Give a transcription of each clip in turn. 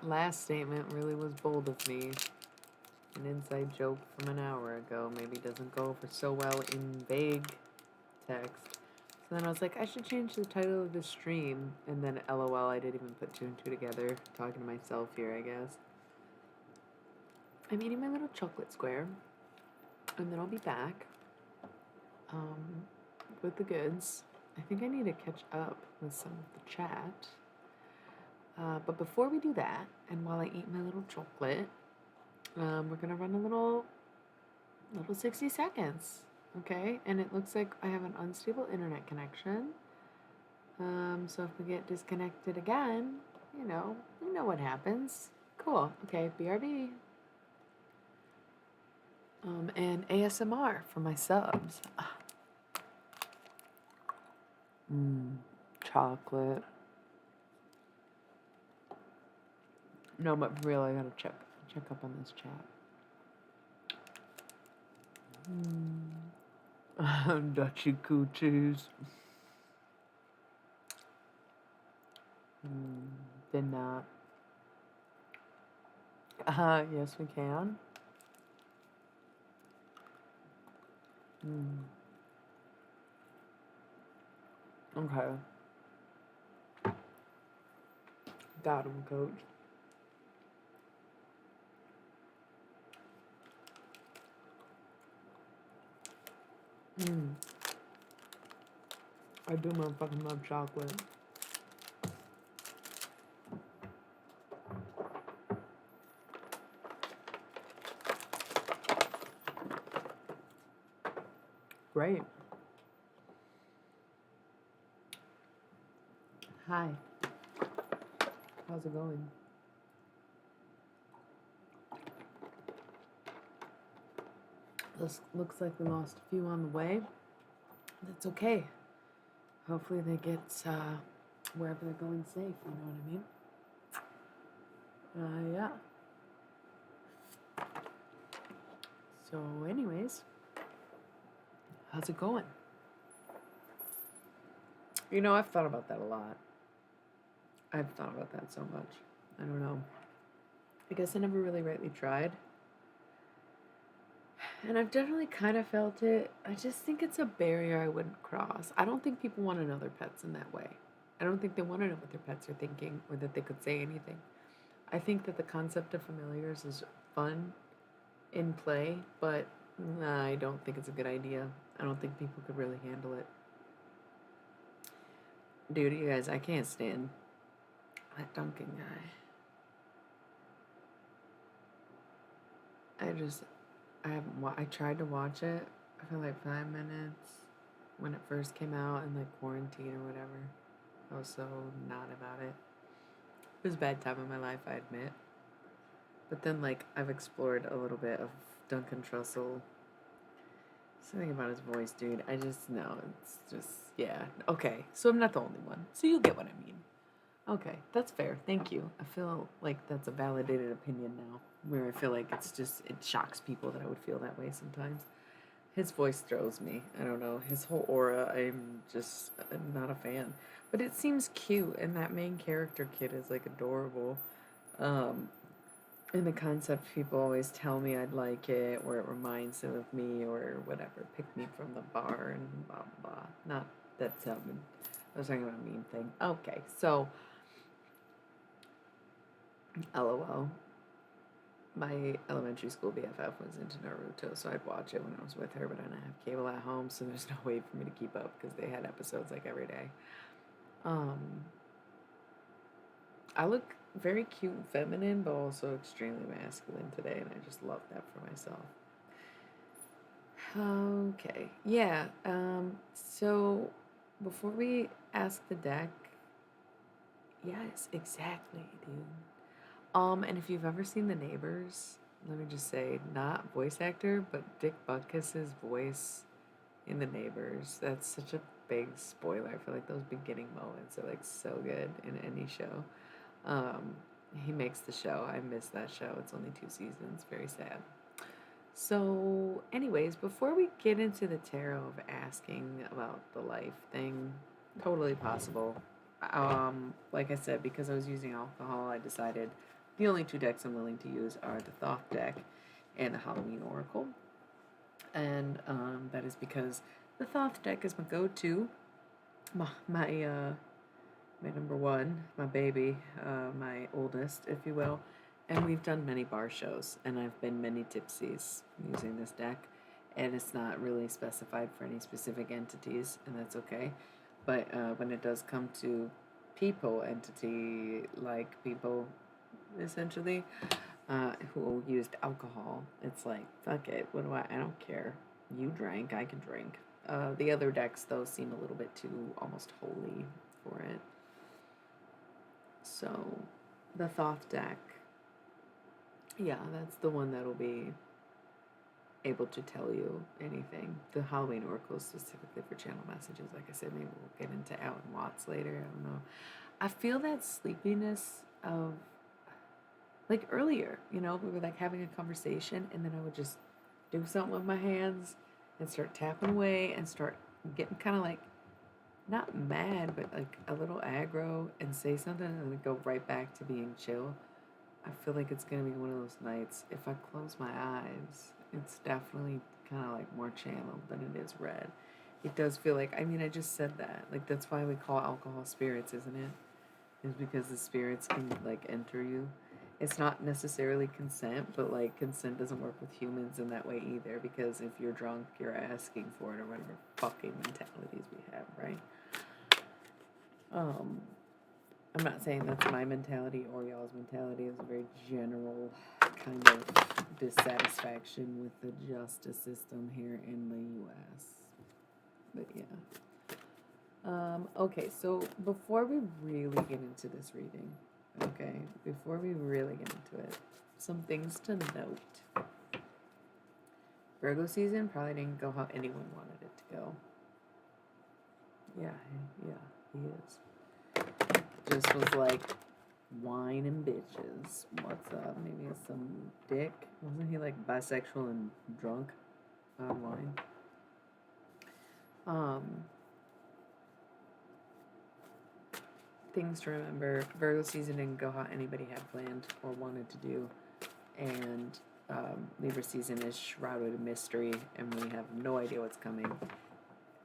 last statement really was bold of me. An inside joke from an hour ago maybe doesn't go over so well in vague text. So then I was like, I should change the title of the stream. And then LOL, I didn't even put two and two together. Talking to myself here, I guess. I'm eating my little chocolate square. And then I'll be back with the goods. I think I need to catch up with some of the chat. But before we do that, and while I eat my little chocolate, we're gonna run a little 60 seconds, okay? And it looks like I have an unstable internet connection. So if we get disconnected again, we know what happens. Cool. Okay, BRB. And ASMR for my subs. Chocolate. No, but for real, I gotta check up on this chat. Dutchy coochies. Did not. Yes, we can. Okay. Got him, coach. I do motherfucking love chocolate. Great. Hi. How's it going? This looks like we lost a few on the way. That's okay. Hopefully they get wherever they're going safe, you know what I mean? Yeah. So anyways, how's it going? You know, I've thought about that a lot. I've thought about that so much. I don't know. I guess I never really rightly tried. And I've definitely kind of felt it. I just think it's a barrier I wouldn't cross. I don't think people want to know their pets in that way. I don't think they want to know what their pets are thinking or that they could say anything. I think that the concept of familiars is fun in play, but I don't think it's a good idea. I don't think people could really handle it. Dude, you guys, I can't stand that Duncan guy. I tried to watch it for like 5 minutes when it first came out in like quarantine or whatever. I was so not about it. It was a bad time in my life, I admit. But then like I've explored a little bit of Duncan Trussell. Something about his voice, dude. I just know it's just yeah. Okay, so I'm not the only one. So you get what I mean. Okay, that's fair. Thank you. I feel like that's a validated opinion now, where I feel like it shocks people that I would feel that way sometimes. His voice throws me. I don't know. His whole aura, I'm just not a fan. But it seems cute, and that main character kid is like adorable. And the concept people always tell me I'd like it, or it reminds them of me, or whatever. Pick me from the bar and blah blah blah. Not that's I was talking about a meme thing. Okay, so LOL. My elementary school BFF was into Naruto, so I'd watch it when I was with her, but I didn't have cable at home, so there's no way for me to keep up because they had episodes like every day. I look very cute and feminine, but also extremely masculine today, and I just love that for myself. Okay, yeah. So before we ask the deck, yes, exactly, dude. And if you've ever seen The Neighbors, let me just say, not voice actor, but Dick Butkus's voice in The Neighbors. That's such a big spoiler. I feel like those beginning moments are like so good in any show. He makes the show. I miss that show. It's only 2 seasons. Very sad. So, anyways, before we get into the tarot of asking about the life thing, totally possible. Like I said, because I was using alcohol, I decided The only two decks I'm willing to use are the Thoth deck and the Halloween Oracle. And that is because the Thoth deck is my go-to, my number one, my baby, my oldest, if you will. And we've done many bar shows, and I've been many tipsies using this deck. And it's not really specified for any specific entities, and that's okay. But when it does come to people, entity like people, essentially, who used alcohol, it's like, fuck it, what do I don't care. You drank, I can drink. The other decks, though, seem a little bit too almost holy for it. So, the Thoth deck, yeah, that's the one that'll be able to tell you anything. The Halloween Oracle is specifically for channel messages. Like I said, maybe we'll get into Alan Watts later. I don't know. I feel that sleepiness of, like earlier, we were like having a conversation, and then I would just do something with my hands and start tapping away and start getting kind of like, not mad, but like a little aggro and say something and then go right back to being chill. I feel like it's going to be one of those nights. If I close my eyes, it's definitely kind of like more channeled than it is read. It does feel like, I just said that. Like, that's why we call alcohol spirits, isn't it? Is because the spirits can like enter you. It's not necessarily consent, but like consent doesn't work with humans in that way either, because if you're drunk, you're asking for it, or whatever fucking mentalities we have, right? I'm not saying that's my mentality or y'all's mentality. It's a very general kind of dissatisfaction with the justice system here in the U.S. But yeah. Okay, so before we really get into this reading, some things to note. Virgo season probably didn't go how anyone wanted it to go. Yeah, he is. Just was like, wine and bitches. What's up? Maybe some dick. Wasn't he like bisexual and drunk on wine? Things to remember. Virgo season didn't go how anybody had planned or wanted to do. And Libra season is shrouded in mystery, and we have no idea what's coming.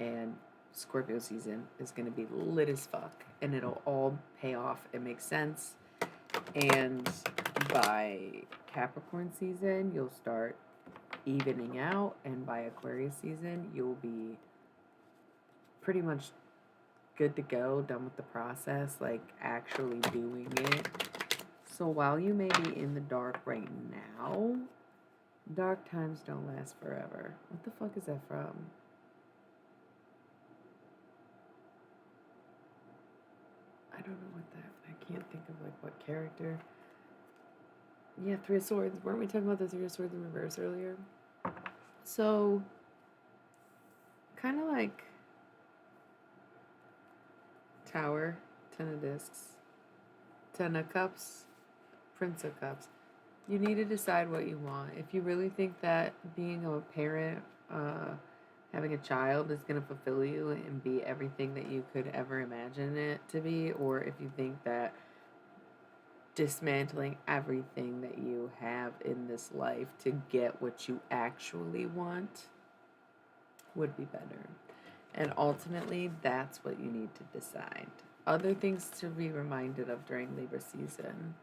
And Scorpio season is going to be lit as fuck, and it'll all pay off. It makes sense. And by Capricorn season, you'll start evening out, and by Aquarius season, you'll be pretty much good to go, done with the process, like actually doing it. So while you may be in the dark right now, dark times don't last forever. What the fuck is that from? I don't know what that, I can't think of like what character. Yeah, Three of Swords. Weren't we talking about the Three of Swords in reverse earlier? So, kind of like Tower, Ten of Discs, Ten of Cups, Prince of Cups. You need to decide what you want. If you really think that being a parent, having a child is going to fulfill you and be everything that you could ever imagine it to be, or if you think that dismantling everything that you have in this life to get what you actually want would be better. And ultimately, that's what you need to decide. Other things to be reminded of during Libra season.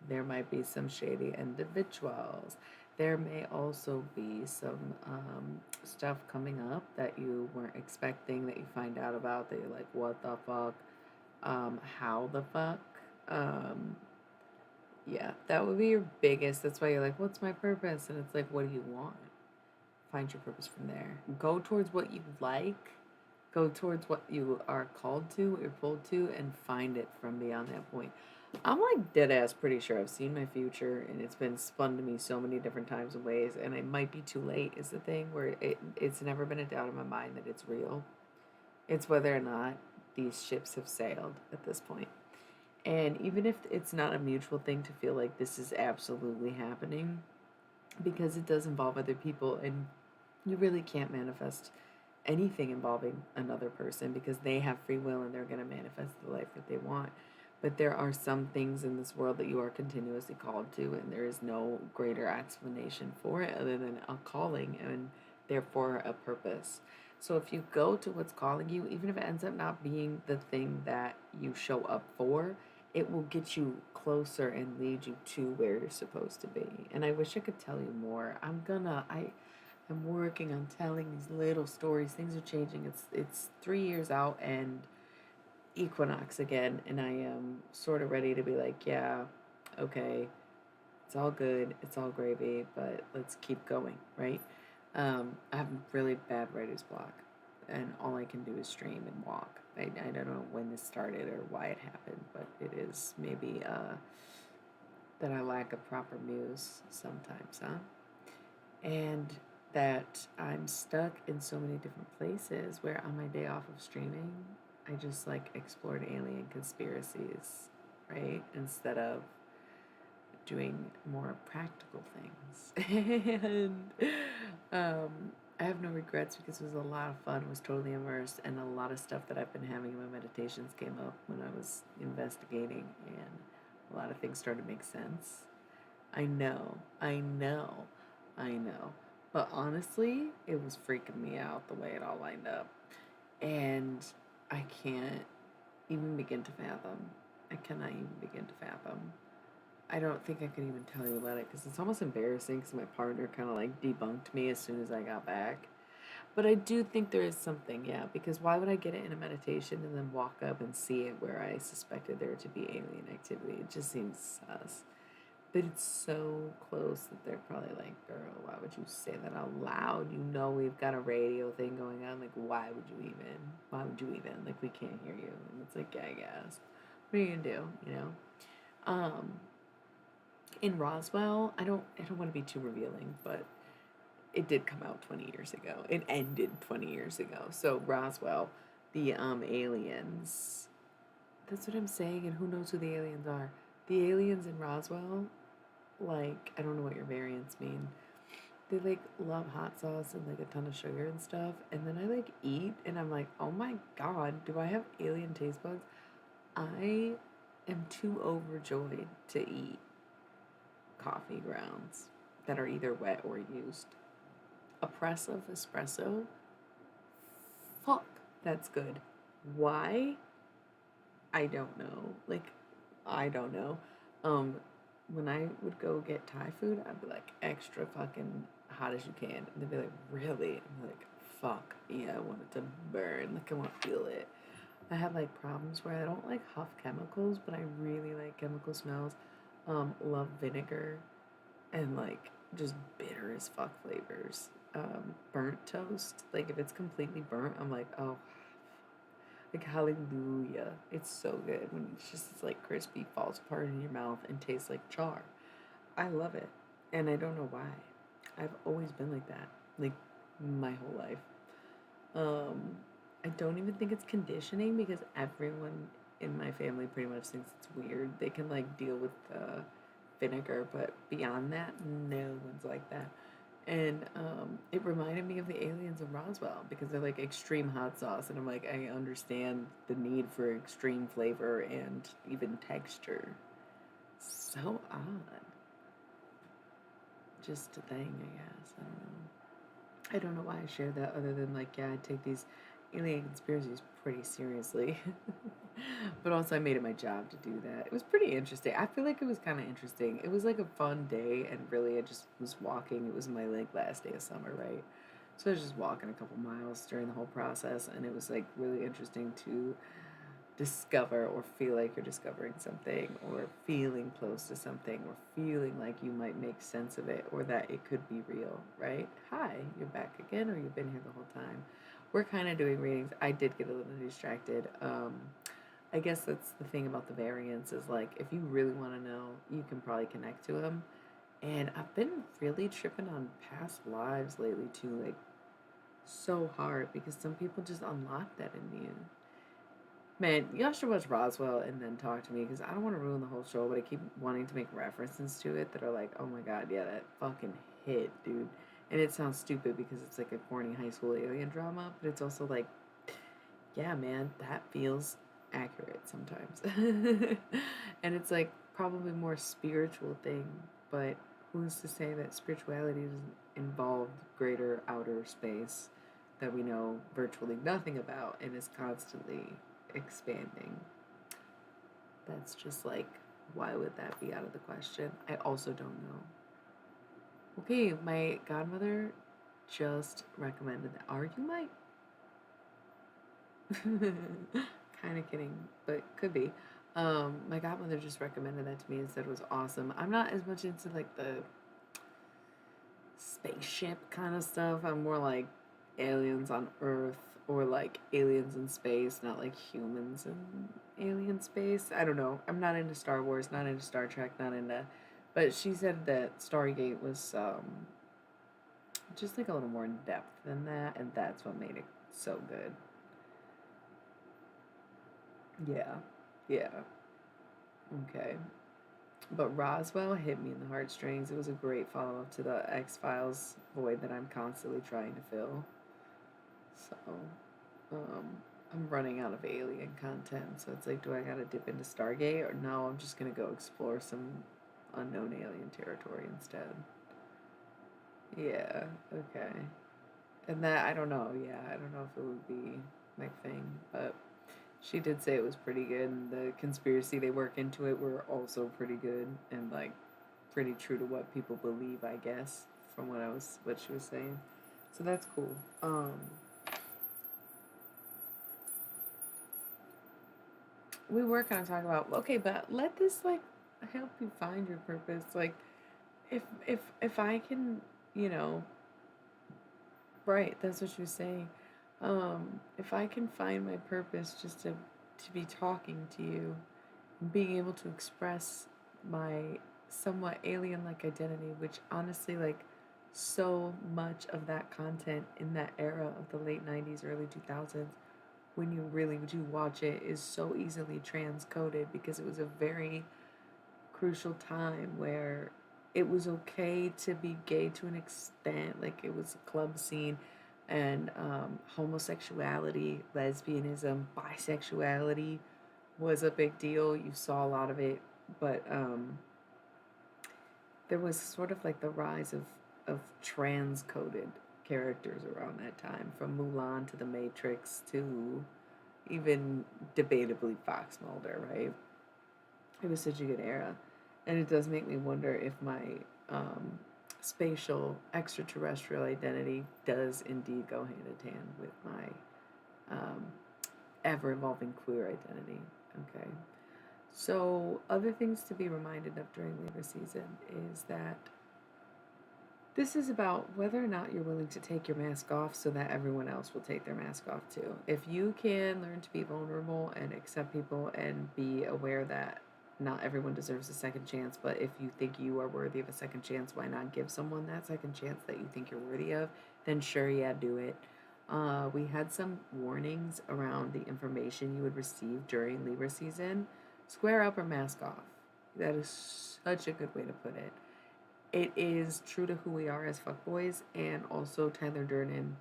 There might be some shady individuals. There may also be some stuff coming up that you weren't expecting, that you find out about, that you're like, what the fuck? How the fuck? Yeah, that would be your biggest. That's why you're like, what's my purpose? And it's like, what do you want? Find your purpose from there. Go towards what you like. Go towards what you are called to, what you're pulled to, and find it from beyond that point. I'm like dead ass pretty sure I've seen my future, and it's been spun to me so many different times and ways, and it might be too late is the thing, where it's never been a doubt in my mind that it's real. It's whether or not these ships have sailed at this point. And even if it's not a mutual thing to feel like this is absolutely happening, because it does involve other people, and you really can't manifest anything involving another person because they have free will and they're going to manifest the life that they want. But there are some things in this world that you are continuously called to, and there is no greater explanation for it other than a calling and therefore a purpose. So if you go to what's calling you, even if it ends up not being the thing that you show up for, it will get you closer and lead you to where you're supposed to be. And I wish I could tell you more. I'm working on telling these little stories. Things are changing. It's 3 years out and equinox again, and I am sort of ready to be like, yeah, okay, it's all good, it's all gravy, but let's keep going, right? I have really bad writer's block, and all I can do is stream and walk. I don't know when this started or why it happened, but it is maybe that I lack a proper muse sometimes, huh? And that I'm stuck in so many different places where on my day off of streaming, I just like explored alien conspiracies, right? Instead of doing more practical things. And um, I have no regrets because it was a lot of fun, was totally immersed, and a lot of stuff that I've been having in my meditations came up when I was investigating, and a lot of things started to make sense. I know, I know, I know. But honestly, it was freaking me out the way it all lined up. And I can't even begin to fathom. I cannot even begin to fathom. I don't think I can even tell you about it because it's almost embarrassing because my partner kind of like debunked me as soon as I got back. But I do think there is something, yeah, because why would I get it in a meditation and then walk up and see it where I suspected there to be alien activity? It just seems sus. But it's so close that they're probably like, girl, why would you say that out loud? You know we've got a radio thing going on. Like, why would you even? Why would you even? Like, we can't hear you. And it's like, yeah, I guess. What are you gonna do? You know? Um, in Roswell, I don't want to be too revealing, but it did come out 20 years ago. It ended 20 years ago. So Roswell, the aliens. That's what I'm saying. And who knows who the aliens are? The aliens in Roswell, like, I don't know what your variants mean. They like love hot sauce and like a ton of sugar and stuff. And then I like eat and I'm like, oh my god, do I have alien taste buds? I am too overjoyed to eat coffee grounds that are either wet or used. A press of espresso, fuck, that's good. Why? I don't know. Like, I don't know. Um, when I would go get Thai food, I'd be like extra fucking hot as you can. And they'd be like, really? I'm like, fuck, yeah, I want it to burn. Like, I want to feel it. I have like problems where I don't like huff chemicals, but I really like chemical smells. Love vinegar and like just bitter as fuck flavors. Burnt toast, like if it's completely burnt, I'm like, oh, like hallelujah. It's so good when it's just it's like crispy, falls apart in your mouth and tastes like char. I love it. And I don't know why. I've always been like that. Like my whole life. Um I don't even think it's conditioning because everyone in my family pretty much thinks it's weird. They can like deal with vinegar, but beyond that, no one's like that. And it reminded me of the aliens of Roswell because they're like extreme hot sauce, and I'm like, I understand the need for extreme flavor and even texture. So odd, just a thing, I guess. I don't know. I don't know why I share that other than like, yeah, I take these alien conspiracies pretty seriously. But also, I made it my job to do that. It was pretty interesting. I feel like it was kind of interesting. It was like a fun day, and really, I just was walking. It was my like last day of summer, right? So I was just walking a couple miles during the whole process, and it was like really interesting to discover or feel like you're discovering something or feeling close to something or feeling like you might make sense of it or that it could be real, right? Hi, you're back again or you've been here the whole time. We're kind of doing readings. I did get a little distracted. I guess that's the thing about the variants is like if you really want to know, you can probably connect to them. And I've been really tripping on past lives lately too, like so hard because some people just unlock that in you. Man, y'all should watch Roswell and then talk to me because I don't want to ruin the whole show, but I keep wanting to make references to it that are like, oh my god, yeah, that fucking hit, dude. And it sounds stupid because it's like a corny high school alien drama, but it's also like, yeah, man, that feels accurate sometimes. And it's like probably more spiritual thing, but who's to say that spirituality doesn't involve greater outer space that we know virtually nothing about and is constantly expanding? That's just like, why would that be out of the question? I also don't know. Okay, my godmother just recommended that. Are you my kind of kidding, but could be. My godmother just recommended that to me and said it was awesome. I'm not as much into like the spaceship kind of stuff. I'm more like aliens on Earth or like aliens in space, not like humans in alien space. I don't know. I'm not into Star Wars, not into Star Trek, not into. But she said that Stargate was just like a little more in depth than that, and that's what made it so good. Yeah, yeah, okay. But Roswell hit me in the heartstrings. It was a great follow up to the X Files void that I'm constantly trying to fill. So, um, I'm running out of alien content. So it's like, do I gotta dip into Stargate or no? I'm just gonna go explore some unknown alien territory instead. Yeah, okay. And that, I don't know. Yeah, I don't know if it would be my thing, but she did say it was pretty good, and the conspiracy they work into it were also pretty good and like pretty true to what people believe, I guess, from what she was saying. So that's cool. We were kind of talking about okay, but let this like help you find your purpose. Like if I can, you know, right, that's what she was saying. If I can find my purpose just to be talking to you and being able to express my somewhat alien like identity, which honestly like so much of that content in that era of the late 90s, early 2000s, when you really do watch it, is so easily transcoded because it was a very crucial time where it was okay to be gay to an extent. Like it was a club scene, and homosexuality, lesbianism, bisexuality was a big deal. You saw a lot of it, but there was sort of like the rise of transcoded characters around that time, from Mulan to The Matrix to even debatably Fox Mulder, right? It was such a good era. And it does make me wonder if my um, spatial extraterrestrial identity does indeed go hand in hand with my ever evolving queer identity. Okay. So, other things to be reminded of during Libra season is that this is about whether or not you're willing to take your mask off so that everyone else will take their mask off too. If you can learn to be vulnerable and accept people and be aware that not everyone deserves a second chance, but if you think you are worthy of a second chance, why not give someone that second chance that you think you're worthy of? Then sure, yeah, do it. We had some warnings around the information you would receive during Libra season. Square up or mask off. That is such a good way to put it. It is true to who we are as fuckboys, and also Tyler Durden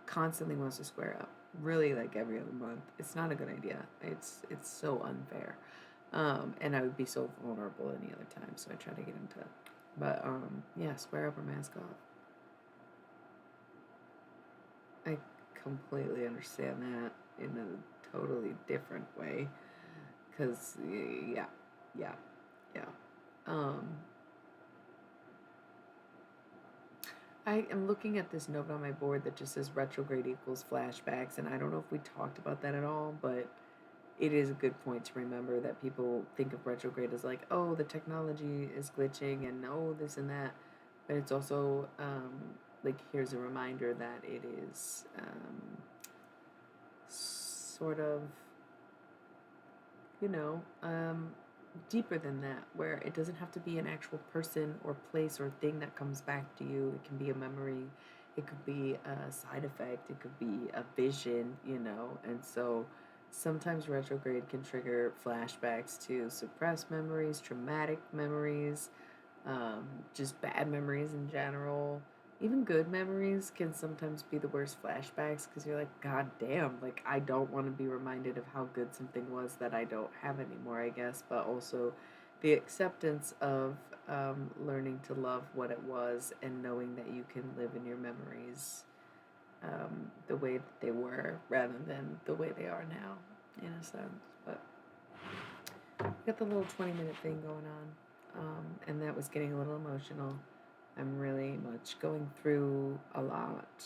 constantly wants to square up. Really, like every other month. It's not a good idea. It's so unfair. And I would be so vulnerable any other time, so I try to get him to. But yeah, square up or mask off. I completely understand that in a totally different way, cause yeah, yeah, yeah. Um, I am looking at this note on my board that just says retrograde equals flashbacks, and I don't know if we talked about that at all, but it is a good point to remember that people think of retrograde as like, oh, the technology is glitching and oh, this and that. But it's also like, here's a reminder that it is sort of, you know, deeper than that, where it doesn't have to be an actual person or place or thing that comes back to you. It can be a memory, it could be a side effect, it could be a vision, you know. And so sometimes retrograde can trigger flashbacks to suppressed memories, traumatic memories, just bad memories in general. even good memories can sometimes be the worst flashbacks because you're like, God damn, like I don't want to be reminded of how good something was that I don't have anymore, I guess, but also the acceptance of learning to love what it was and knowing that you can live in your memories the way that they were rather than the way they are now, in a sense. But got the little 20-minute thing going on, and that was getting a little emotional. I'm really much going through a lot,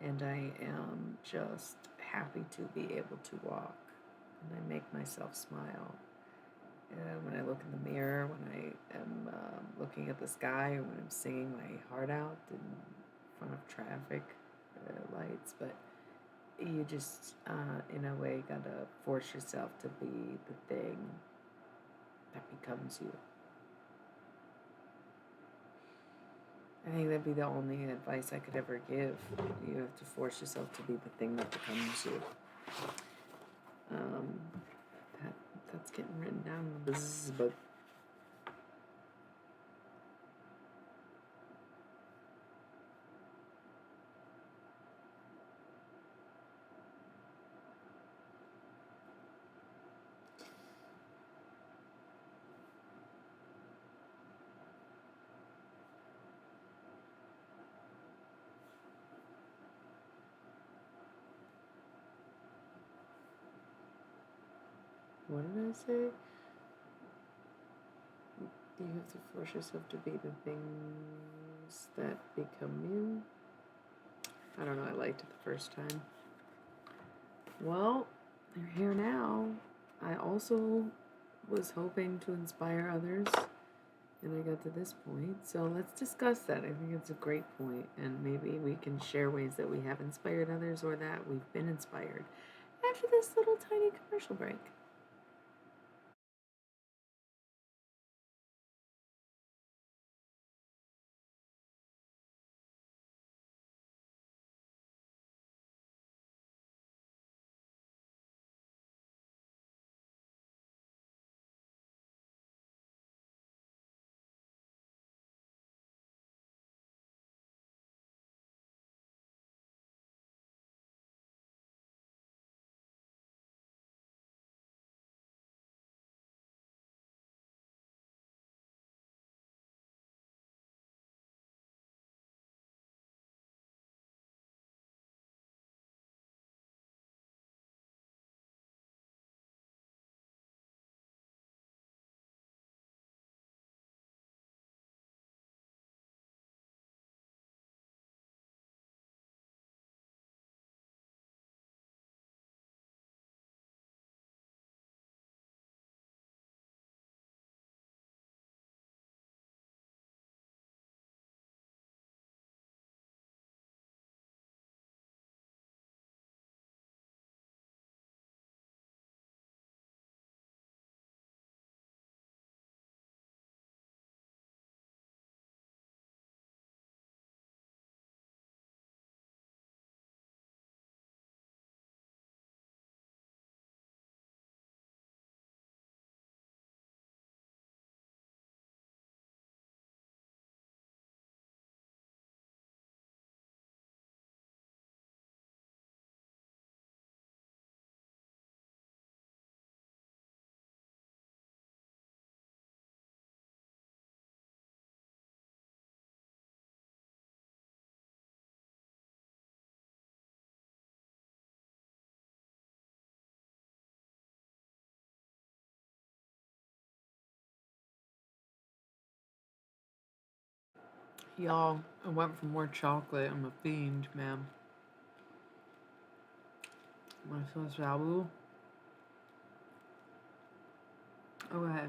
and I am just happy to be able to walk, and I make myself smile. When I look in the mirror, when I am looking at the sky, or when I'm singing my heart out in front of traffic lights, but you just, in a way, gotta force yourself to be the thing that becomes you. I think that'd be the only advice I could ever give. You have to force yourself to be the thing that becomes you. Um, that's getting written down in the buzz book. What did I say? You have to force yourself to be the things that become you. I don't know, I liked it the first time. Well, you're here now. I also was hoping to inspire others, and I got to this point. So let's discuss that. I think it's a great point, and maybe we can share ways that we have inspired others or that we've been inspired after this little tiny commercial break. Y'all, I went for more chocolate. I'm a fiend, man. My sauce Rabu. Okay.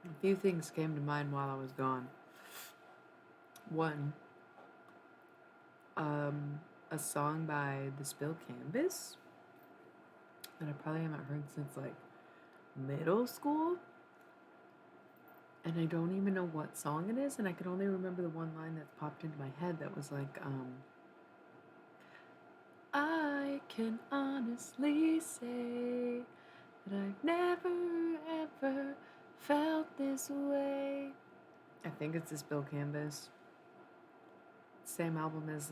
A few things came to mind while I was gone. One, a song by The Spill Canvas that I probably haven't heard since like middle school. And I don't even know what song it is, and I can only remember the one line that popped into my head that was like, I can honestly say that I've never ever felt this way. I think it's The Spill Canvas. same album as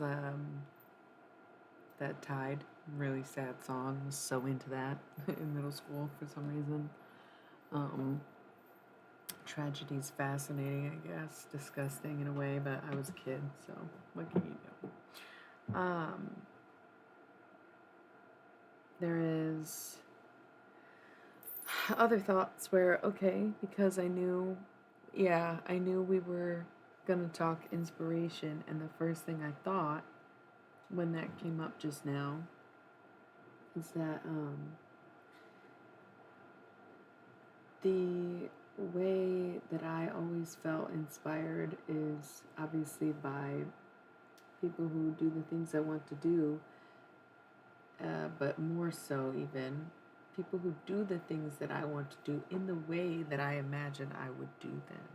that Tide, really sad song. Was so into that in middle school for some reason. Um, Tragedy's fascinating, I guess, disgusting in a way, but I was a kid, so what can you do? There is other thoughts where, okay, because I knew we were gonna talk inspiration, and the first thing I thought when that came up just now is that the way that I always felt inspired is obviously by people who do the things I want to do, but more so, even people who do the things that I want to do in the way that I imagine I would do them.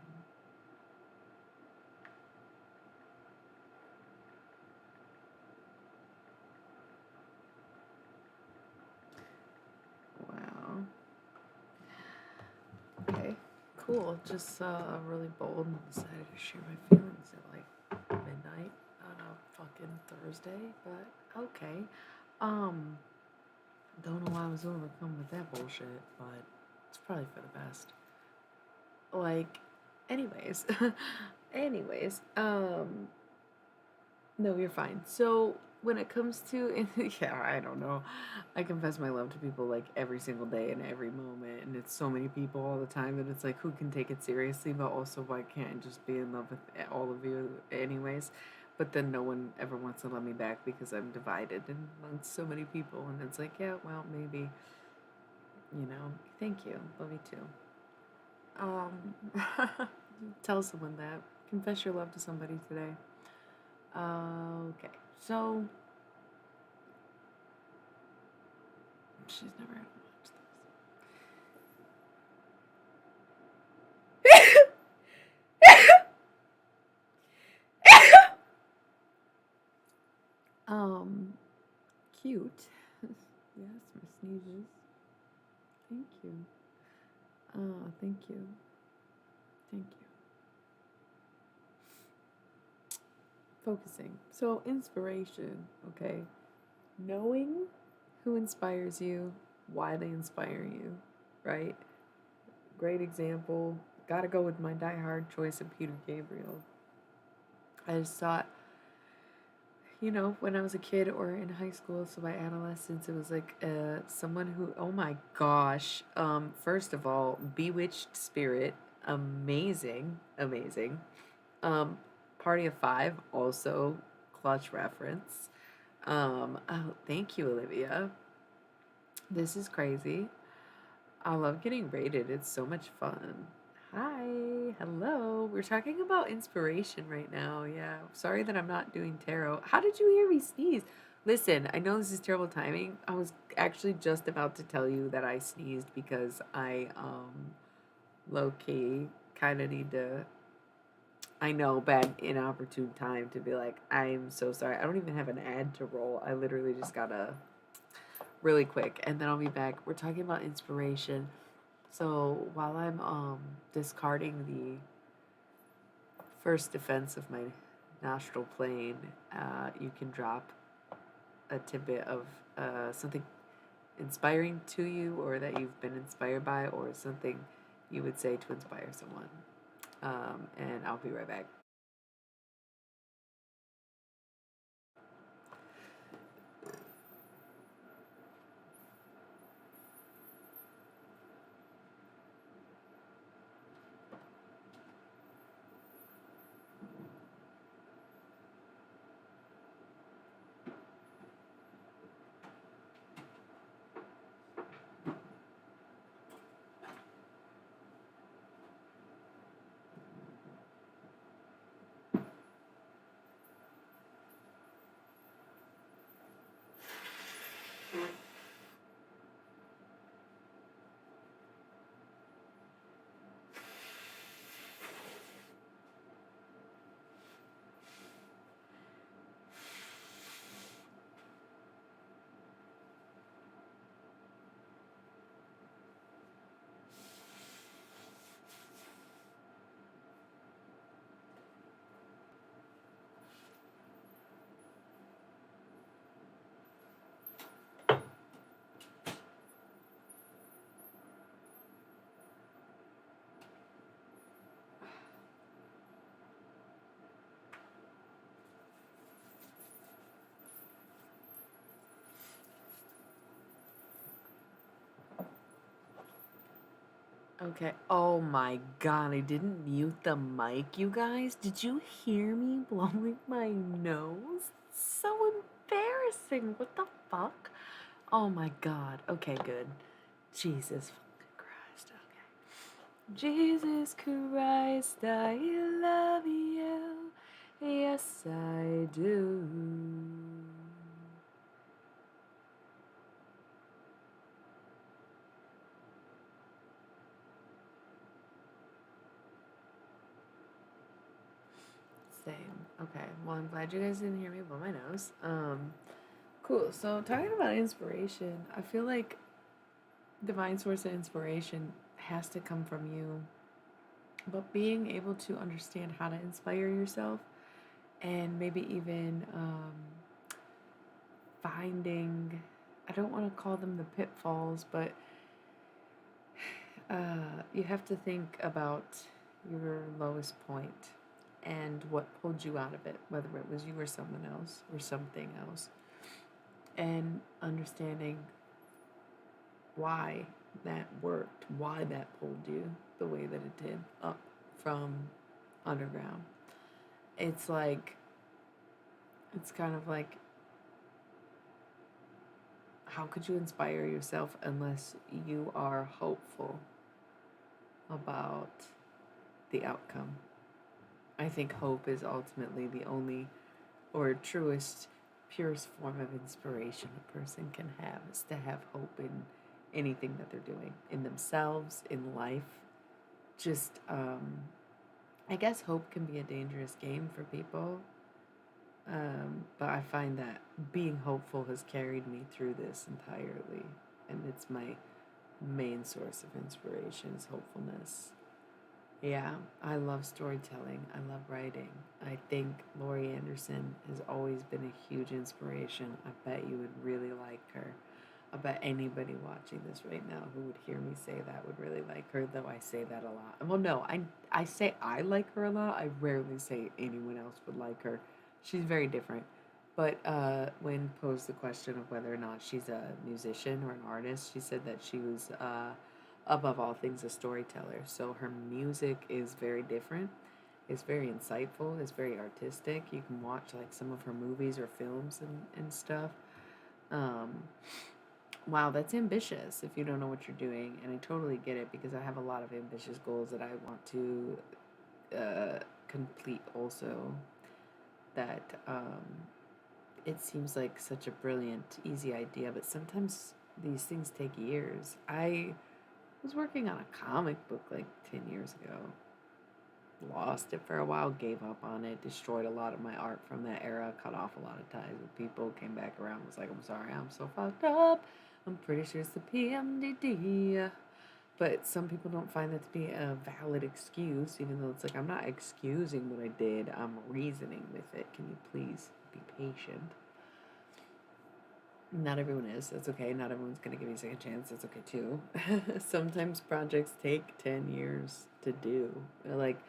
Wow. Okay, cool. Just really bold and decided to share my feelings at like midnight on a fucking Thursday, but okay. Um, don't know why I was overcome with that bullshit, but it's probably for the best. Like, anyways, anyways, no, you're fine. So when it comes to, yeah, I don't know. I confess my love to people like every single day and every moment, and it's so many people all the time that it's like, who can take it seriously? But also, why can't I just be in love with all of you, anyways? But then no one ever wants to love me back because I'm divided amongst so many people, and it's like, yeah, well, maybe, thank you, love you too. Tell someone that. Confess your love to somebody today. Okay, so she's never gonna watch this. Cute. Yes, my sneezes. Thank you. Thank you. Thank you. Focusing. So, inspiration, okay? Knowing who inspires you, why they inspire you, right? Great example. Gotta go with my diehard choice of Peter Gabriel. I just thought, when I was a kid or in high school, so by adolescence, it was like someone who, oh my gosh, first of all, Bewitched Spirit, amazing, amazing. Um, Party of Five, also clutch reference. Oh, thank you, Olivia. This is crazy. I love getting rated. It's so much fun. Hi, hello. We're talking about inspiration right now. Yeah, sorry that I'm not doing tarot. How did you hear me sneeze? Listen, I know this is terrible timing. I was actually just about to tell you that I sneezed because I low key kind of need to. I know, bad inopportune time to be like, I'm so sorry. I don't even have an ad to roll. I literally just gotta really quick, and then I'll be back. We're talking about inspiration. So while I'm discarding the first defense of my nostril plane, you can drop a tidbit of something inspiring to you, or that you've been inspired by, or something you would say to inspire someone. And I'll be right back. Okay. Oh my god, I didn't mute the mic, you guys. Did you hear me blowing my nose? So embarrassing. What the fuck? Oh my god. Okay, good. Jesus fucking Christ. Okay. Jesus Christ, I love you. Yes, I do. Same. Okay. Well, I'm glad you guys didn't hear me blow my nose. Cool. So talking about inspiration, I feel like divine source of inspiration has to come from you, but being able to understand how to inspire yourself and maybe even finding, I don't want to call them the pitfalls, but you have to think about your lowest point and what pulled you out of it, whether it was you or someone else or something else, and understanding why that worked, why that pulled you the way that it did up from underground. It's like, it's kind of like, how could you inspire yourself unless you are hopeful about the outcome? I think hope is ultimately the only or truest, purest form of inspiration a person can have, is to have hope in anything that they're doing, in themselves, in life. Just, I guess hope can be a dangerous game for people. But I find that being hopeful has carried me through this entirely. And it's my main source of inspiration is hopefulness. Yeah, I love storytelling. I love writing. I think Laurie Anderson has always been a huge inspiration. I bet you would really like her. I bet anybody watching this right now who would hear me say that would really like her, though I say that a lot. Well, no, I say I like her a lot. I rarely say anyone else would like her. She's very different. But when posed the question of whether or not she's a musician or an artist, she said that she was above all things a storyteller. So her music is very different. It's very insightful. It's very artistic. You can watch like some of her movies or films and stuff. Um, wow, that's ambitious if you don't know what you're doing. And I totally get it because I have a lot of ambitious goals that I want to complete also. That it seems like such a brilliant, easy idea, but sometimes these things take years. I was working on a comic book like 10 years ago. Lost it for a while, gave up on it, destroyed a lot of my art from that era, cut off a lot of ties with people, came back around, was like, I'm sorry, I'm so fucked up. I'm pretty sure it's the PMDD. But some people don't find that to be a valid excuse, even though it's like, I'm not excusing what I did, I'm reasoning with it. Can you please be patient? Not everyone is. That's okay. Not everyone's going to give you a second chance. That's okay too. Sometimes projects take 10 years to do. Like,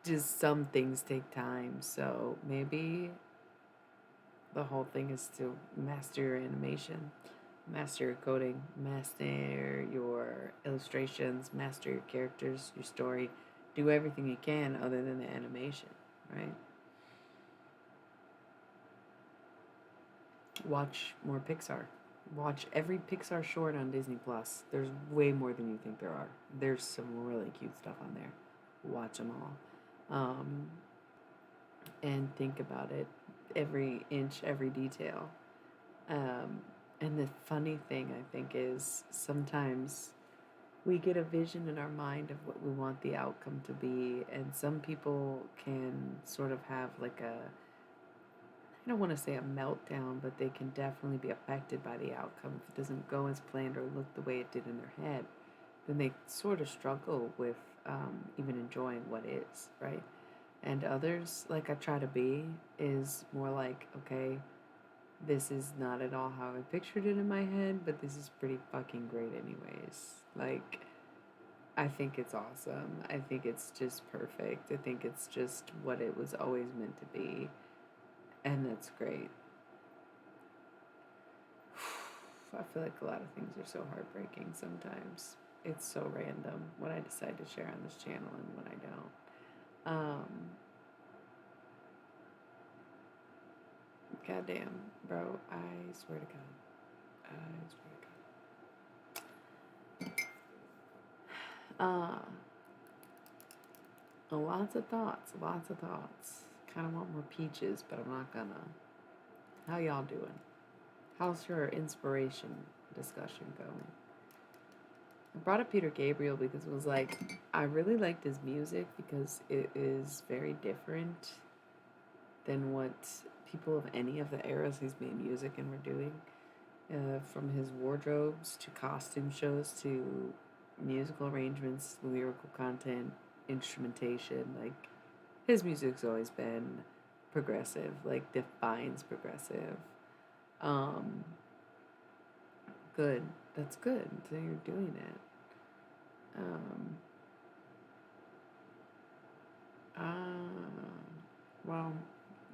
just some things take time. So maybe the whole thing is to master your animation, master your coding, master your illustrations, master your characters, your story. Do everything you can other than the animation, right? Watch more Pixar. Watch every Pixar short on Disney Plus. There's way more than you think there are. There's some really cute stuff on there. Watch them all. And think about it, every inch, every detail. Um, and the funny thing, I think, is sometimes we get a vision in our mind of what we want the outcome to be, and some people can sort of have like a, I don't want to say a meltdown, but they can definitely be affected by the outcome. If it doesn't go as planned or look the way it did in their head, then they sort of struggle with even enjoying what is, right? And others, like I try to be, is more like, okay, this is not at all how I pictured it in my head, but this is pretty fucking great, anyways. Like, I think it's awesome. I think it's just perfect. I think it's just what it was always meant to be. And that's great. I feel like a lot of things are so heartbreaking sometimes. it's so random what I decide to share on this channel and when I don't. Goddamn, bro, I swear to God. I swear to God. Lots of thoughts, lots of thoughts. Kind of want more peaches, but I'm not gonna. How y'all doing? How's your inspiration discussion going? I brought up Peter Gabriel because it was like, I really liked his music because it is very different than what people of any of the eras he's made music in were doing. From his wardrobes to costume shows to musical arrangements, lyrical content, instrumentation. Like, his music's always been progressive, like, defines progressive. Um, Good. That's good. So you're doing it. Um, uh, well,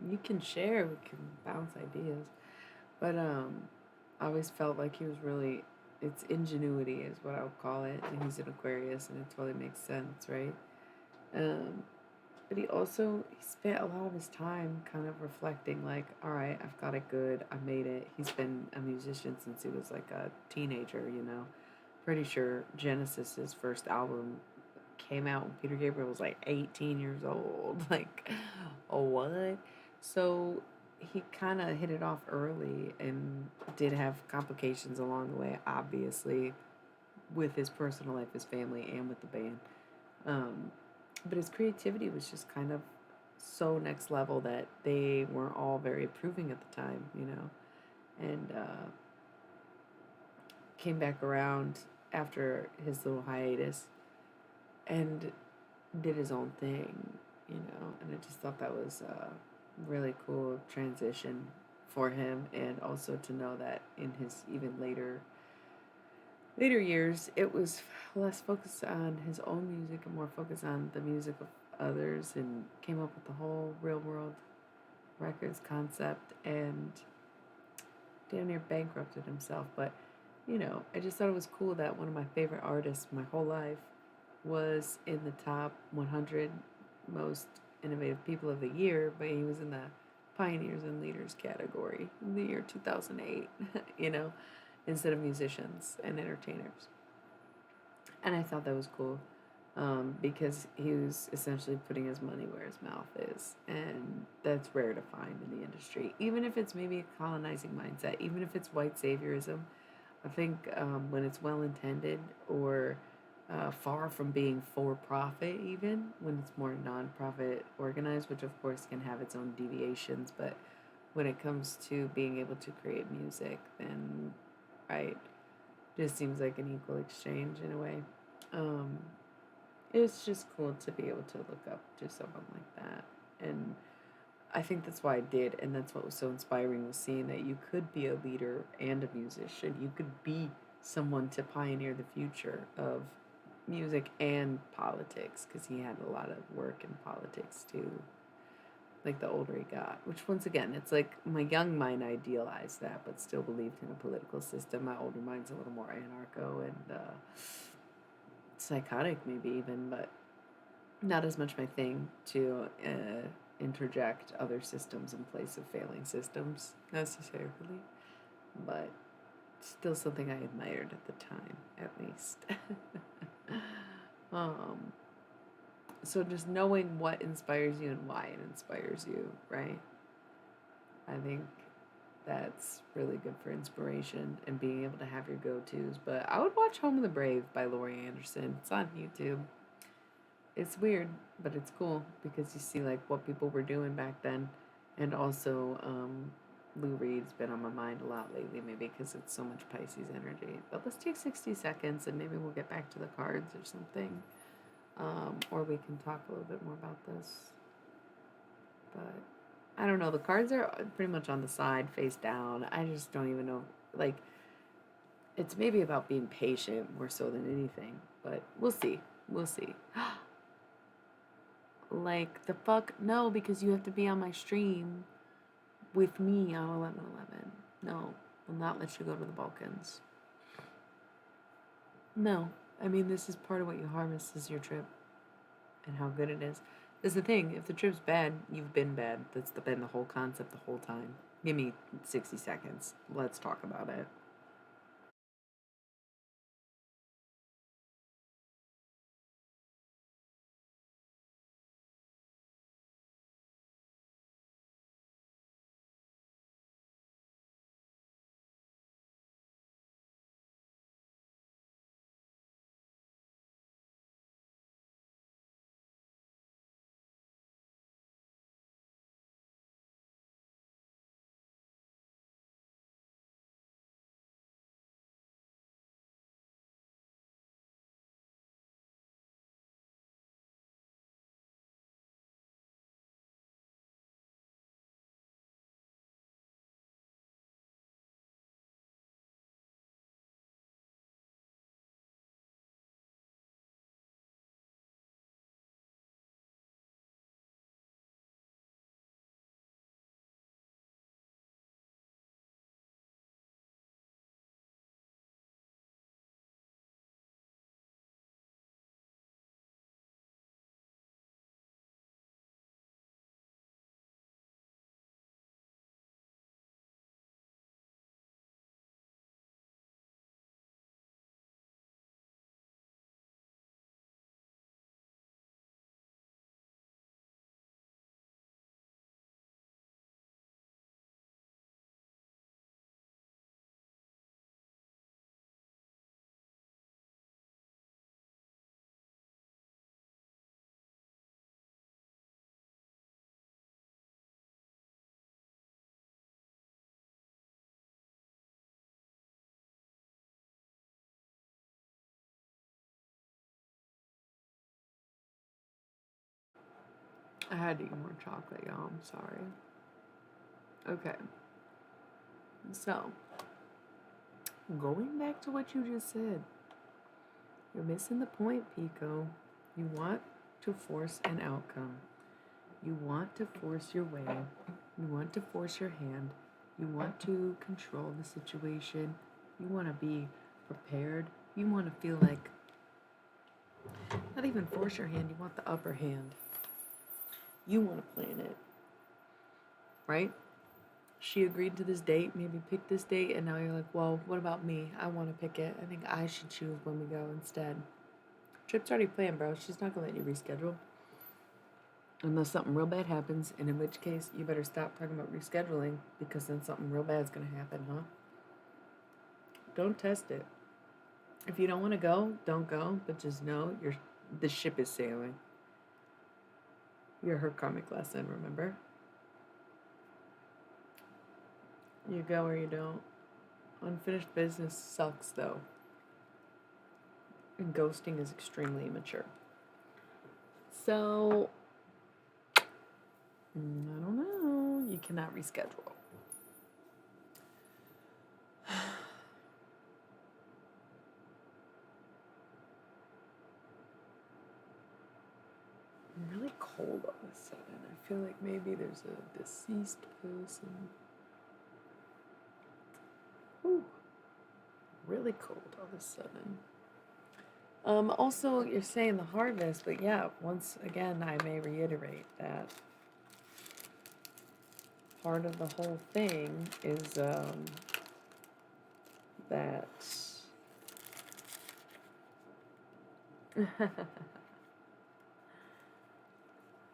you can share. We can bounce ideas. But I always felt like he was really. It's ingenuity is what I would call it, and he's an Aquarius, and it totally makes sense, right? Um, but he spent a lot of his time kind of reflecting, like, all right, I've got it good, I made it. He's been a musician since he was like a teenager, you know. Pretty sure Genesis's first album came out when Peter Gabriel was like 18 years old. Like, oh, what? So he kind of hit it off early and did have complications along the way, obviously, with his personal life, his family, and with the band. Um, but his creativity was just kind of so next level that they weren't all very approving at the time, you know, and came back around after his little hiatus and did his own thing, you know, and I just thought that was a really cool transition for him, and also to know that in his even later years it was less focused on his own music and more focused on the music of others, and came up with the whole Real World Records concept and damn near bankrupted himself. But you know, I just thought it was cool that one of my favorite artists my whole life was in the top 100 most innovative people of the year, but he was in the pioneers and leaders category in the year 2008, you know, instead of musicians and entertainers. And I thought that was cool, because he was essentially putting his money where his mouth is. And that's rare to find in the industry, even if it's maybe a colonizing mindset, even if it's white saviorism. I think when it's well intended or far from being for profit, even when it's more non-profit organized, which of course can have its own deviations, but when it comes to being able to create music, then right, just seems like an equal exchange in a way. Um, it's just cool to be able to look up to someone like that, and I think that's why I did, and that's what was so inspiring, was seeing that you could be a leader and a musician. You could be someone to pioneer the future of music and politics, because he had a lot of work in politics too. Like the older he got, which once again, it's like my young mind idealized that, but still believed in a political system. My older mind's a little more anarcho and psychotic, maybe even, but not as much my thing to interject other systems in place of failing systems necessarily, but still something I admired at the time, at least. um, so just knowing what inspires you and why it inspires you, right? I think that's really good for inspiration and being able to have your go-tos. But I would watch Home of the Brave by Laurie Anderson. It's on YouTube. It's weird, but it's cool because you see like what people were doing back then, and also Lou Reed's been on my mind a lot lately, maybe because it's so much Pisces energy. But let's take 60 seconds and maybe we'll get back to the cards or something, or we can talk a little bit more about this. But I don't know. The cards are pretty much on the side, face down. I just don't even know. Like, it's maybe about being patient more so than anything, but we'll see. We'll see. Like, the fuck? No, because you have to be on my stream with me on 11/11. No, will not let you go to the Balkans. No, I mean, this is part of what you harvest is your trip and how good it is. That's the thing. If the trip's bad, you've been bad. That's been the whole concept the whole time. Give me 60 seconds. Let's talk about it. I had to eat more chocolate, y'all. I'm sorry. Okay. So, going back to what you just said, you're missing the point, Pico. You want to force an outcome. You want to force your way. You want to force your hand. You want to control the situation. You want to be prepared. You want to feel like, not even force your hand, you want the upper hand. You want to plan it, right? She agreed to this date, maybe pick this date, and now you're like, well, what about me? I want to pick it. I think I should choose when we go instead. Trip's already planned, bro. She's not going to let you reschedule. Unless something real bad happens, and in which case, you better stop talking about rescheduling, because then something real bad's going to happen, huh? Don't test it. If you don't want to go, don't go, but just know the ship is sailing. You're her karmic lesson, remember? You go or you don't. Unfinished business sucks, though. And ghosting is extremely immature. So, I don't know. You cannot reschedule. I'm really cold all of a sudden. I feel like maybe there's a deceased person. Ooh, really cold all of a sudden. Also, you're saying the harvest, but yeah, once again, I may reiterate that part of the whole thing is that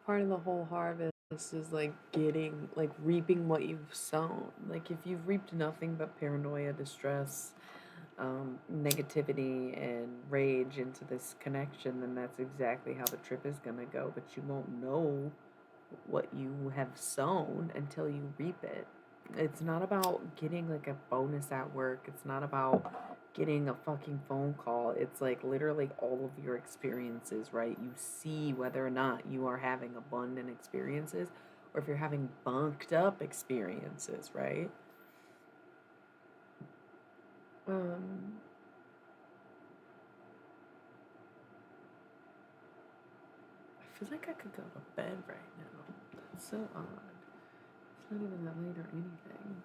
part of the whole harvest is like reaping what you've sown. Like if you've reaped nothing but paranoia, distress, negativity, and rage into this connection, then that's exactly how the trip is gonna go. But you won't know what you have sown until you reap it. It's not about getting like a bonus at work. It's not about getting a fucking phone call. It's like literally all of your experiences, right? You see whether or not you are having abundant experiences or if you're having bunked up experiences, right? Um, I feel like I could go to bed right now. That's so odd. It's not even that late or anything.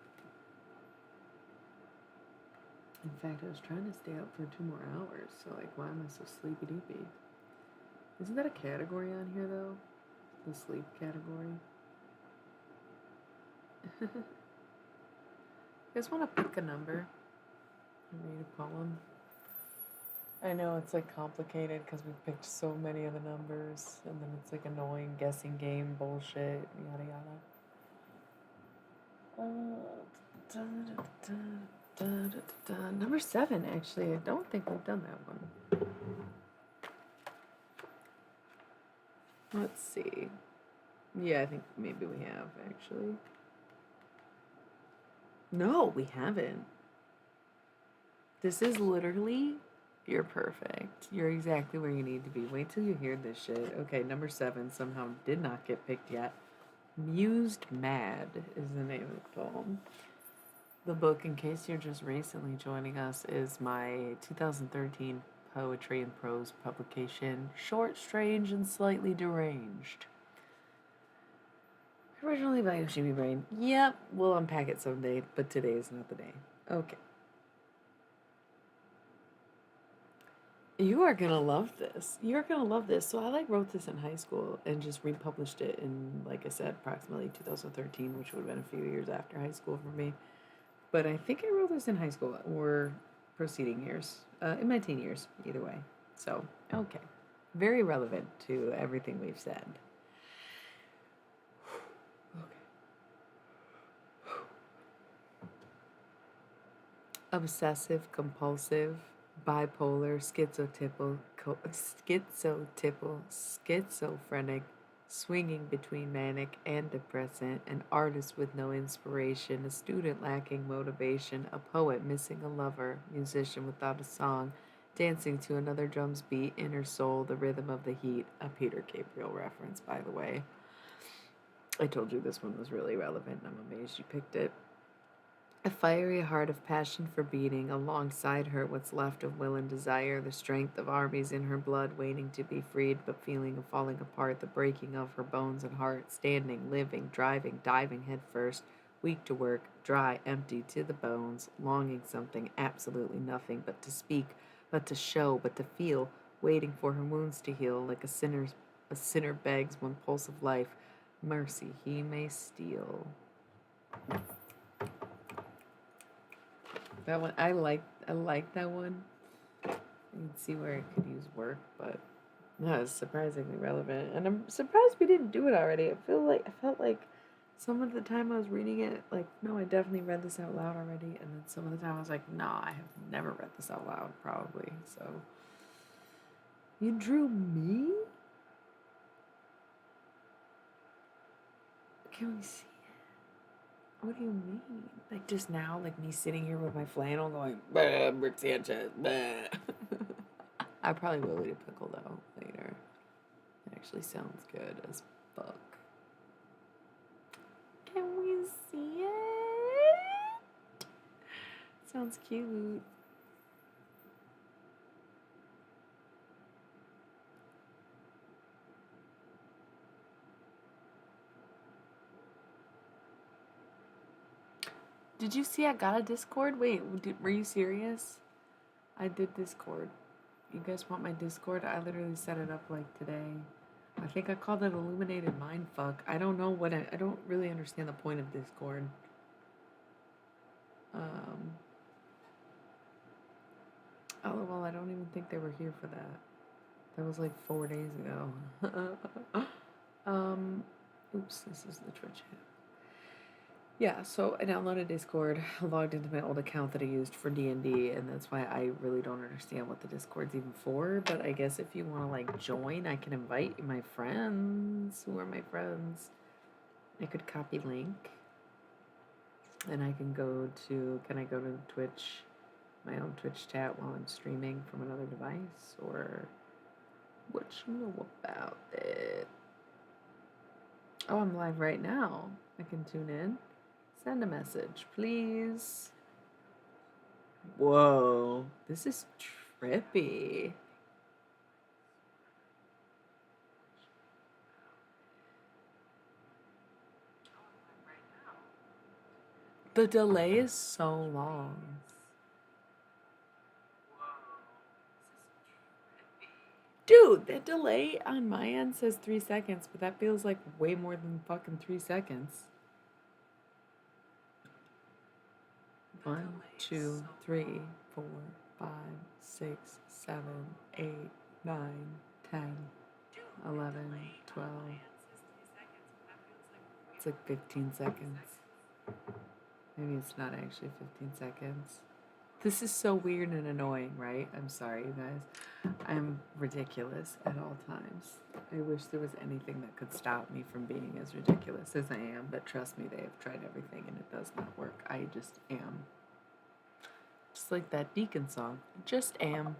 In fact, I was trying to stay up for 2 more hours, so like, why am I so sleepy doopy? Isn't that a category on here though? The sleep category. You guys want to pick a number and read a poem? I know it's like complicated because we picked so many of the numbers, and then it's like annoying guessing game bullshit, yada yada. Number 7, actually. I don't think we've done that one. Let's see. Yeah, I think maybe we have, actually. No, we haven't. This is literally, you're perfect. You're exactly where you need to be. Wait till you hear this shit. Okay, number 7 somehow did not get picked yet. Mused Mad is the name of the poem. The book, in case you're just recently joining us, is my 2013 poetry and prose publication, Short, Strange, and Slightly Deranged. Originally by Yoshimi Brain. Yep, we'll unpack it someday, but today is not the day. Okay. You are gonna love this. You're gonna love this. So I wrote this in high school and just republished it in, like I said, approximately 2013, which would have been a few years after high school for me. But I think I wrote this in high school or preceding years, in my teen years, either way. So, okay. Very relevant to everything we've said. Obsessive, compulsive, bipolar, schizophrenic, swinging between manic and depressant, an artist with no inspiration, a student lacking motivation, a poet missing a lover, musician without a song, dancing to another drum's beat, inner soul, the rhythm of the heat, a Peter Gabriel reference, by the way. I told you this one was really relevant, and I'm amazed you picked it. A fiery heart of passion for beating, alongside her what's left of will and desire, the strength of armies in her blood waiting to be freed, but feeling of falling apart, the breaking of her bones and heart, standing, living, driving, diving head first, weak to work, dry, empty to the bones, longing something, absolutely nothing, but to speak, but to show, but to feel, waiting for her wounds to heal, like a sinner begs one pulse of life, mercy he may steal. That one, I like that one. You can see where it could use work, but no, it's surprisingly relevant. And I'm surprised we didn't do it already. I felt like some of the time I was reading it, like, no, I definitely read this out loud already. And then some of the time I was like, no, I have never read this out loud, probably. So, you drew me? Can we see? What do you mean? Like just now, like me sitting here with my flannel going, bah, Rick Sanchez, bah. I probably will eat a pickle though later. It actually sounds good as fuck. Can we see it? Sounds cute. Did you see I got a Discord? Wait, were you serious? I did Discord. You guys want my Discord? I literally set it up like today. I think I called it Illuminated Mindfuck. I don't know what I don't really understand the point of Discord. LOL, I don't even think they were here for that. That was like 4 days ago. Oops, this is the Twitch app. Yeah, so I downloaded Discord, logged into my old account that I used for D&D, and that's why I really don't understand what the Discord's even for, but I guess if you want to, like, join, I can invite my friends. Who are my friends? I could copy link, and I can go to Twitch, my own Twitch chat while I'm streaming from another device, or what you know about it? Oh, I'm live right now. I can tune in. Send a message, please. Whoa, this is trippy. The delay is so long. Dude, that delay on my end says 3 seconds, but that feels like way more than fucking 3 seconds. 1, 2, 3, 4, 5, 6, 7, 8, 9, 10, 11, 12. It's like 15 seconds. Maybe it's not actually 15 seconds. This is so weird and annoying, right? I'm sorry, you guys. I'm ridiculous at all times. I wish there was anything that could stop me from being as ridiculous as I am, but trust me, they have tried everything and it does not work. I just am. Just like that Deacon song. Just am.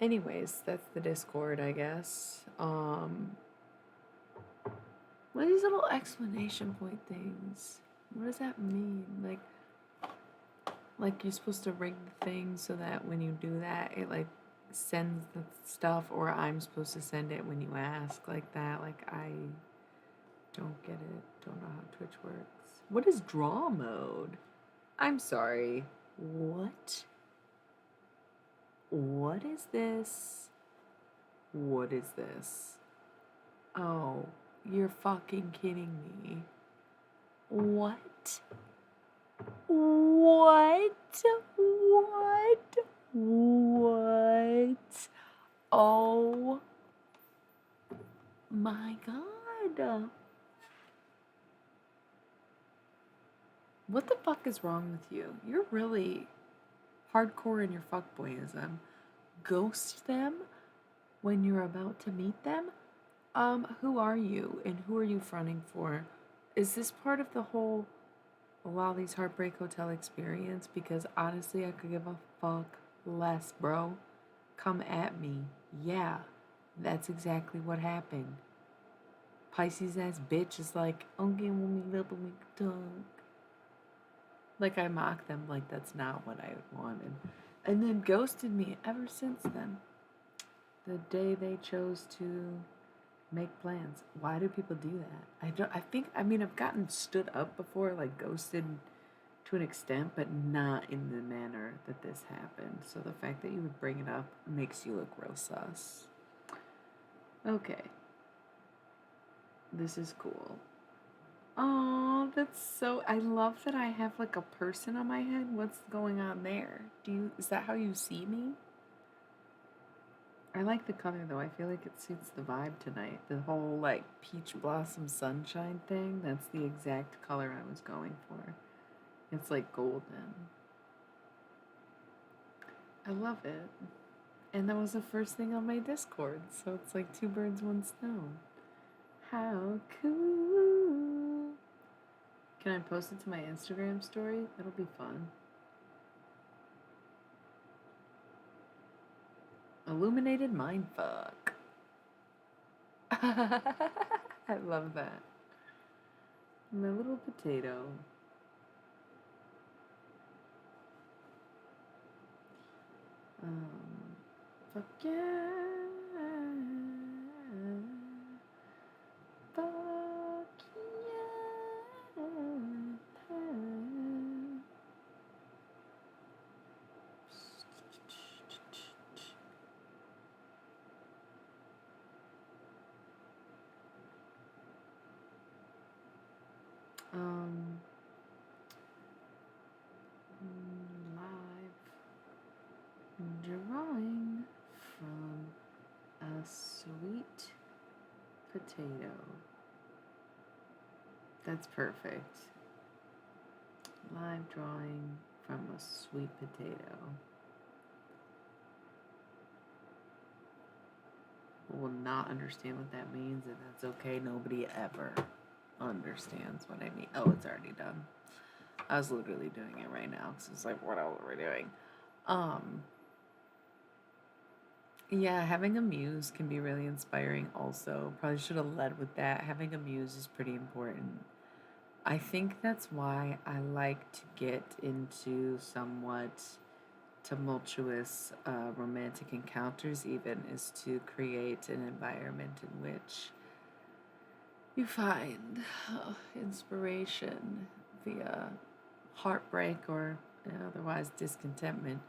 Anyways, that's the Discord, I guess. What are these little exclamation point things? What does that mean? Like you're supposed to ring the thing so that when you do that, it like sends the stuff, or I'm supposed to send it when you ask like that. Like I don't get it. Don't know how Twitch works. What is draw mode? I'm sorry. What? What is this? What is this? Oh, you're fucking kidding me. What? What? What? What? Oh my god. What the fuck is wrong with you? You're really hardcore in your fuckboyism. Ghost them when you're about to meet them? Who are you and who are you fronting for? Is this part of the whole Lolly's Heartbreak Hotel experience? Because honestly, I could give a fuck less, bro. Come at me. Yeah, that's exactly what happened. Pisces ass bitch is like, okay, when we love and we can talk. Like I mock them like that's not what I wanted. And then ghosted me ever since then. The day they chose to make plans. Why do people do that? I mean I've gotten stood up before, like ghosted to an extent, but not in the manner that this happened. So the fact that you would bring it up makes you look real sus. Okay. This is cool. Oh, that's so. I love that I have like a person on my head. What's going on there? Is that how you see me? I like the color though. I feel like it suits the vibe tonight. The whole like peach blossom sunshine thing. That's the exact color I was going for. It's like golden. I love it. And that was the first thing on my Discord. So it's like two birds, one stone. How cool. Can I post it to my Instagram story? That'll be fun. Illuminated mindfuck. I love that. My little potato. Fuck yeah. Fuck yeah. Live drawing from a sweet potato. That's perfect. Live drawing from a sweet potato. Will not understand what that means, and that's okay. Nobody ever understands what I mean. Oh, it's already done. I was literally doing it right now because it's like, what else are we doing? Yeah, having a muse can be really inspiring also. Probably should have led with that. Having a muse is pretty important. I think that's why I like to get into somewhat tumultuous romantic encounters, even, is to create an environment in which you find inspiration via heartbreak or and otherwise discontentment,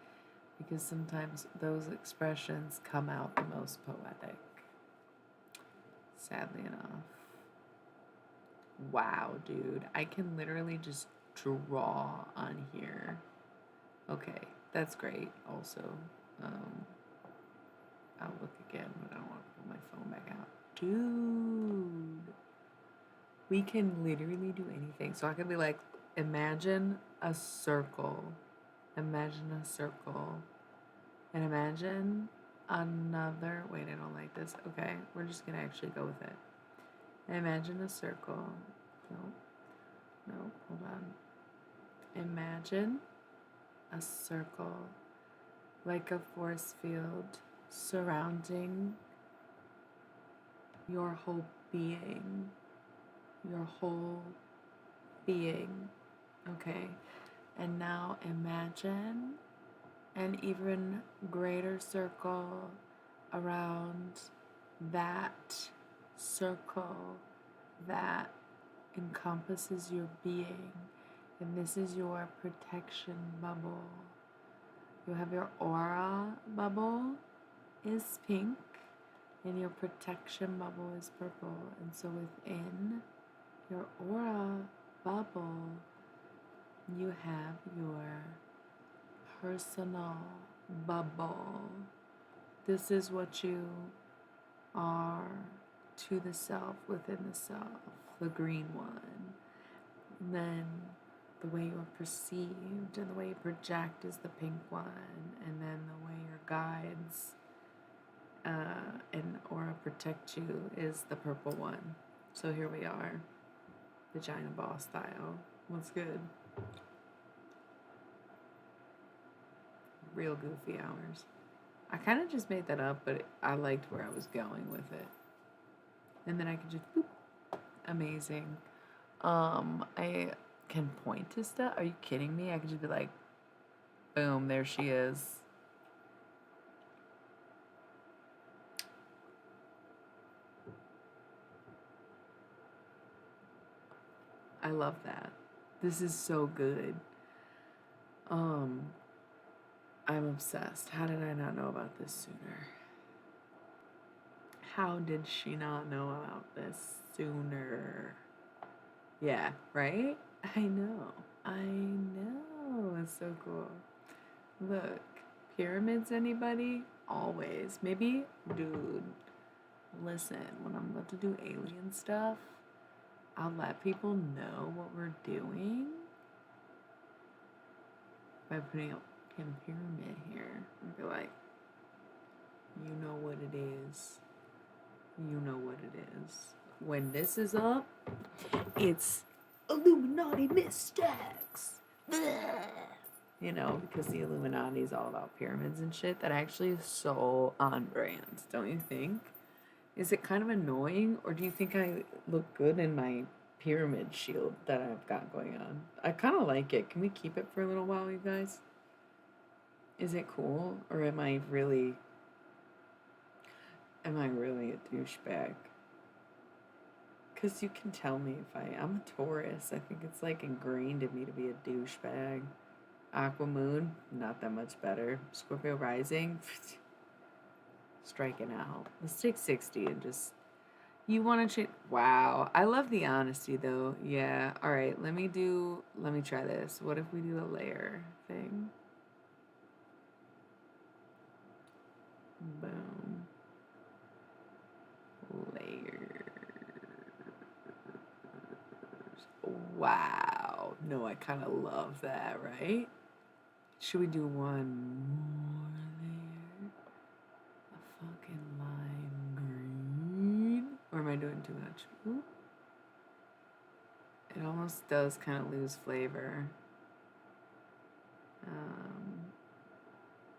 because sometimes those expressions come out the most poetic, sadly enough. Wow, dude, I can literally just draw on here. Okay, that's great. Also, I'll look again, but I don't want to pull my phone back out. Dude, we can literally do anything. So I could be like, imagine a circle. Imagine a circle. And imagine another. Wait, I don't like this. Okay, we're just going to actually go with it. Imagine a circle. No, hold on. Imagine a circle like a force field surrounding your whole being. Your whole being. Okay? And now imagine an even greater circle around that circle that encompasses your being. And this is your protection bubble. You have your aura bubble is pink and your protection bubble is purple. And so within your aura bubble, you have your personal bubble. This is what you are to the self within the self, the green one. And then the way you're perceived and the way you project is the pink one. And then the way your guides and aura protect you is the purple one. So here we are, vagina ball style. What's good? Real goofy hours. I kind of just made that up, but I liked where I was going with it. And then I could just boop. Amazing. I can point to stuff. Are you kidding me? I could just be like, boom, there she is. I love that. This is so good. I'm obsessed. How did I not know about this sooner? How did she not know about this sooner? Yeah, right? I know. It's so cool. Look, pyramids, anybody? Always. Maybe, dude, listen, when I'm about to do alien stuff, I'll let people know what we're doing by putting a pyramid here and be like, you know what it is. You know what it is. When this is up, it's Illuminati mistakes. You know, because the Illuminati is all about pyramids and shit. That actually is so on brand, don't you think? Is it kind of annoying, or do you think I look good in my pyramid shield that I've got going on? I kind of like it. Can we keep it for a little while, you guys? Is it cool, or am I really a douchebag? Because you can tell me if I'm a Taurus. I think it's like ingrained in me to be a douchebag. Aqua Moon, not that much better. Scorpio Rising, striking out. Let's take 60 and just... You want to change... Wow. I love the honesty, though. Yeah. All right. Let me try this. What if we do a layer thing? Boom. Layers. Wow. No, I kind of love that, right? Should we do one more layer? A fucking lime green? Or am I doing too much? Ooh. It almost does kind of lose flavor.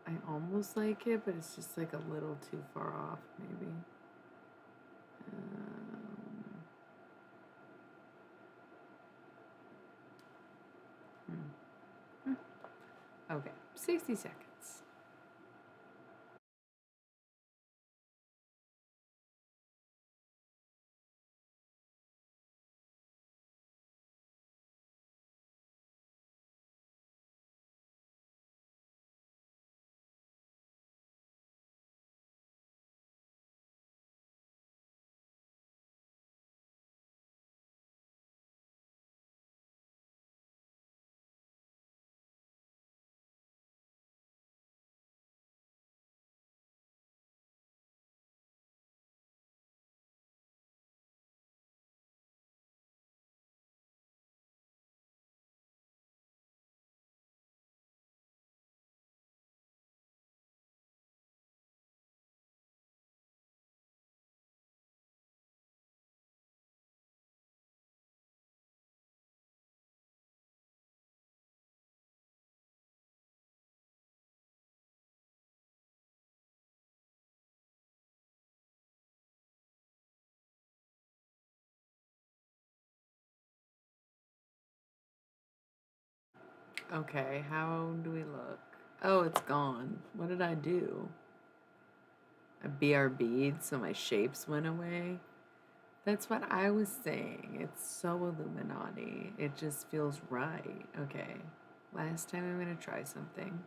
I almost like it, but it's just like a little too far off, maybe. Okay, 60 seconds. Okay, how do we look? Oh, it's gone. What did I do? I BRB'd so my shapes went away. That's what I was saying. It's so Illuminati. It just feels right. Okay. Last time I'm gonna try something.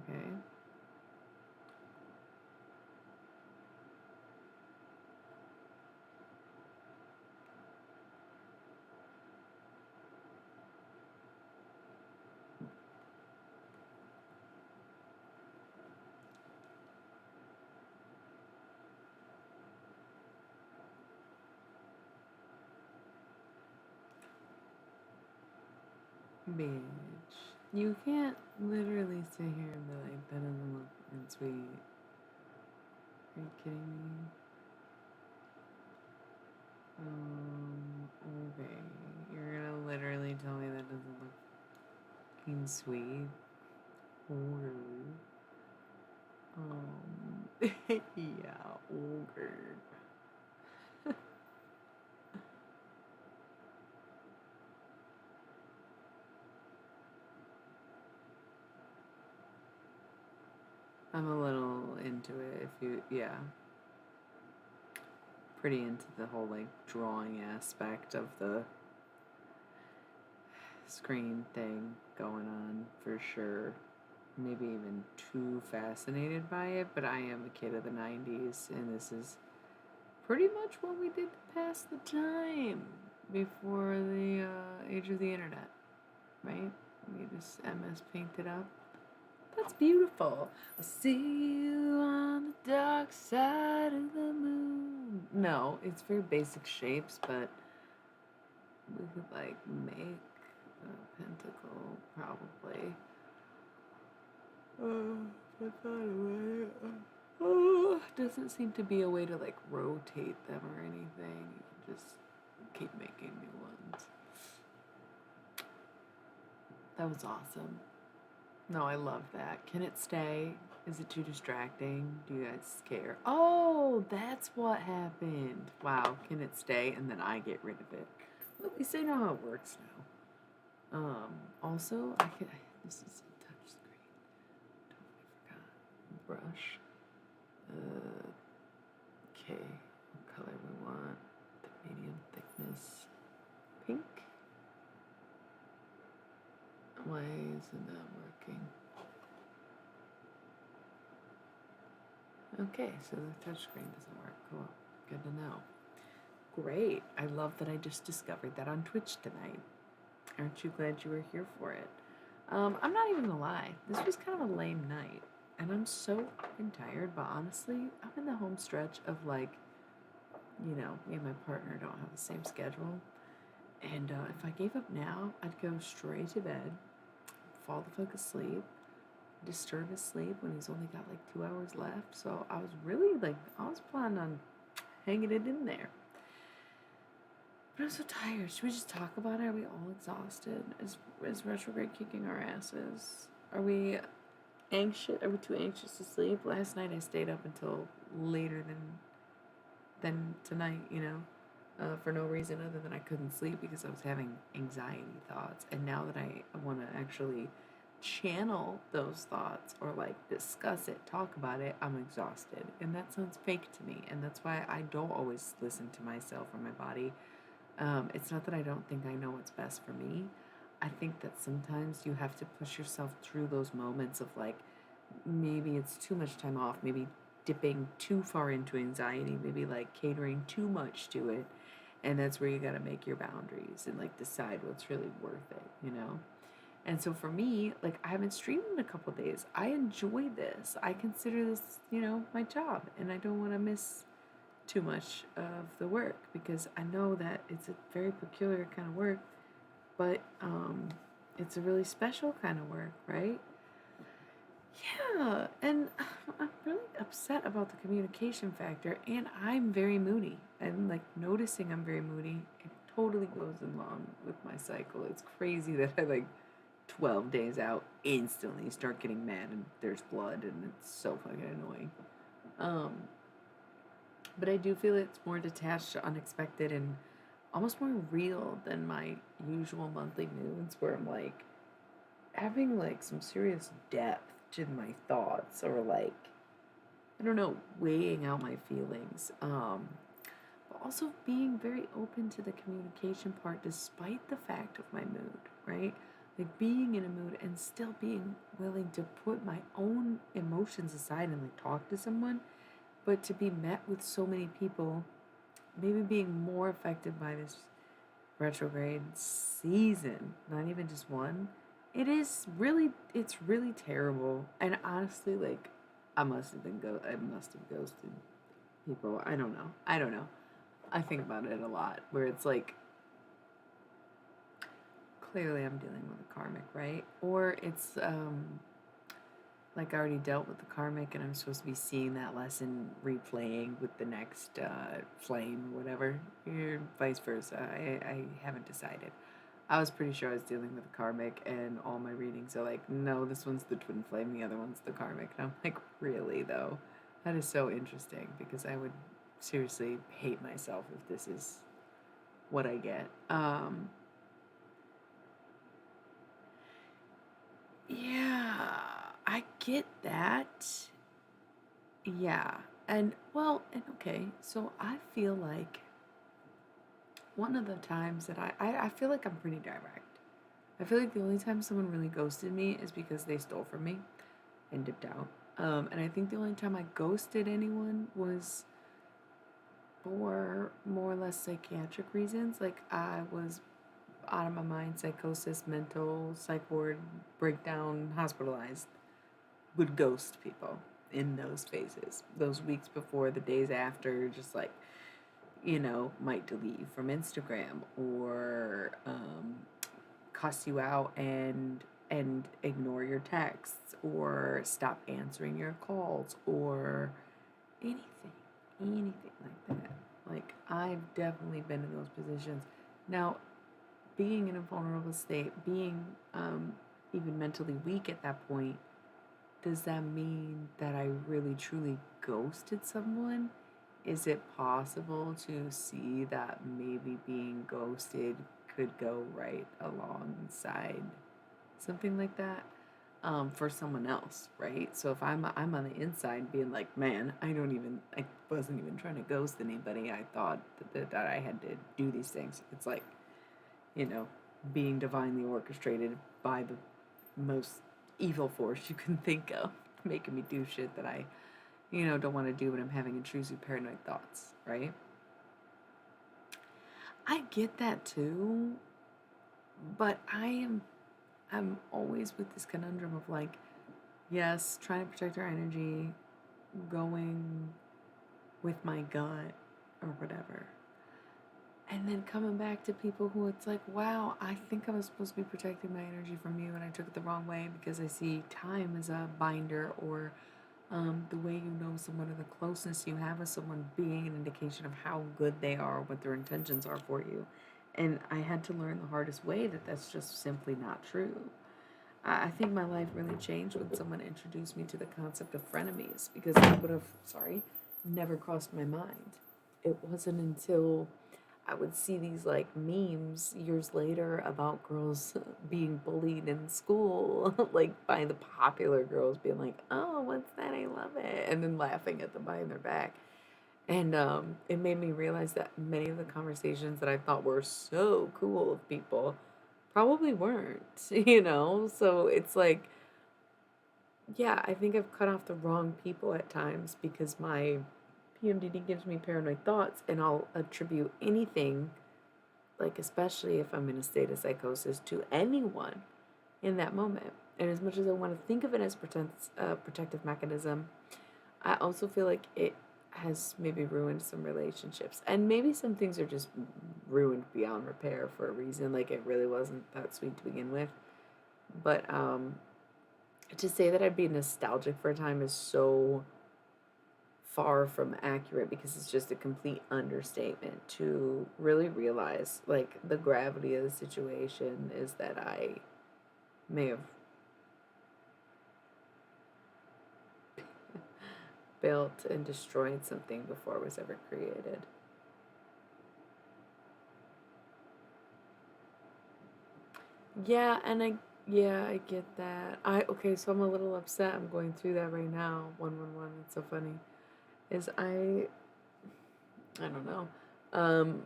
Okay. Bitch. You can't literally sit here and be like, that doesn't look and sweet. Are you kidding me? Okay. You're gonna literally tell me that doesn't look fucking sweet? Or, yeah, ogre. I'm a little into it if you, yeah. Pretty into the whole like drawing aspect of the screen thing going on for sure. Maybe even too fascinated by it, but I am a kid of the 90s, and this is pretty much what we did to pass the time before the age of the internet, right? We just MS painted up. That's beautiful. I'll see you on the dark side of the moon. No, it's very basic shapes, but we could like make a pentacle probably. That's not a way. Doesn't seem to be a way to like rotate them or anything. You can just keep making new ones. That was awesome. No, I love that. Can it stay? Is it too distracting? Do you guys care? Oh, that's what happened. Wow, can it stay and then I get rid of it? Well, at least I know how it works now. Also, I can. This is a touch screen. Totally forgot. Brush. Okay, what color we want? The medium thickness. Pink. Why isn't that working? Okay, so the touchscreen doesn't work. Cool. Good to know. Great. I love that I just discovered that on Twitch tonight. Aren't you glad you were here for it? I'm not even gonna lie. This was kind of a lame night. And I'm so fucking tired, but honestly, I'm in the home stretch of like, you know, me and my partner don't have the same schedule. And if I gave up now, I'd go straight to bed, fall the fuck asleep, disturb his sleep when he's only got like 2 hours left. So I was really like, I was planning on hanging it in there. But I'm so tired. Should we just talk about it? Are we all exhausted? Is retrograde kicking our asses? Are we anxious? Are we too anxious to sleep? Last night I stayed up until later than tonight, you know, for no reason other than I couldn't sleep because I was having anxiety thoughts. And now that I want to actually channel those thoughts or like discuss it, talk about it, I'm exhausted. And that sounds fake to me. And that's why I don't always listen to myself or my body. It's not that I don't think I know what's best for me. I think that sometimes you have to push yourself through those moments of like, maybe it's too much time off, maybe dipping too far into anxiety, maybe like catering too much to it. And that's where you got to make your boundaries and like decide what's really worth it, you know? And so for me, like I haven't streamed in a couple days. I enjoy this. I consider this, you know, my job, and I don't want to miss too much of the work because I know that it's a very peculiar kind of work, but it's a really special kind of work, right? Yeah, and I'm really upset about the communication factor, and I'm very moody. And like noticing I'm very moody, it totally goes along with my cycle. It's crazy that I like 12 days out instantly start getting mad and there's blood, and it's so fucking annoying. Um, but I do feel it's more detached, unexpected, and almost more real than my usual monthly moods where I'm like having like some serious depth to my thoughts or like I don't know, weighing out my feelings. But also being very open to the communication part despite the fact of my mood, right? Like being in a mood and still being willing to put my own emotions aside and like talk to someone, but to be met with so many people, maybe being more affected by this retrograde season, not even just one. It's really terrible. And honestly, like, I must have ghosted people. I don't know. I think about it a lot where it's like, clearly I'm dealing with a karmic, right? Or it's, like I already dealt with the karmic and I'm supposed to be seeing that lesson replaying with the next flame or whatever, or vice versa. I haven't decided. I was pretty sure I was dealing with the karmic, and all my readings are like, no, this one's the twin flame, the other one's the karmic. And I'm like, really, though? That is so interesting because I would seriously hate myself if this is what I get. Yeah, I get that. Yeah. And, well, and okay, so I feel like one of the times that I feel like I'm pretty direct. I feel like the only time someone really ghosted me is because they stole from me and dipped out. And I think the only time I ghosted anyone was for more or less psychiatric reasons. Like I was out of my mind, psychosis, mental, psych ward, breakdown, hospitalized, would ghost people in those phases. Those weeks before, the days after, just like, might delete you from Instagram or cuss you out and ignore your texts or stop answering your calls or anything, anything like that. Like I've definitely been in those positions. Now, being in a vulnerable state, being even mentally weak at that point, does that mean that I really truly ghosted someone? Is it possible to see that maybe being ghosted could go right alongside something like that for someone else, right? So if I'm on the inside being like, man, I wasn't even trying to ghost anybody. I thought that I had to do these things. It's like, you know, being divinely orchestrated by the most evil force you can think of, making me do shit that I, don't want to do when I'm having intrusive paranoid thoughts, right? I get that too, but I'm always with this conundrum of like, yes, trying to protect our energy, going with my gut or whatever. And then coming back to people who it's like, wow, I think I was supposed to be protecting my energy from you and I took it the wrong way because I see time as a binder or the way you know someone or the closeness you have with someone being an indication of how good they are, what their intentions are for you. And I had to learn the hardest way that that's just simply not true. I think my life really changed when someone introduced me to the concept of frenemies because that would have, sorry, never crossed my mind. It wasn't until I would see these like memes years later about girls being bullied in school, like by the popular girls being like, oh, what's that? I love it. And then laughing at them behind their back. And it made me realize that many of the conversations that I thought were so cool of people probably weren't, So it's like, yeah, I think I've cut off the wrong people at times because my PMDD gives me paranoid thoughts and I'll attribute anything, like especially if I'm in a state of psychosis, to anyone in that moment. And as much as I want to think of it as a protective mechanism, I also feel like it has maybe ruined some relationships. And maybe some things are just ruined beyond repair for a reason. Like it really wasn't that sweet to begin with. But to say that I'd be nostalgic for a time is so far from accurate because it's just a complete understatement to really realize like the gravity of the situation is that I may have built and destroyed something before it was ever created. Yeah, and I get that. Okay, so I'm a little upset. I'm going through that right now. 111. It's so funny. Is I don't know. Um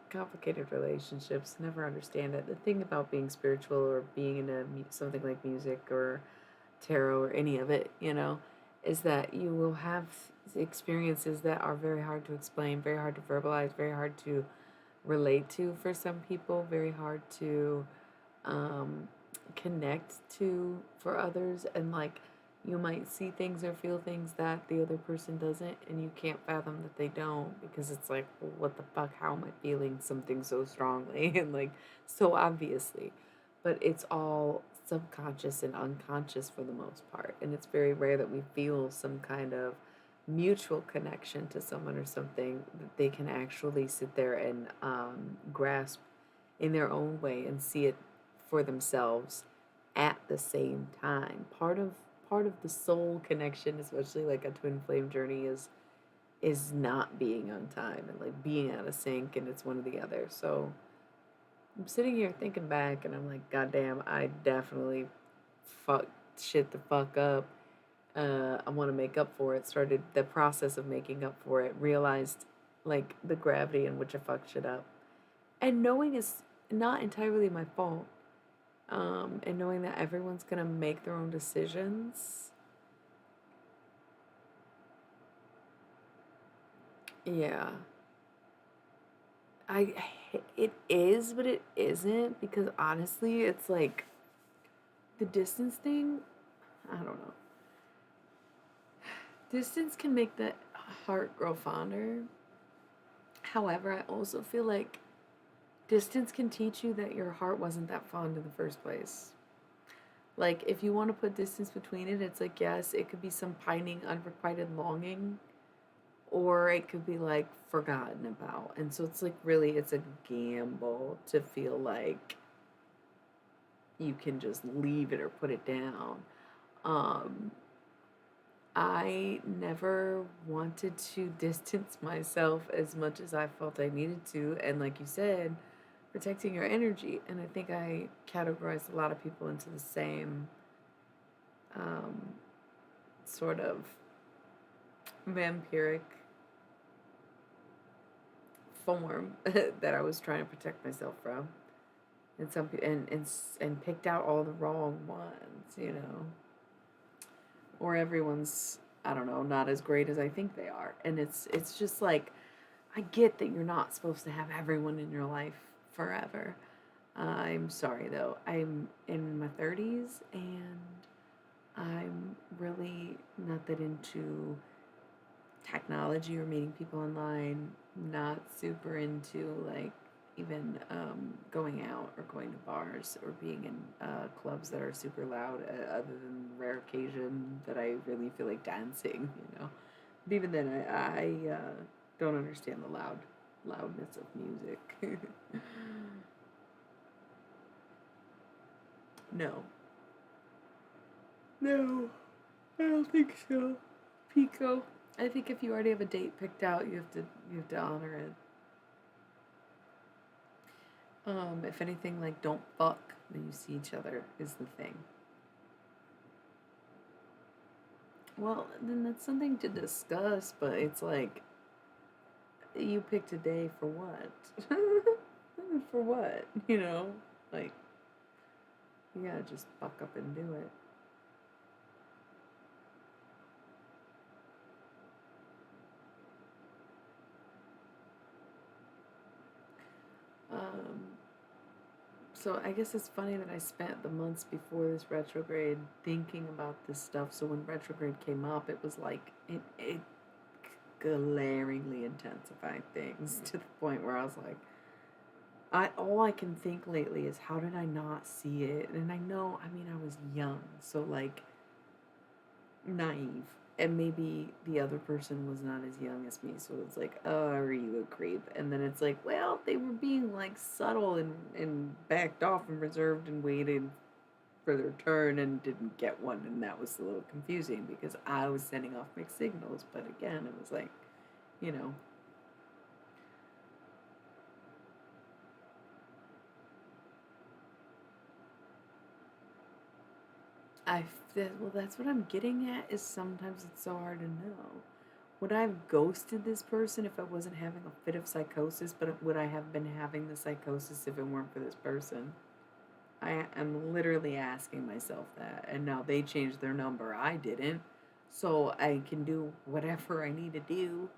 complicated relationships. Never understand it. The thing about being spiritual or being in something like music or tarot or any of it, is that you will have experiences that are very hard to explain, very hard to verbalize, very hard to relate to for some people, very hard to um, connect to for others. And like, you might see things or feel things that the other person doesn't, and you can't fathom that they don't, because it's like, well, what the fuck? How am I feeling something so strongly and like so obviously? But it's all subconscious and unconscious for the most part. And it's very rare that we feel some kind of mutual connection to someone or something that they can actually sit there and grasp in their own way and see it for themselves at the same time. Part of the soul connection, especially like a twin flame journey, is not being on time and like being out of sync, and it's one or the other. So I'm sitting here thinking back and I'm like, God damn, I definitely fucked shit the fuck up. I want to make up for it. Started the process of making up for it. Realized like the gravity in which I fucked shit up, and knowing is not entirely my fault. And knowing that everyone's gonna make their own decisions. Yeah, I it is, but it isn't, because honestly, it's like the distance thing. I don't know. Distance can make the heart grow fonder. However, I also feel like distance can teach you that your heart wasn't that fond in the first place. Like, if you want to put distance between it, it's like, yes, it could be some pining, unrequited longing, or it could be like forgotten about. And so it's like, really, it's a gamble to feel like you can just leave it or put it down. Um, I never wanted to distance myself as much as I felt I needed to. And like you said, protecting your energy. And I think I categorized a lot of people into the same um, sort of vampiric form that I was trying to protect myself from. And and picked out all the wrong ones. Or everyone's, I don't know, not as great as I think they are. And it's just like, I get that you're not supposed to have everyone in your life forever. I'm sorry though. I'm in my 30s and I'm really not that into technology or meeting people online. Not super into like even going out or going to bars or being in clubs that are super loud, other than rare occasion that I really feel like dancing. But even then, I don't understand the loudness of music. No, no, I don't think so. Pico. I think if you already have a date picked out, you have to honor it. If anything, like, don't fuck when you see each other is the thing. Well, then that's something to discuss, but it's like, you picked a day for what? For what? Like, you gotta just fuck up and do it. Um, so I guess it's funny that I spent the months before this retrograde thinking about this stuff. So when retrograde came up, it was like it glaringly intensified things to the point where I was like, I all I can think lately is, how did I not see it? And I know, I mean, I was young, so like, naive. And maybe the other person was not as young as me, so it's like, oh, are you a creep? And then it's like, well, they were being like subtle and backed off and reserved and waited for their turn and didn't get one, and that was a little confusing because I was sending off mixed signals. But again, it was like, you know, well, that's what I'm getting at, is sometimes it's so hard to know. Would I have ghosted this person if I wasn't having a fit of psychosis, but would I have been having the psychosis if it weren't for this person? I am literally asking myself that. And now they changed their number. I didn't. So I can do whatever I need to do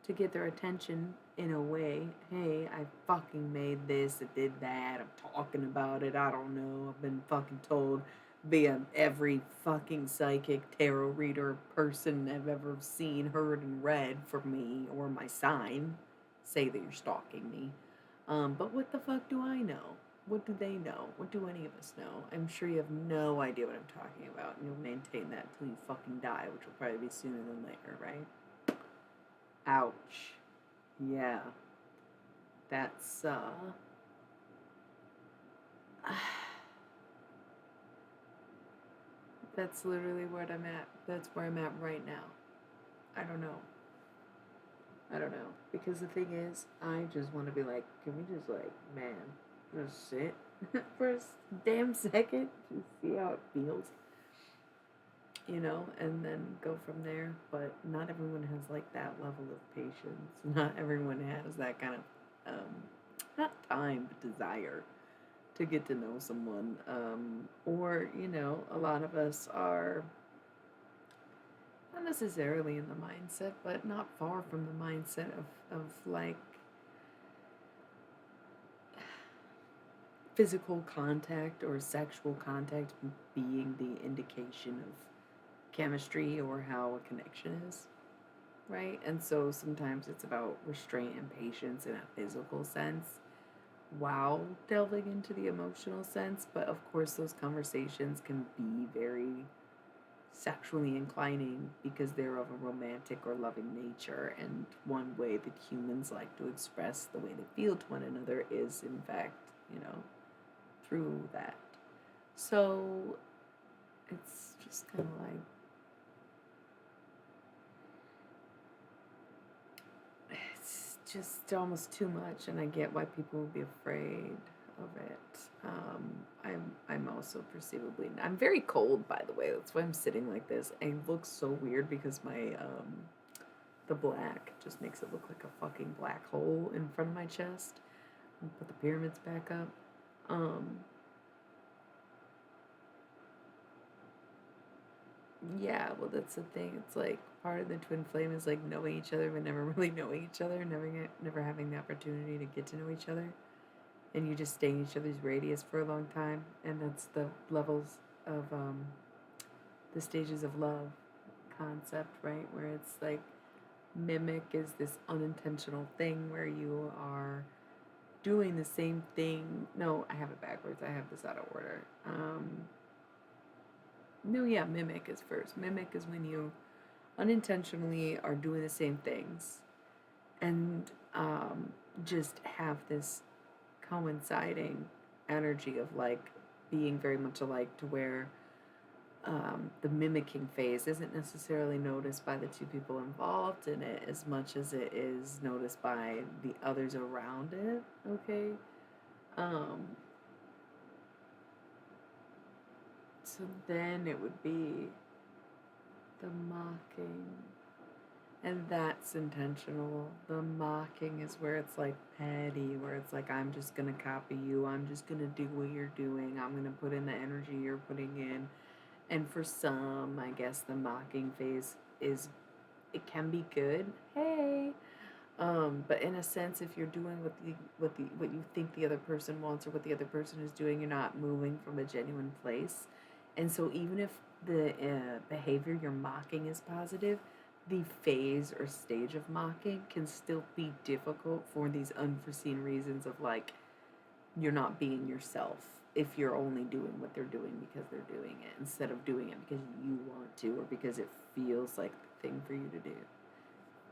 to get their attention in a way. Hey, I fucking made this, I did that, I'm talking about it, I don't know. I've been fucking told via every fucking psychic tarot reader person I've ever seen, heard, and read for me or my sign say that you're stalking me. But what the fuck do I know? What do they know? What do any of us know? I'm sure you have no idea what I'm talking about, and you'll maintain that until you fucking die, which will probably be sooner than later, right? Ouch. Yeah. That's, that's literally what I'm at. That's where I'm at right now. I don't know. I don't know. Because the thing is, I just want to be like, can we just, like, man, just sit for a damn second? Just see how it feels, and then go from there. But not everyone has, like, that level of patience. Not everyone has that kind of, not time, but desire to get to know someone. Or, a lot of us are not necessarily in the mindset, but not far from the mindset of like physical contact or sexual contact being the indication of chemistry or how a connection is, right? And so sometimes it's about restraint and patience in a physical sense while delving into the emotional sense. But of course, those conversations can be very sexually inclining because they're of a romantic or loving nature. And one way that humans like to express the way they feel to one another is, in fact, through that. So it's just kind of like, it's just almost too much, and I get why people would be afraid of it. I'm also perceivably, I'm very cold, by the way. That's why I'm sitting like this. I look so weird because my the black just makes it look like a fucking black hole in front of my chest. I'll put the pyramids back up. Yeah, well, that's the thing. It's like part of the twin flame is like knowing each other but never really knowing each other, never having the opportunity to get to know each other, and you just stay in each other's radius for a long time, and that's the levels of the stages of love concept, right? Where it's like mimic is this unintentional thing where you are doing the same thing. No, I have it backwards. I have this out of order. No, yeah, mimic is first. Mimic is when you unintentionally are doing the same things and just have this coinciding energy of like being very much alike, to where the mimicking phase isn't necessarily noticed by the two people involved in it as much as it is noticed by the others around it. Okay. Um, so then it would be the mocking. And that's intentional. The mocking is where it's like petty, where it's like, I'm just gonna copy you, I'm just gonna do what you're doing, I'm gonna put in the energy you're putting in. And for some, I guess the mocking phase is, it can be good. Hey. But in a sense, if you're doing what you think the other person wants, or what the other person is doing, you're not moving from a genuine place. And so even if the behavior you're mocking is positive, the phase or stage of mocking can still be difficult for these unforeseen reasons of like, you're not being yourself if you're only doing what they're doing because they're doing it, instead of doing it because you want to or because it feels like the thing for you to do.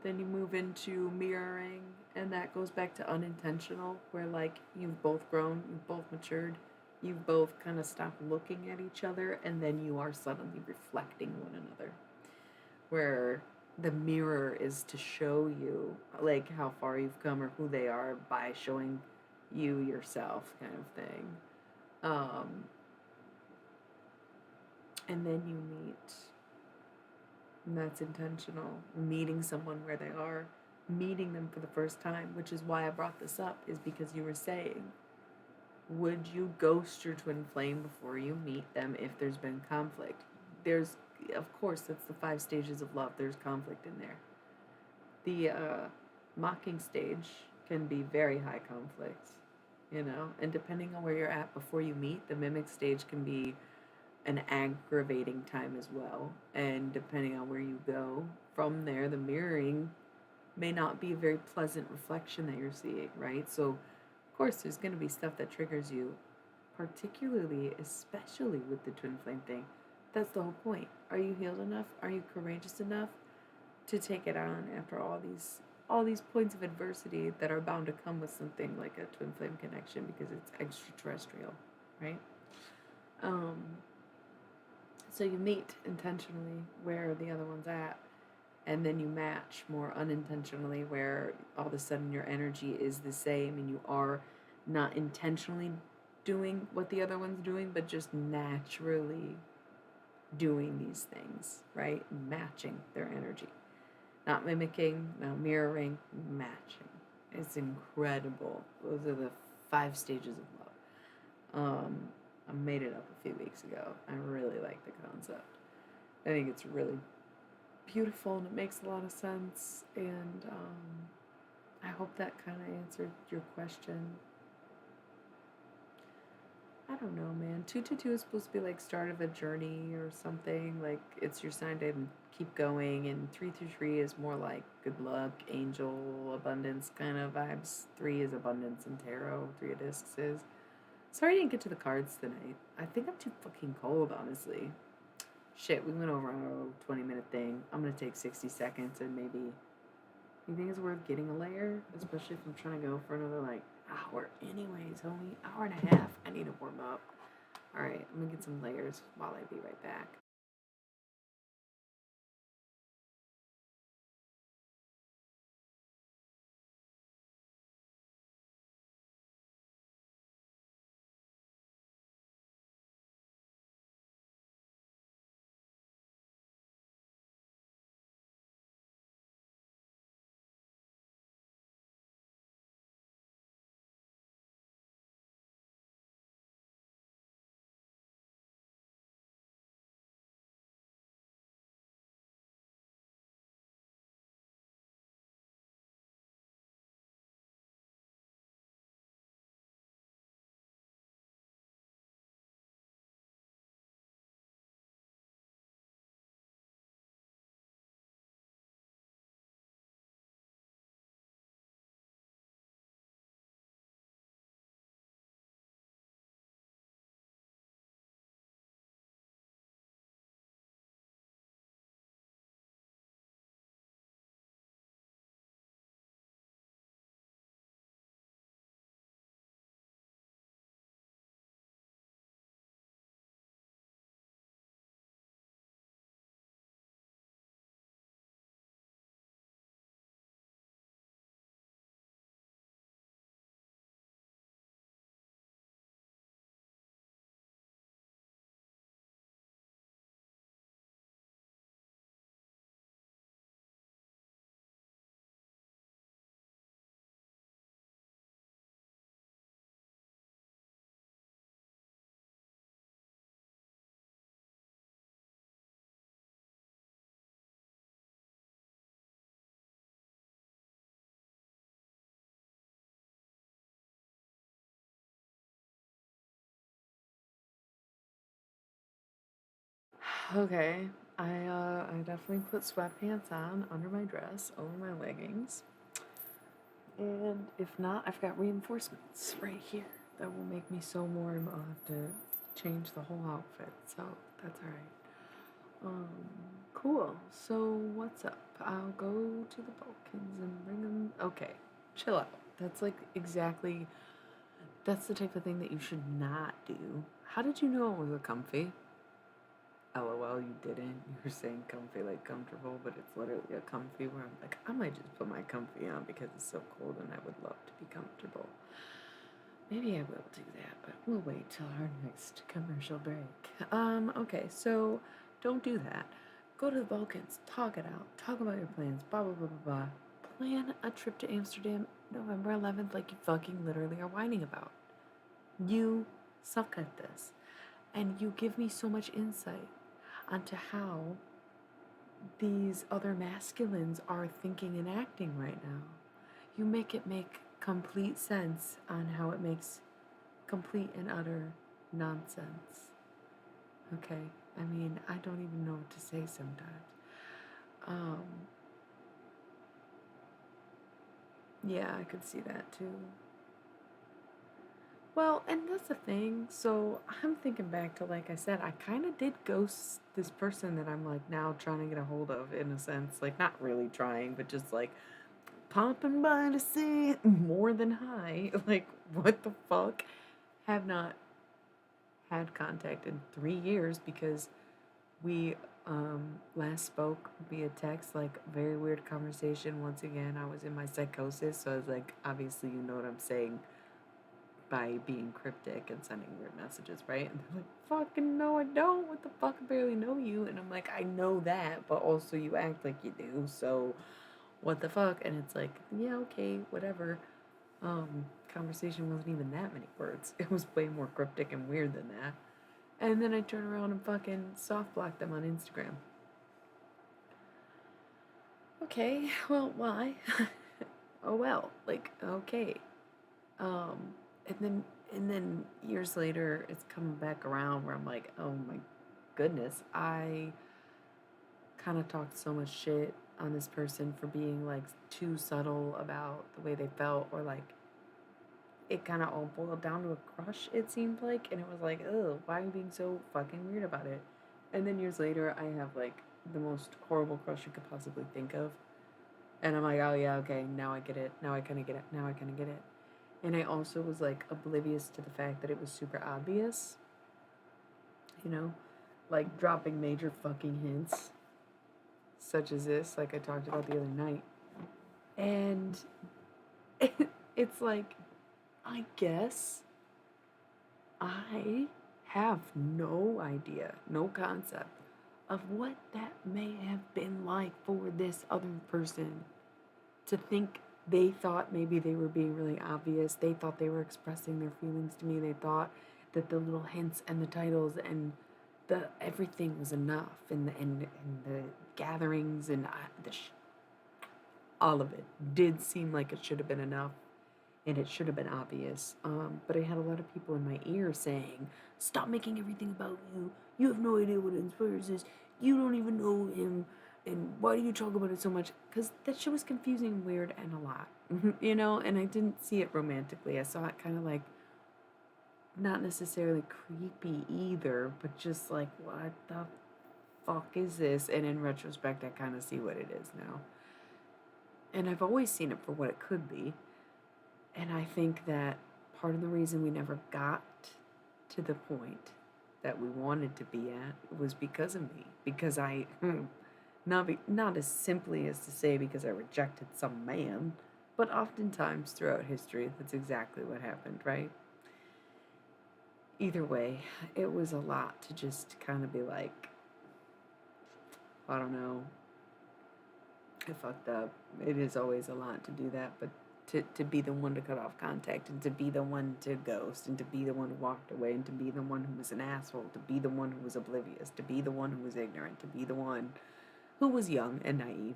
Then you move into mirroring, and that goes back to unintentional, where like you've both grown, you've both matured, you've both kind of stopped looking at each other, and then you are suddenly reflecting one another. Where the mirror is to show you like how far you've come or who they are by showing you yourself, kind of thing. Um, and then you meet. And that's intentional. Meeting someone where they are, meeting them for the first time, which is why I brought this up, is because you were saying, would you ghost your twin flame before you meet them if there's been conflict? There's, of course, that's the 5 stages of love. There's conflict in there. The mocking stage can be very high conflict, and depending on where you're at before you meet, the mimic stage can be an aggravating time as well. And depending on where you go from there, the mirroring may not be a very pleasant reflection that you're seeing, right? So, of course, there's going to be stuff that triggers you, particularly, especially with the twin flame thing. That's the whole point. Are you healed enough? Are you courageous enough to take it on after all these points of adversity that are bound to come with something like a twin flame connection because it's extraterrestrial, right? Um, so you meet intentionally where the other one's at, and then you match more unintentionally where all of a sudden your energy is the same and you are not intentionally doing what the other one's doing, but just naturally doing these things, right? Matching their energy. Not mimicking, not mirroring, matching. It's incredible. Those are the 5 stages of love. I made it up a few weeks ago. I really like the concept. I think it's really beautiful and it makes a lot of sense. And I hope that kind of answered your question. I don't know, man. 222 is supposed to be like start of a journey or something. Like it's your sign to keep going. And 333 is more like good luck, angel, abundance kind of vibes. 3 is abundance and tarot. 3 of discs is. Sorry I didn't get to the cards tonight. I think I'm too fucking cold, honestly. Shit, we went over our 20-minute thing. I'm gonna take 60 seconds and maybe. You think it's worth getting a layer? Especially if I'm trying to go for another, like, hour. Anyways, homie, hour and a half. I need to warm up. Alright, I'm gonna get some layers while I be right back. Okay, I definitely put sweatpants on under my dress, over my leggings. And if not, I've got reinforcements right here that will make me so warm I'll have to change the whole outfit. So that's alright. Cool. So what's up? I'll go to the Balkans and bring them. Okay, chill out. That's like exactly. That's the type of thing that you should not do. How did you know it was a comfy? LOL, you didn't. You were saying comfy like comfortable, but it's literally a comfy where I'm like, I might just put my comfy on because it's so cold and I would love to be comfortable. Maybe I will do that, but we'll wait till our next commercial break. Okay, so don't do that. Go to the Balkans, talk it out, talk about your plans, blah, blah, blah, blah, blah. Plan a trip to Amsterdam November 11th like you fucking literally are whining about. You suck at this. And you give me so much insight onto how these other masculines are thinking and acting right now. You make it make complete sense on how it makes complete and utter nonsense. Okay? I mean, I don't even know what to say sometimes. Um, yeah, I could see that too. Well, and that's the thing. So I'm thinking back to, like I said, I kind of did ghost this person that I'm like now trying to get a hold of in a sense. Like, not really trying, but just like popping by to see more than hi. Like, what the fuck? Have not had contact in 3 years because we last spoke via text, like very weird conversation. Once again, I was in my psychosis, so I was like, obviously, you know what I'm saying by being cryptic and sending weird messages, right? And they're like, fucking no, I don't. What the fuck? I barely know you. And I'm like, I know that, but also you act like you do, so what the fuck? And it's like, yeah, okay, whatever. Conversation wasn't even that many words. It was way more cryptic and weird than that. And then I turn around and fucking soft block them on Instagram. Okay, well, why? Oh well, like, okay. Um, and then years later, it's coming back around where I'm like, oh my goodness, I kind of talked so much shit on this person for being like too subtle about the way they felt, or like it kind of all boiled down to a crush, it seemed like, and it was like, oh, why are you being so fucking weird about it? And then years later, I have like the most horrible crush you could possibly think of, and I'm like, oh yeah, okay, now I get it, now I kind of get it, now I kind of get it. And I also was like oblivious to the fact that it was super obvious, you know, like dropping major fucking hints, such as this, like I talked about the other night. And it's like, I guess I have no idea, no concept of what that may have been like for this other person to think they thought maybe they were being really obvious. They thought they were expressing their feelings to me. They thought that the little hints and the titles and the everything was enough, and the gatherings and all of it did seem like it should have been enough and it should have been obvious. But I had a lot of people in my ear saying, "Stop making everything about you. You have no idea what inspires this. You don't even know him. And why do you talk about it so much?" Because that shit was confusing, weird, and a lot, you know. And I didn't see it romantically. I saw it kind of like not necessarily creepy either, but just like, what the fuck is this? And in retrospect, I kind of see what it is now. And I've always seen it for what it could be. And I think that part of the reason we never got to the point that we wanted to be at was because of me. Because I, not as simply as to say because I rejected some man, but oftentimes throughout history, that's exactly what happened, right? Either way, it was a lot to just kind of be like, I don't know, I fucked up. It is always a lot to do that, but to be the one to cut off contact, and to be the one to ghost, and to be the one who walked away, and to be the one who was an asshole, to be the one who was oblivious, to be the one who was ignorant, to be the one who was young and naive,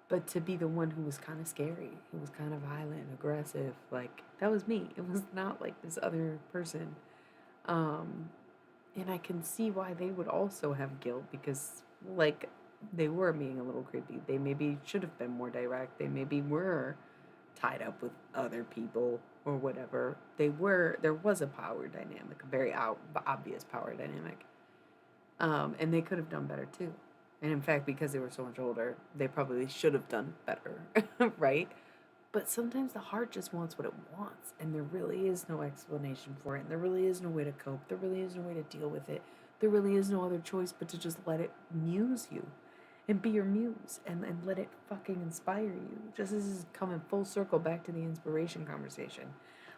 but to be the one who was kind of scary, who was kind of violent, aggressive, like that was me. It was not like this other person. Um, and I can see why they would also have guilt because, like, they were being a little creepy. They maybe should have been more direct. They maybe were tied up with other people or whatever. There was a power dynamic, a very obvious power dynamic. And they could have done better too. And in fact, because they were so much older, they probably should have done better, right? But sometimes the heart just wants what it wants, and there really is no explanation for it, and there really is no way to cope. There really is no way to deal with it. There really is no other choice but to just let it muse you and be your muse and let it fucking inspire you. Just as this is coming full circle back to the inspiration conversation.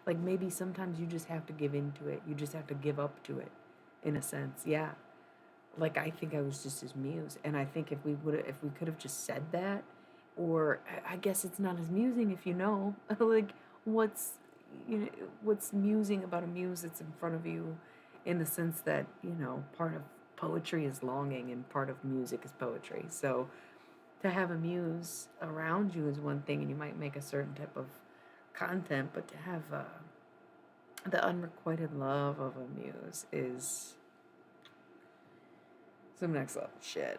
Like maybe sometimes you just have to give into it. You just have to give up to it, in a sense. Yeah. Like I think I was just his muse, and I think if we could have just said that, or I guess it's not as musing if you know, like what's you know what's musing about a muse that's in front of you, in the sense that part of poetry is longing and part of music is poetry. So to have a muse around you is one thing, and you might make a certain type of content, but to have the unrequited love of a muse is some next level shit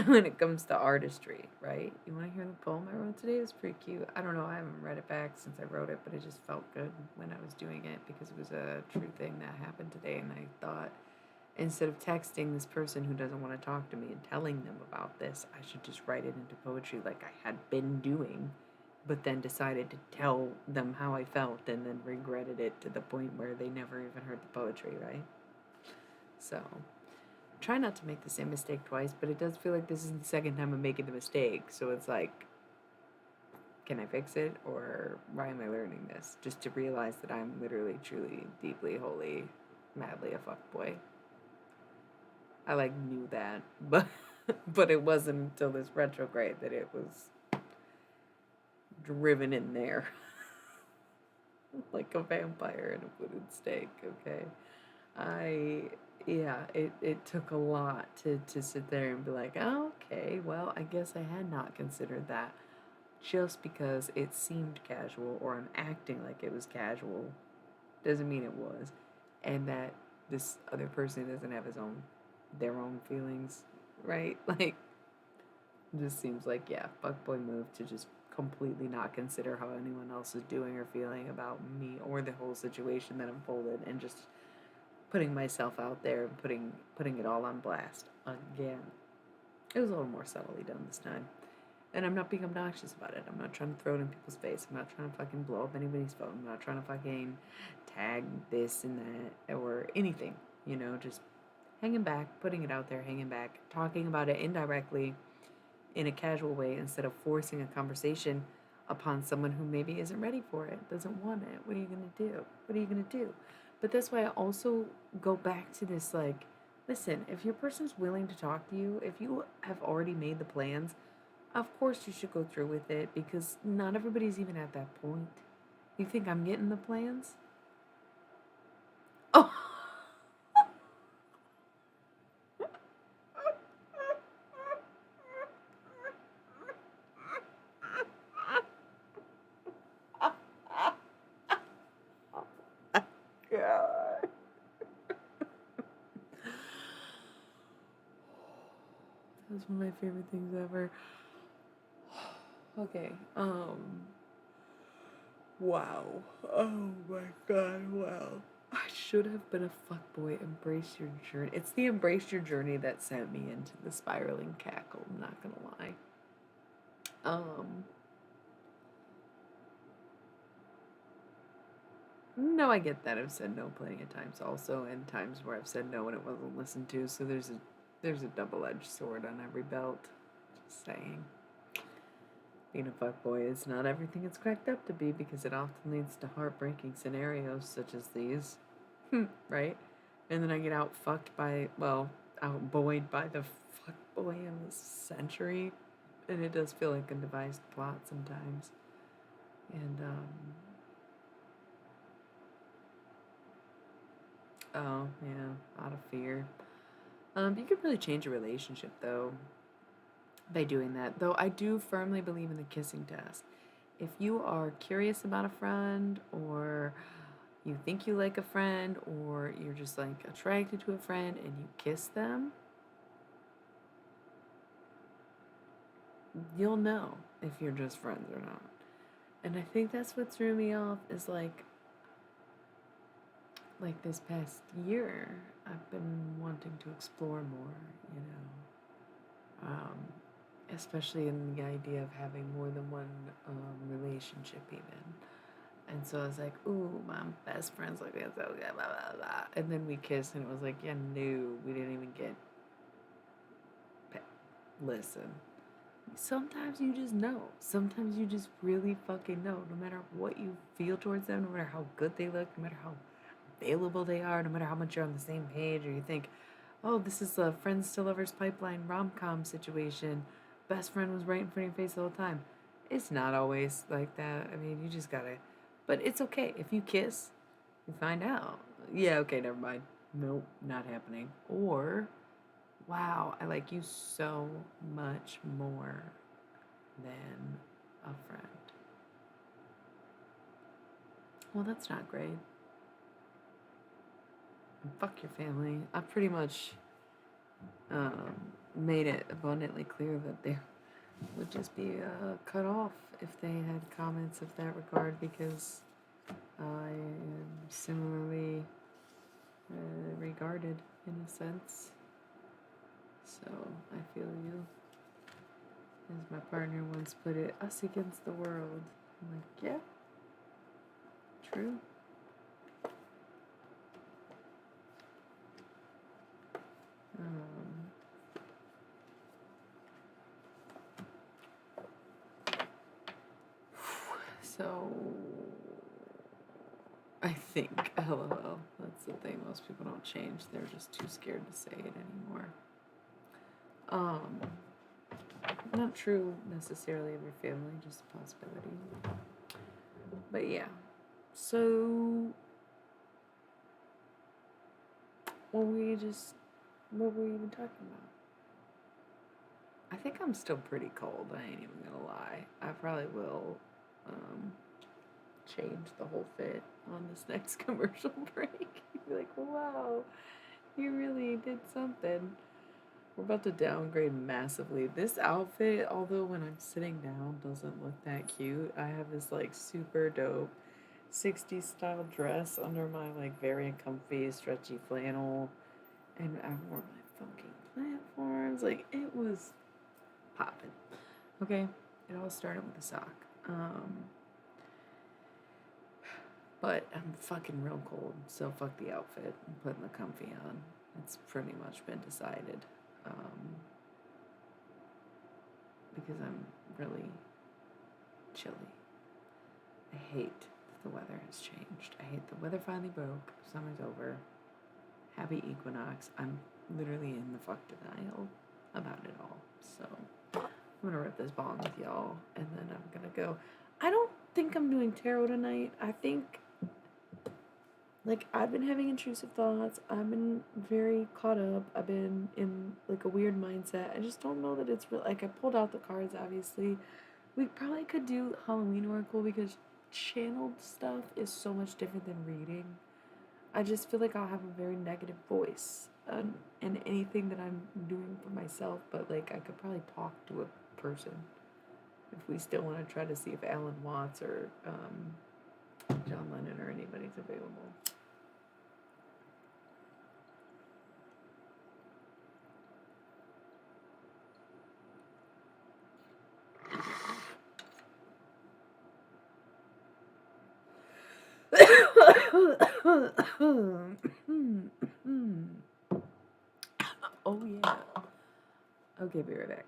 when it comes to artistry, right? You want to hear the poem I wrote today? It's pretty cute. I don't know, I haven't read it back since I wrote it, but it just felt good when I was doing it because it was a true thing that happened today. And I thought, instead of texting this person who doesn't want to talk to me and telling them about this, I should just write it into poetry like I had been doing, but then decided to tell them how I felt and then regretted it to the point where they never even heard the poetry, right? So try not to make the same mistake twice, but it does feel like this is the second time I'm making the mistake. So it's like, can I fix it, or why am I learning this? Just to realize that I'm literally, truly, deeply, wholly, madly a fuckboy. I like knew that, but but it wasn't until this retrograde that it was driven in there like a vampire in a wooden stake. Okay, I yeah, it took a lot to sit there and be like, oh, okay, well, I guess I had not considered that. Just because it seemed casual or I'm acting like it was casual doesn't mean it was. And that this other person doesn't have their own feelings, right? Like, just seems like, yeah, fuckboy move to just completely not consider how anyone else is doing or feeling about me or the whole situation that unfolded, and just putting myself out there and putting it all on blast again. It was a little more subtly done this time. And I'm not being obnoxious about it. I'm not trying to throw it in people's face. I'm not trying to fucking blow up anybody's phone. I'm not trying to fucking tag this and that or anything. Just hanging back, putting it out there, hanging back, talking about it indirectly in a casual way instead of forcing a conversation upon someone who maybe isn't ready for it, doesn't want it. What are you going to do? What are you going to do? But that's why I also go back to this, like, listen, if your person's willing to talk to you, if you have already made the plans, of course you should go through with it, because not everybody's even at that point. You think I'm getting the plans? Oh. God. That's one of my favorite things ever. Okay. Wow. Oh my god, wow. I should have been a fuckboy. Embrace your journey. It's the embrace your journey that sent me into the spiraling cackle, I'm not gonna lie. No, I get that. I've said no plenty of times also, and times where I've said no and it wasn't listened to, so there's a double-edged sword on every belt. Just saying. Being a fuckboy is not everything it's cracked up to be, because it often leads to heartbreaking scenarios such as these. Right? And then I get outboyed by the fuckboy in this century. And it does feel like a devised plot sometimes. And, oh, yeah, out of fear. You can really change a relationship, though, by doing that. Though I do firmly believe in the kissing test. If you are curious about a friend, or you think you like a friend, or you're just like attracted to a friend and you kiss them, you'll know if you're just friends or not. And I think that's what threw me off, is like this past year, I've been wanting to explore more, especially in the idea of having more than one relationship, even. And so I was like, ooh, my best friend's like this, so blah, blah, blah. And then we kissed, and it was like, yeah, no, we didn't even get. Listen, Sometimes you just know. Sometimes you just really fucking know. No matter what you feel towards them, no matter how good they look, no matter how available they are, no matter how much you're on the same page, or you think, oh, this is a friends to lovers pipeline rom com situation. Best friend was right in front of your face the whole time. It's not always like that. I mean, you just gotta. But it's okay. If you kiss, you find out. Yeah, okay, never mind. Nope, not happening. Or, wow, I like you so much more than a friend. Well, that's not great. And fuck your family. I pretty much um, made it abundantly clear that they would just be cut off if they had comments of that regard because I am similarly regarded in a sense. So I feel you. As my partner once put it, us against the world. I'm like, yeah, true. Um, so I think, lol, that's the thing. Most people don't change. They're just too scared to say it anymore. Um, Not true necessarily of your family, just a possibility. But yeah. So what were we even talking about? I think I'm still pretty cold. I ain't even gonna lie. I probably will um, change the whole fit on this next commercial break. You'd be like, wow, you really did something. We're about to downgrade massively. This outfit, although when I'm sitting down doesn't look that cute, I have this like super dope 60s style dress under my like very comfy stretchy flannel, and I wore my fucking platforms. Like it was popping. Okay, it all started with a sock. But I'm fucking real cold, so fuck the outfit. I'm putting the comfy on. It's pretty much been decided. Um, because I'm really chilly. I hate that the weather has changed. I hate the weather finally broke. Summer's over. Happy equinox. I'm literally in the fuck denial about it all. So I'm gonna rip this bong with y'all, and then I'm gonna go. I don't think I'm doing tarot tonight. I think like I've been having intrusive thoughts. I've been very caught up. I've been in like a weird mindset. I just don't know that it's real. Like I pulled out the cards, obviously. We probably could do Halloween Oracle because channeled stuff is so much different than reading. I just feel like I'll have a very negative voice in anything that I'm doing for myself, but like I could probably talk to a person if we still want to try to see if Alan Watts or John Lennon or anybody's available. Oh yeah. Okay, be right back.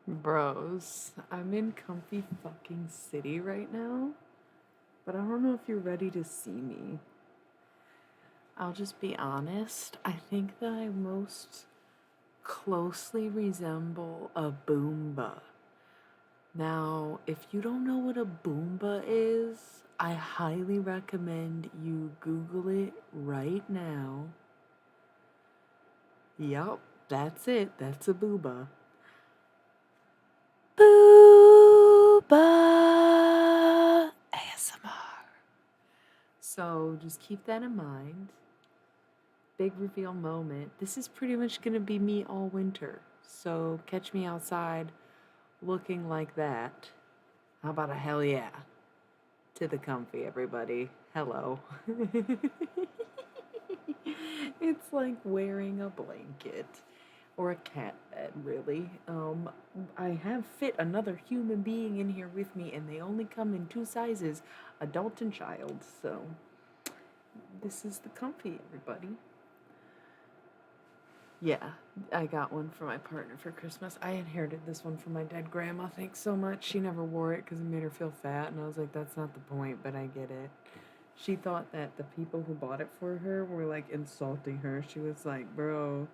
Bros, I'm in comfy fucking city right now, but I don't know if you're ready to see me. I'll just be honest. I think that I most closely resemble a Boomba. Now, if you don't know what a Boomba is, I highly recommend you Google it right now. Yup, that's it. That's a Booba. Booba ASMR. So just keep that in mind. Big reveal moment. This is pretty much going to be me all winter. So catch me outside looking like that. How about a hell yeah? To the comfy, everybody. Hello. It's like wearing a blanket or a cat bed, really. I have fit another human being in here with me, and they only come in two sizes, adult and child. So this is the comfy, everybody. Yeah, I got one for my partner for Christmas. I inherited this one from my dead grandma. Thanks so much. She never wore it because it made her feel fat, and I was like, that's not the point, but I get it. She thought that the people who bought it for her were like insulting her. She was like, bro,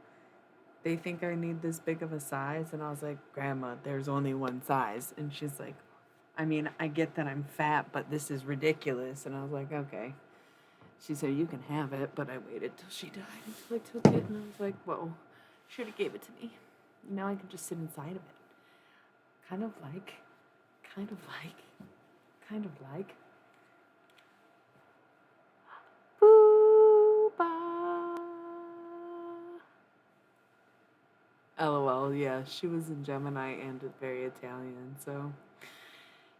they think I need this big of a size. And I was like, Grandma, there's only one size. And she's like, I mean, I get that I'm fat, but this is ridiculous. And I was like, okay. She said, you can have it, but I waited till she died until I took it. And I was like, whoa, should have gave it to me. Now I can just sit inside of it. Kind of like, kind of like, kind of like. Booba. LOL, yeah, she was in Gemini and very Italian, so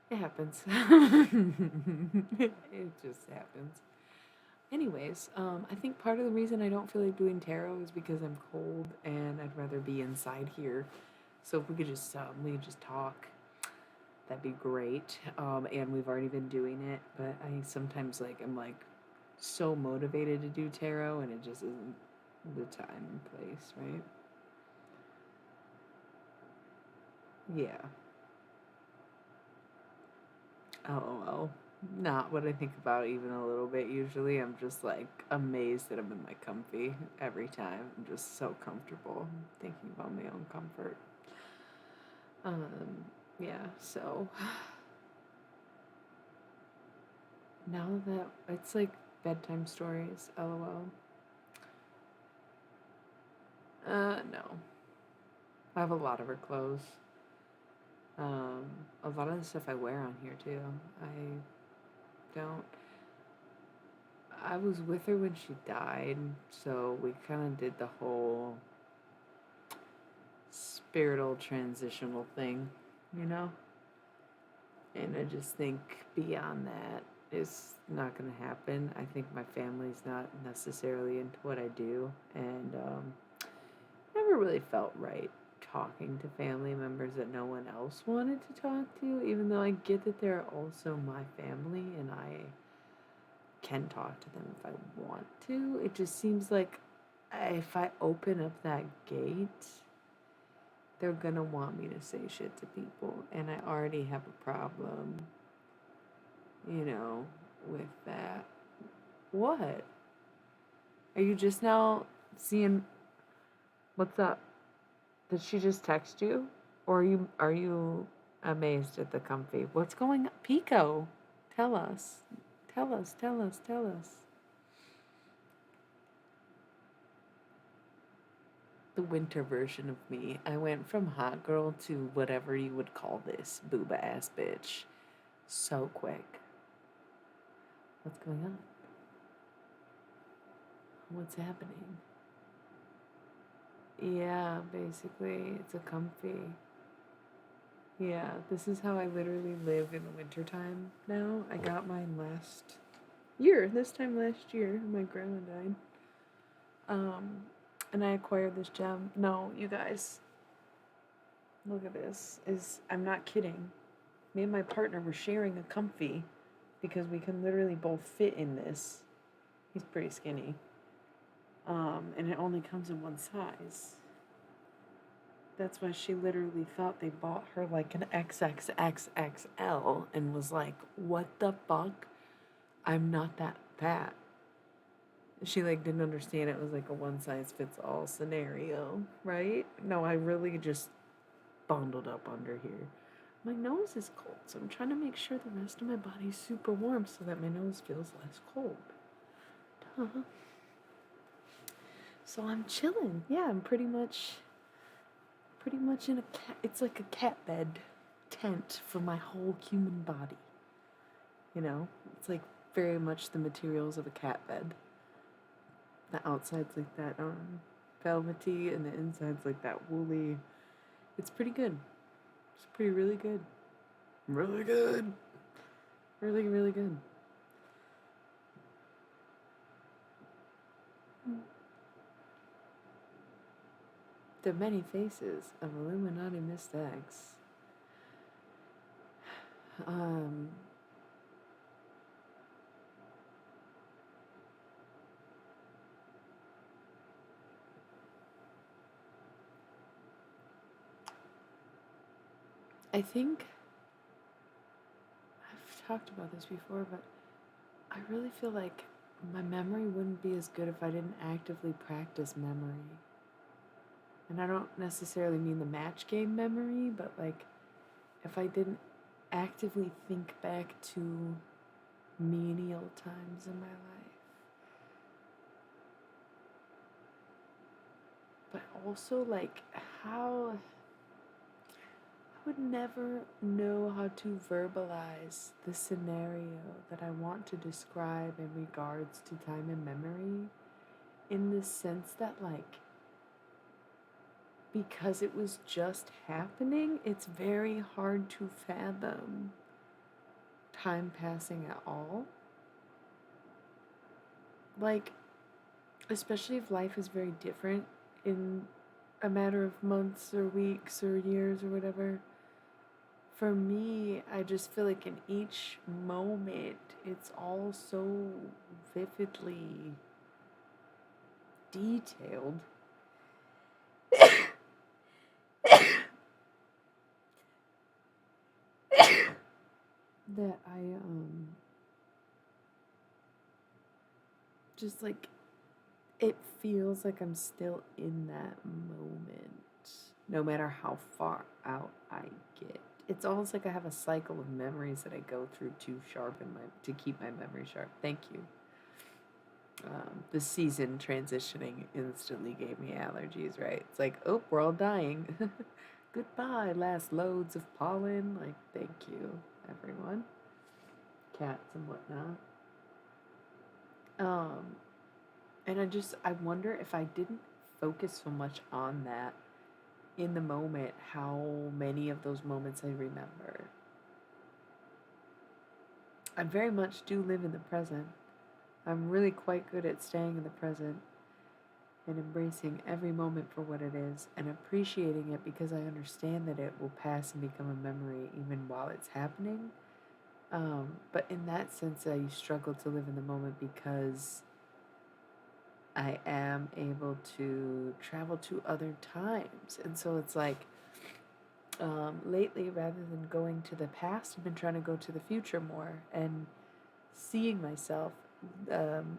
it happens. It just happens. Anyways, I think part of the reason I don't feel like doing tarot is because I'm cold and I'd rather be inside here. So if we could just talk, that'd be great. And we've already been doing it, but I sometimes I'm like so motivated to do tarot, and it just isn't the time and place, right? Yeah. LOL. Not what I think about even a little bit usually. I'm just like amazed that I'm in my comfy every time. I'm just so comfortable thinking about my own comfort. Um, yeah, so now that it's like bedtime stories, LOL. No. I have a lot of her clothes. Um, a lot of the stuff I wear on here too. Don't. I was with her when she died, so we kind of did the whole spiritual transitional thing, you know? And I just think beyond that is not going to happen. I think my family's not necessarily into what I do, and never really felt right talking to family members that no one else wanted to talk to, even though I get that they're also my family and I can talk to them if I want to. It just seems like if I open up that gate, they're gonna want me to say shit to people, and I already have a problem, you know, with that. What? Are you just now seeing what's up? Did she just text you? Or are you amazed at the comfy? What's going on? Pico, tell us. Tell us, tell us, tell us. The winter version of me. I went from hot girl to whatever you would call this booba ass bitch so quick. What's going on? What's happening? Yeah, basically, it's a comfy. Yeah, this is how I literally live in the wintertime now. I got mine last year, this time last year. My grandma died. Um, and I acquired this gem. No, you guys, look at this. I'm not kidding. Me and my partner were sharing a comfy because we can literally both fit in this. He's pretty skinny. And it only comes in one size. That's why she literally thought they bought her like an XXXXL and was like, what the fuck? I'm not that fat. She like didn't understand it was like a one size fits all scenario, right? No, I really just bundled up under here. My nose is cold, so I'm trying to make sure the rest of my body's super warm so that my nose feels less cold. Duh. So I'm chilling. Yeah, I'm pretty much in a cat. It's like a cat bed tent for my whole human body. You know, it's like very much the materials of a cat bed. The outside's like that velvety, and the inside's like that woolly. It's pretty good. It's really good. Really good. Really, really good. The many faces of Illuminati Mystics. I think I've talked about this before, but I really feel like my memory wouldn't be as good if I didn't actively practice memory. And I don't necessarily mean the match game memory, but like if I didn't actively think back to menial times in my life. But also like how I would never know how to verbalize the scenario that I want to describe in regards to time and memory, in the sense that like because it was just happening, it's very hard to fathom time passing at all. Like, especially if life is very different in a matter of months or weeks or years or whatever. For me, I just feel like in each moment, it's all so vividly detailed that I just like it feels like I'm still in that moment, no matter how far out I get. It's almost like I have a cycle of memories that I go through to keep my memory sharp. Thank you. The season transitioning instantly gave me allergies, right? It's like, oh, we're all dying. Goodbye, last loads of pollen. Like, thank you, everyone. Cats and whatnot. And I wonder if I didn't focus so much on that in the moment, how many of those moments I remember. I very much do live in the present. I'm really quite good at staying in the present and embracing every moment for what it is and appreciating it because I understand that it will pass and become a memory even while it's happening. But in that sense, I struggle to live in the moment because I am able to travel to other times. And so it's like, lately, rather than going to the past, I've been trying to go to the future more and seeing myself,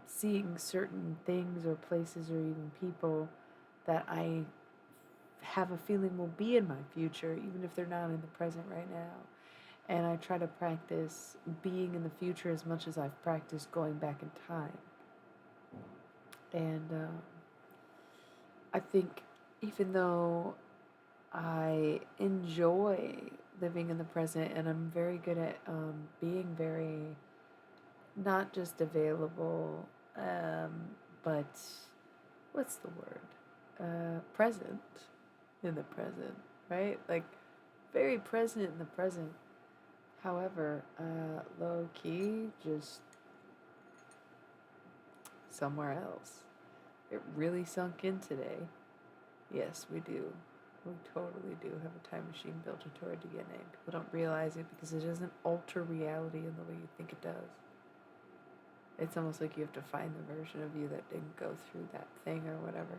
seeing certain things or places or even people that I have a feeling will be in my future, even if they're not in the present right now. And I try to practice being in the future as much as I've practiced going back in time. And I think even though I enjoy living in the present and I'm very good at being very not just available, but what's the word? Present in the present, right? Like very present in the present. However, low key, just somewhere else. It really sunk in today. Yes, we do. We totally do have a time machine built into our DNA. People don't realize it because it doesn't alter reality in the way you think it does. It's almost like you have to find the version of you that didn't go through that thing or whatever.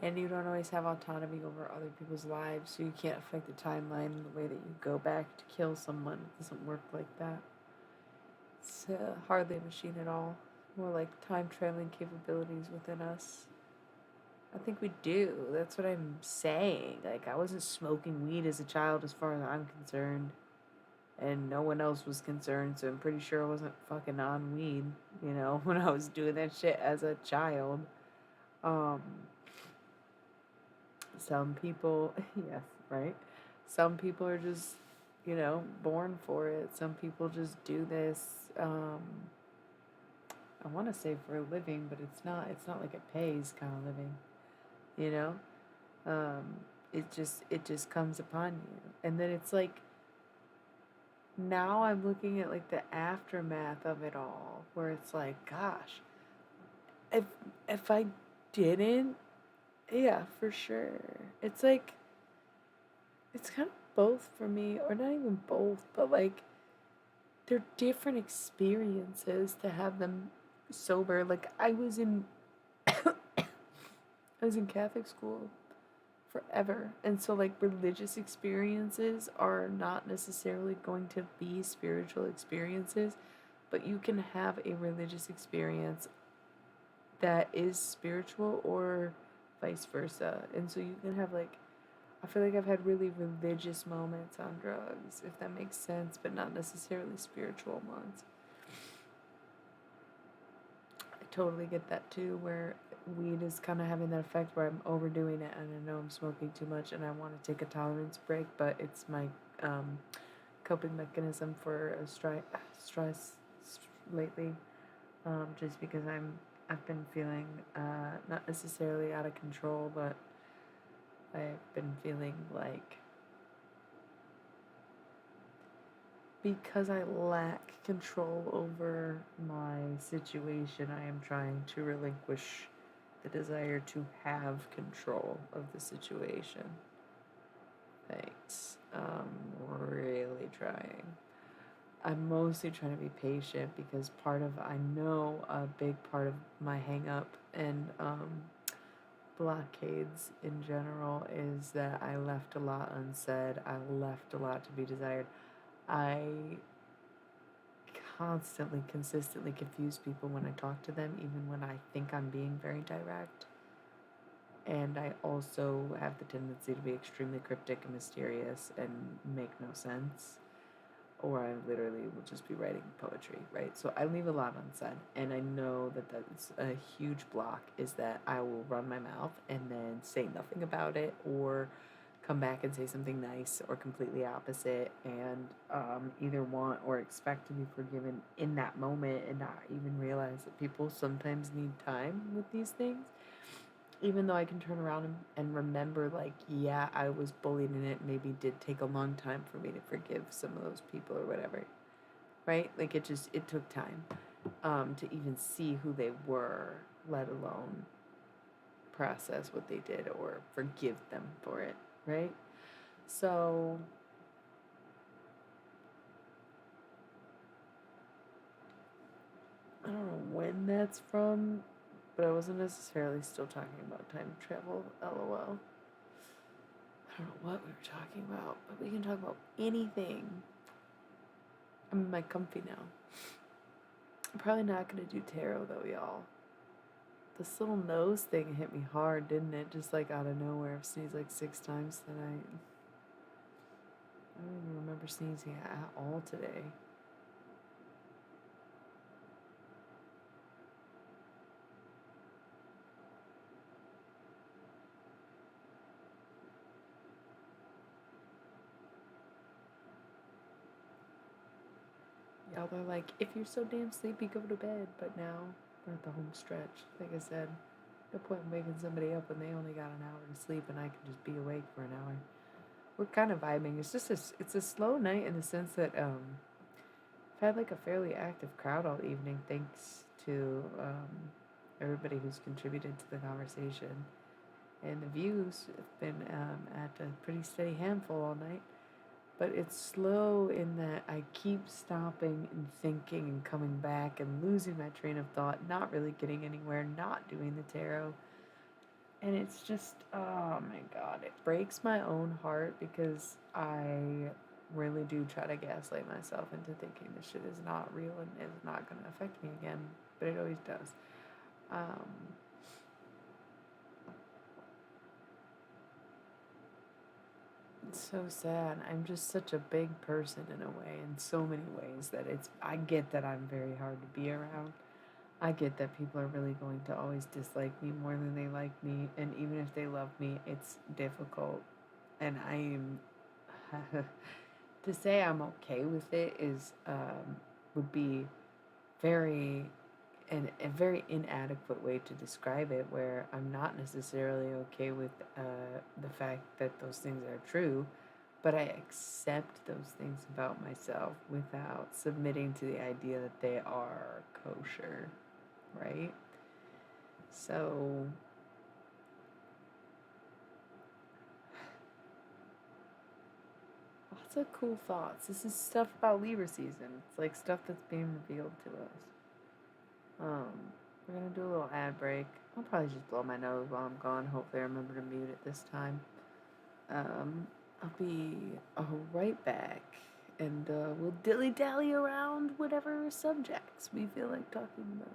And you don't always have autonomy over other people's lives, so you can't affect the timeline in the way that you go back to kill someone. It doesn't work like that. It's hardly a machine at all. More like time traveling capabilities within us. I think we do. That's what I'm saying. Like, I wasn't smoking weed as a child, as far as I'm concerned. And no one else was concerned, so I'm pretty sure I wasn't fucking on weed, when I was doing that shit as a child. Um, some people, yes, right? Some people are just, born for it. Some people just do this. I want to say for a living, but it's not. It's not like it pays kind of living, you know. Um, it just comes upon you, and then it's like now I'm looking at like the aftermath of it all, where it's like, gosh, if if I didn't, yeah, for sure. It's like it's kind of both for me, or not even both, but like they're different experiences to have them sober. Like I was in Catholic school forever. And so like religious experiences are not necessarily going to be spiritual experiences, but you can have a religious experience that is spiritual or vice versa. And so you can have like I feel like I've had really religious moments on drugs, if that makes sense, but not necessarily spiritual ones. I totally get that too, where weed is kind of having that effect where I'm overdoing it and I know I'm smoking too much and I want to take a tolerance break, but it's my um, coping mechanism for stress lately, just because I've been feeling not necessarily out of control, but I've been feeling like because I lack control over my situation, I am trying to relinquish the desire to have control of the situation. Thanks. Really trying. I'm mostly trying to be patient because I know a big part of my hang up and blockades in general is that I left a lot unsaid. I left a lot to be desired. I constantly, consistently confuse people when I talk to them, even when I think I'm being very direct. And I also have the tendency to be extremely cryptic and mysterious and make no sense. Or I literally will just be writing poetry, right? So I leave a lot unsaid. And I know that that's a huge block, is that I will run my mouth and then say nothing about it, or come back and say something nice or completely opposite, and either want or expect to be forgiven in that moment and not even realize that people sometimes need time with these things. Even though I can turn around and remember, like, yeah, I was bullied and it maybe did take a long time for me to forgive some of those people or whatever, right? Like, it took time to even see who they were, let alone process what they did or forgive them for it, right? So I don't know when that's from, but I wasn't necessarily still talking about time travel, lol. I don't know what we were talking about, but we can talk about anything. I'm in my comfy now. I'm probably not gonna do tarot though, y'all. This little nose thing hit me hard, didn't it? Just like out of nowhere. I've sneezed like 6 times tonight. I don't even remember sneezing at all today. Y'all are like, if you're so damn sleepy, go to bed. But now we're at the home stretch. Like I said, no point in waking somebody up when they only got an hour to sleep and I can just be awake for an hour. We're kind of vibing. It's a slow night in the sense that I've had like a fairly active crowd all evening, thanks to everybody who's contributed to the conversation. And the views have been at a pretty steady handful all night. But it's slow in that I keep stopping and thinking and coming back and losing my train of thought, not really getting anywhere, not doing the tarot. And it's just, oh my God, it breaks my own heart because I really do try to gaslight myself into thinking this shit is not real and is not going to affect me again, but it always does. Um, it's so sad. I'm just such a big person in a way, in so many ways, that I get that I'm very hard to be around. I get that people are really going to always dislike me more than they like me, and even if they love me, it's difficult. And I am to say I'm okay with it is would be very a very inadequate way to describe it. Where I'm not necessarily okay with the fact that those things are true, but I accept those things about myself without submitting to the idea that they are kosher, right? So lots of cool thoughts. This is stuff about Libra season. It's like stuff that's being revealed to us. We're gonna do a little ad break. I'll probably just blow my nose while I'm gone. Hopefully, I remember to mute it this time. I'll be right back, and we'll dilly dally around whatever subjects we feel like talking about.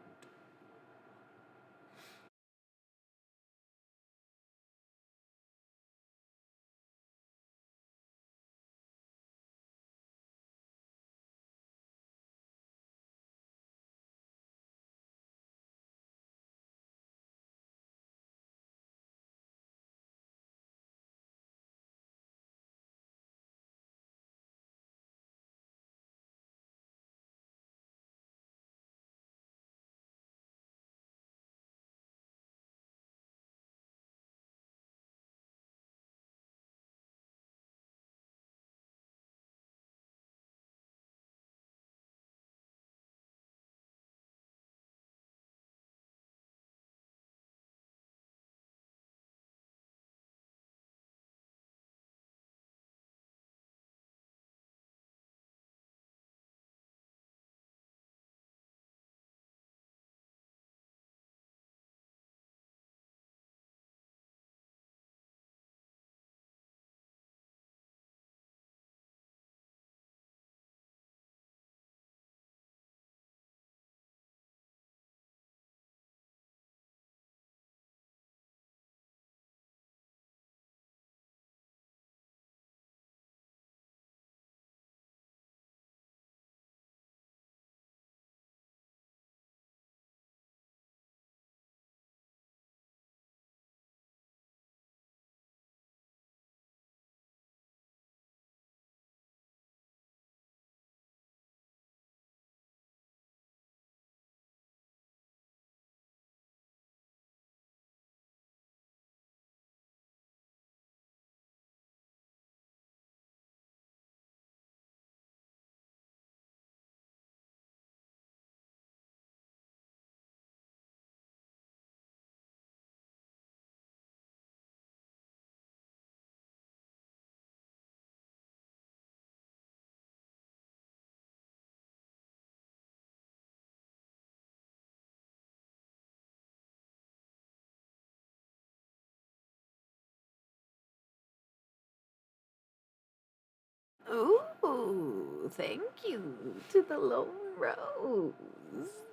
Ooh, thank you to the lone rose.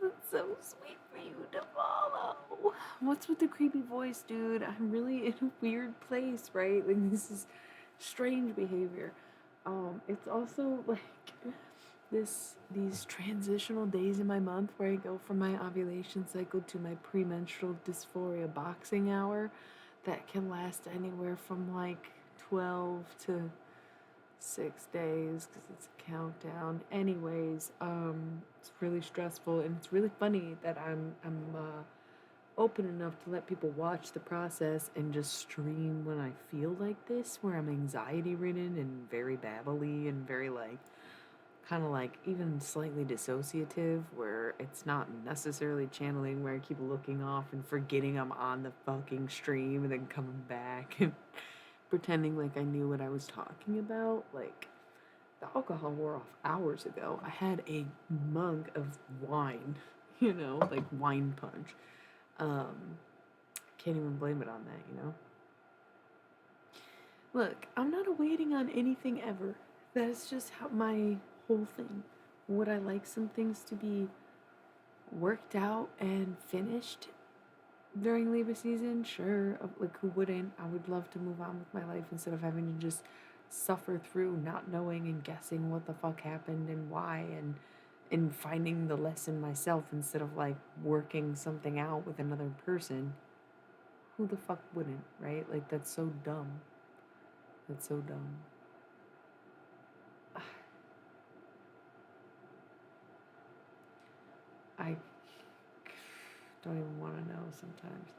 That's so sweet for you to follow. What's with the creepy voice, dude? I'm really in a weird place, right? Like, this is strange behavior. It's also like these transitional days in my month where I go from my ovulation cycle to my premenstrual dysphoria boxing hour that can last anywhere from like 12 to 6 days because it's a countdown. Anyways, it's really stressful and it's really funny that I'm open enough to let people watch the process and just stream when I feel like this, where I'm anxiety ridden and very babbly and very like kind of like even slightly dissociative, where it's not necessarily channeling where I keep looking off and forgetting I'm on the fucking stream and then coming back and pretending like I knew what I was talking about. Like, the alcohol wore off hours ago. I had a mug of wine, like wine punch. Um, can't even blame it on that. Look, I'm not waiting on anything ever. That is just how my whole thing. Would I like some things to be worked out and finished during Libra season? Sure. Like, who wouldn't? I would love to move on with my life instead of having to just suffer through not knowing and guessing what the fuck happened and why and finding the lesson myself instead of like working something out with another person. Who the fuck wouldn't, right? Like, that's so dumb. That's so dumb. I don't even want to know sometimes.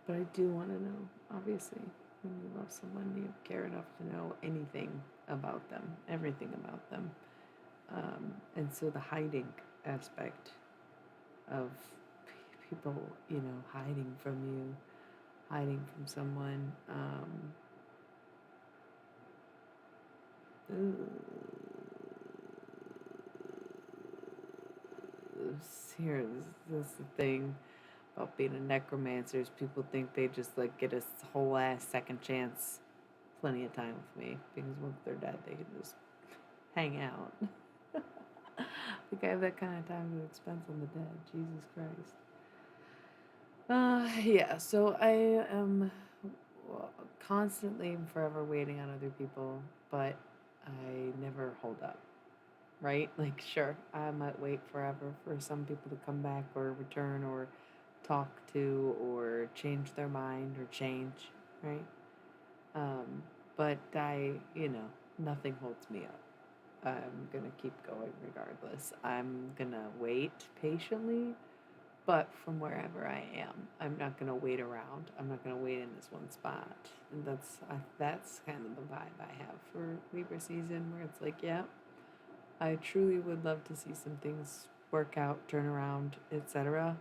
But I do want to know, obviously. When you love someone, you care enough to know anything about them, everything about them. And so the hiding aspect of people, hiding from you, hiding from someone. This is the thing about being a necromancer is people think they just like get a whole ass second chance plenty of time with me because once they're dead they can just hang out. I think I have that kind of time to expense on the dead. Jesus Christ. Yeah, so I am constantly and forever waiting on other people, but I never hold up, right? Like, sure, I might wait forever for some people to come back or return or talk to or change their mind or change, right? But nothing holds me up. I'm gonna keep going regardless. I'm gonna wait patiently, but from wherever I am, I'm not gonna wait around. I'm not gonna wait in this one spot, and that's kind of the vibe I have for Libra season, where it's like, yeah, I truly would love to see some things work out, turn around, etc.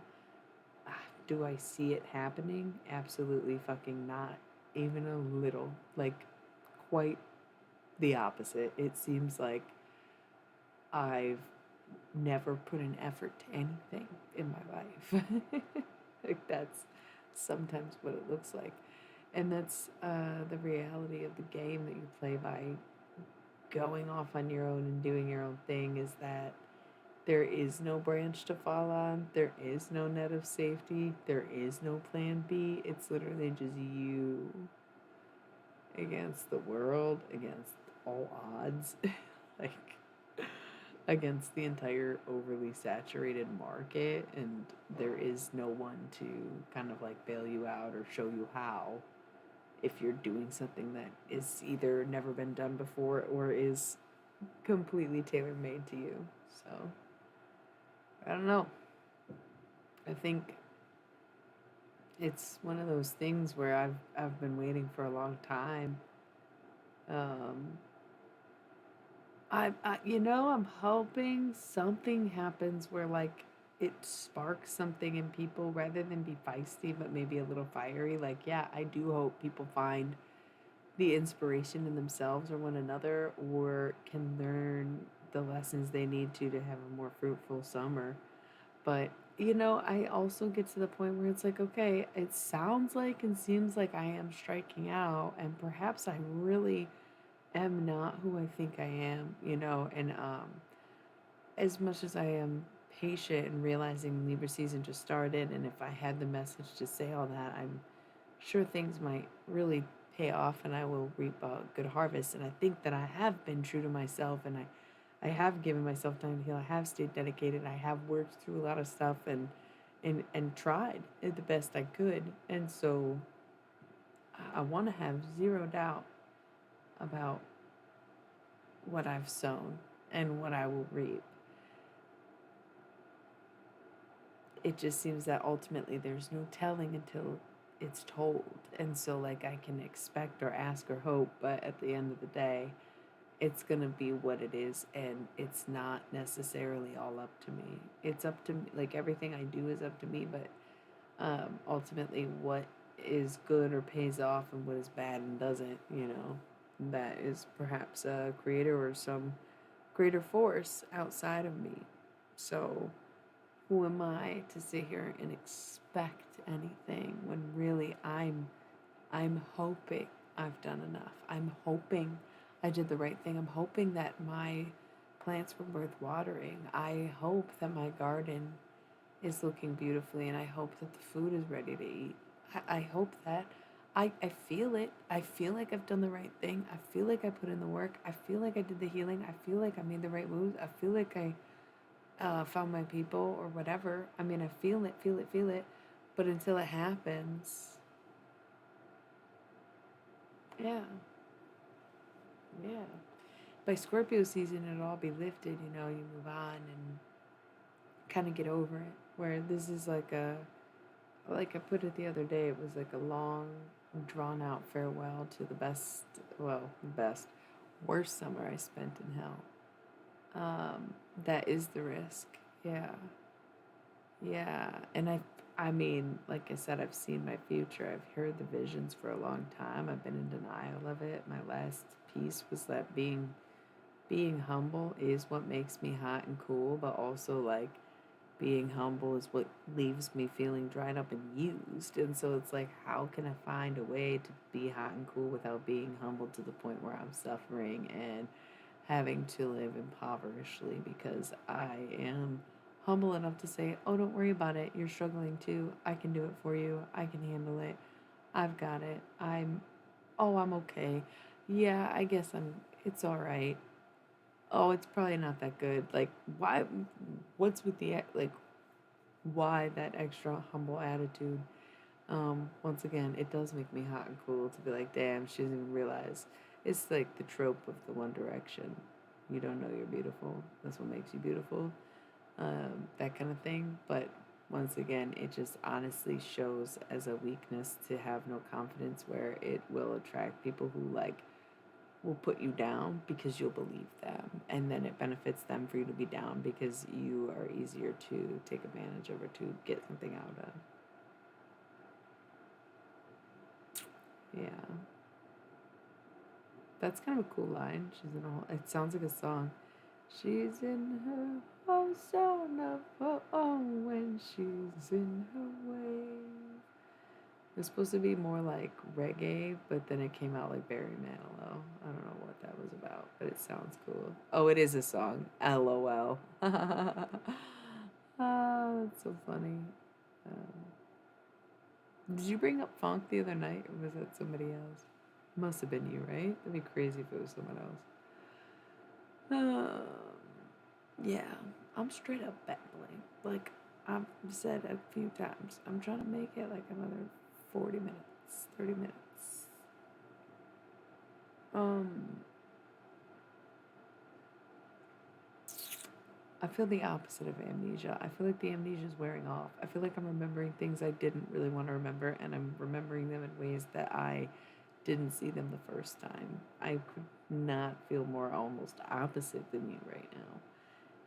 Do I see it happening? Absolutely fucking not. Even a little. Like, quite the opposite. It seems like I've never put an effort to anything in my life. Like, that's sometimes what it looks like. And that's the reality of the game that you play by going off on your own and doing your own thing, is that there is no branch to fall on. There is no net of safety. There is no plan B. It's literally just you against the world, against all odds, like against the entire overly saturated market. And there is no one to kind of like bail you out or show you how if you're doing something that is either never been done before or is completely tailor-made to you. So I don't know. I think it's one of those things where I've been waiting for a long time. Um, I'm hoping something happens where like it sparks something in people rather than be feisty, but maybe a little fiery. Like, yeah, I do hope people find the inspiration in themselves or one another, or can learn the lessons they need to have a more fruitful summer. But, I also get to the point where it's like, okay, it sounds like and seems like I am striking out, and perhaps I really am not who I think I am, and as much as I am patient and realizing Libra season just started, and if I had the message to say all that, I'm sure things might really pay off and I will reap a good harvest. And I think that I have been true to myself, and I have given myself time to heal. I have stayed dedicated. I have worked through a lot of stuff and tried the best I could. And so I want to have zero doubt about what I've sown and what I will reap. It just seems that ultimately there's no telling until it's told. And so, like, I can expect or ask or hope, but at the end of the day, it's going to be what it is, and it's not necessarily all up to me. It's up to me, like, everything I do is up to me, but ultimately, what is good or pays off and what is bad and doesn't, that is perhaps a creator or some greater force outside of me. So who am I to sit here and expect anything when really I'm hoping I've done enough. I'm hoping I did the right thing. I'm hoping that my plants were worth watering. I hope that my garden is looking beautifully, and I hope that the food is ready to eat. I hope that. I feel it. I feel like I've done the right thing. I feel like I put in the work. I feel like I did the healing. I feel like I made the right moves. I feel like I found my people or whatever. I mean, I feel it, feel it, feel it. But until it happens, yeah, yeah. By Scorpio season, it'll all be lifted. You move on and kind of get over it. Where this is like I put it the other day, it was like a long, drawn out farewell to the best, well, best, worst summer I spent in hell. That is the risk. Yeah. Yeah. And I mean, like I said, I've seen my future. I've heard the visions for a long time. I've been in denial of it. My last piece was that being humble is what makes me hot and cool, but also like being humble is what leaves me feeling dried up and used. And so it's like, how can I find a way to be hot and cool without being humble to the point where I'm suffering and having to live impoverishedly because I am humble enough to say, oh, don't worry about it. You're struggling too. I can do it for you. I can handle it. I've got it. I'm okay. Yeah, I guess it's all right. Oh, it's probably not that good. Like, why? What's with like, why that extra humble attitude? Once again, it does make me hot and cool to be like, damn, she doesn't even realize. It's like the trope of the One Direction. You don't know you're beautiful. That's what makes you beautiful. That kind of thing. But once again, it just honestly shows as a weakness to have no confidence where it will attract people who will put you down because you'll believe them. And then it benefits them for you to be down because you are easier to take advantage of or to get something out of. Yeah. That's kind of a cool line. She's in a whole, it sounds like a song. She's in her whole zone of her own when she's in her wave. It was supposed to be more like reggae, but then it came out like Barry Manilow. I don't know what that was about, but it sounds cool. Oh, it is a song. LOL. Ah, that's so funny. Um, did you bring up funk the other night, or was that somebody else? Must have been you, right? That'd be crazy if it was someone else. Um, yeah, I'm straight up babbling. Like I've said a few times, I'm trying to make it like another 40 minutes, 30 minutes. Um, I feel the opposite of amnesia. I feel like the amnesia is wearing off. I feel like I'm remembering things I didn't really want to remember, and I'm remembering them in ways that I didn't see them the first time. I could not feel more almost opposite than you right now.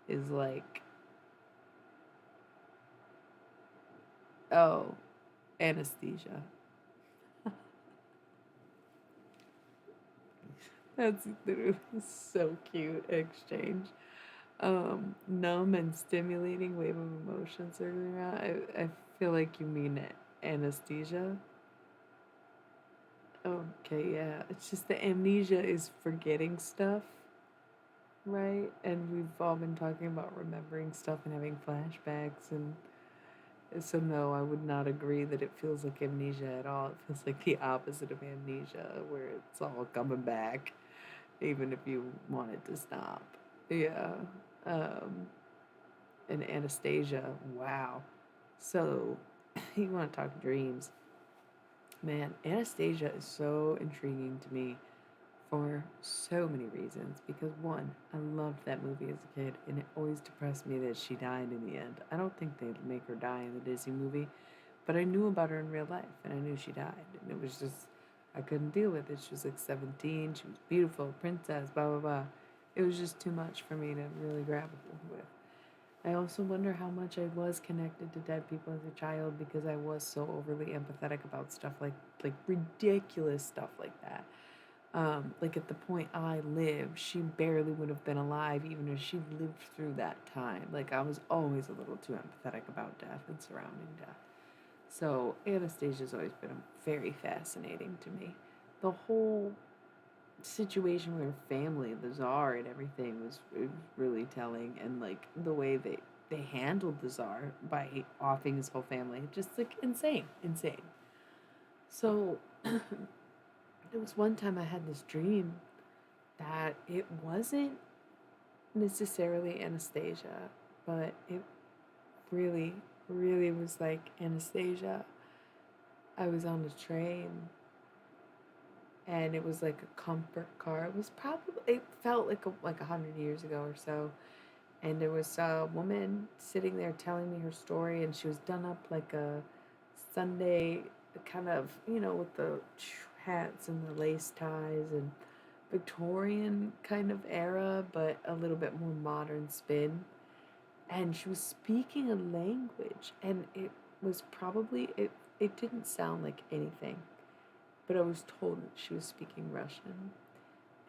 Is like, oh, anesthesia. That's literally so cute exchange. Numb and stimulating wave of emotion circling around. I feel like you mean anesthesia. Okay, yeah. It's just the amnesia is forgetting stuff, right? And we've all been talking about remembering stuff and having flashbacks and so no, I would not agree that it feels like amnesia at all. It feels like the opposite of amnesia, where it's all coming back, even if you want it to stop. Yeah. Um, and Anastasia, wow. So, you want to talk dreams. Man, Anastasia is so intriguing to me for so many reasons. Because, one, I loved that movie as a kid, and it always depressed me that she died in the end. I don't think they'd make her die in the Disney movie, but I knew about her in real life, and I knew she died. And it was just, I couldn't deal with it. She was like 17, she was beautiful, princess, blah, blah, blah. It was just too much for me to really grab with. I also wonder how much I was connected to dead people as a child because I was so overly empathetic about stuff like ridiculous stuff like that. Like at the point I lived, she barely would have been alive even if she lived through that time. Like I was always a little too empathetic about death and surrounding death. So Anastasia's always been very fascinating to me. The whole situation with her family, the czar and everything was really telling, and like the way they handled the czar by offing his whole family, just like insane. So there was one time I had this dream that it wasn't necessarily Anastasia, but it really, really was like Anastasia. I was on a train and it was like a comfort car. It was probably, it felt like 100 years ago or so. And there was a woman sitting there telling me her story, and she was done up like a Sunday kind of, with the hats and the lace ties and Victorian kind of era, but a little bit more modern spin. And she was speaking a language, and it was probably it didn't sound like anything, but I was told that she was speaking Russian,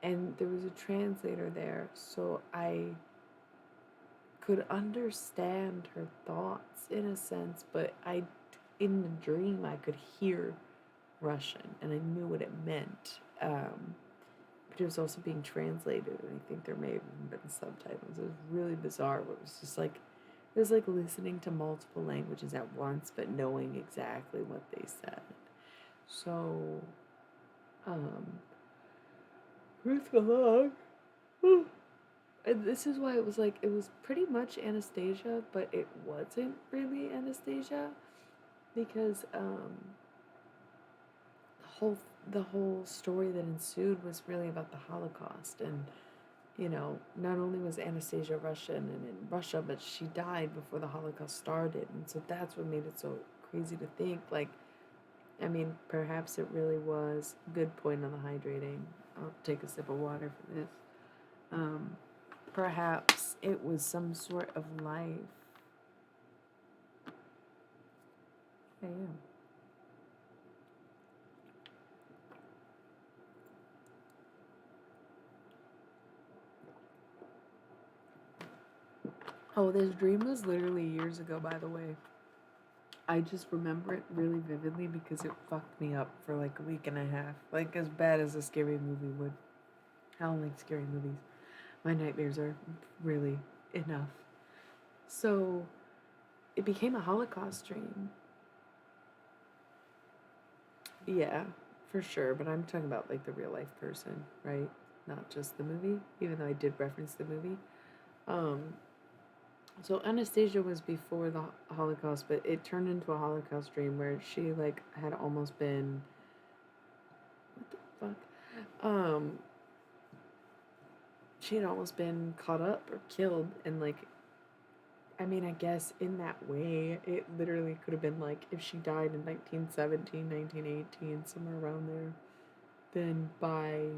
and there was a translator there, so I could understand her thoughts in a sense, but in the dream I could hear Russian and I knew what it meant. But it was also being translated, and I think there may have been subtitles. It was really bizarre. But it was just like it was like listening to multiple languages at once, but knowing exactly what they said. So, um, Ruth Along. And this is why it was like it was pretty much Anastasia, but it wasn't really Anastasia because the whole story that ensued was really about the Holocaust, and not only was Anastasia Russian and in Russia, but she died before the Holocaust started, and so that's what made it so crazy to think. Like, I mean, perhaps it really was. Good point on the hydrating. I'll take a sip of water for this. Um, Perhaps it was some sort of life. Yeah, yeah. Oh, this dream was literally years ago, by the way. I just remember it really vividly because it fucked me up for like a week and a half. Like, as bad as a scary movie would. I don't like scary movies. My nightmares are really enough. So, it became a Holocaust dream. Yeah, for sure. But I'm talking about like the real life person, right? Not just the movie, even though I did reference the movie. Um, so Anastasia was before the Holocaust, but it turned into a Holocaust dream where she like had almost been what the fuck? She had almost been caught up or killed, and like I mean, I guess in that way, it literally could have been like if she died in 1917, 1918, somewhere around there, then by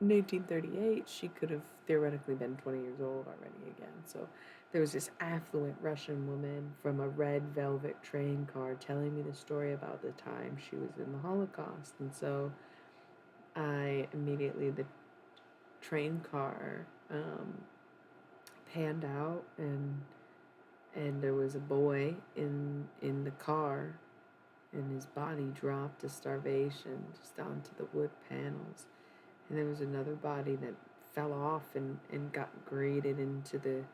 1938, she could have theoretically been 20 years old already again. So there was this affluent Russian woman from a red velvet train car telling me the story about the time she was in the Holocaust. And so the train car panned out, and there was a boy in the car, and his body dropped to starvation just onto the wood panels, and there was another body that fell off and got grated into the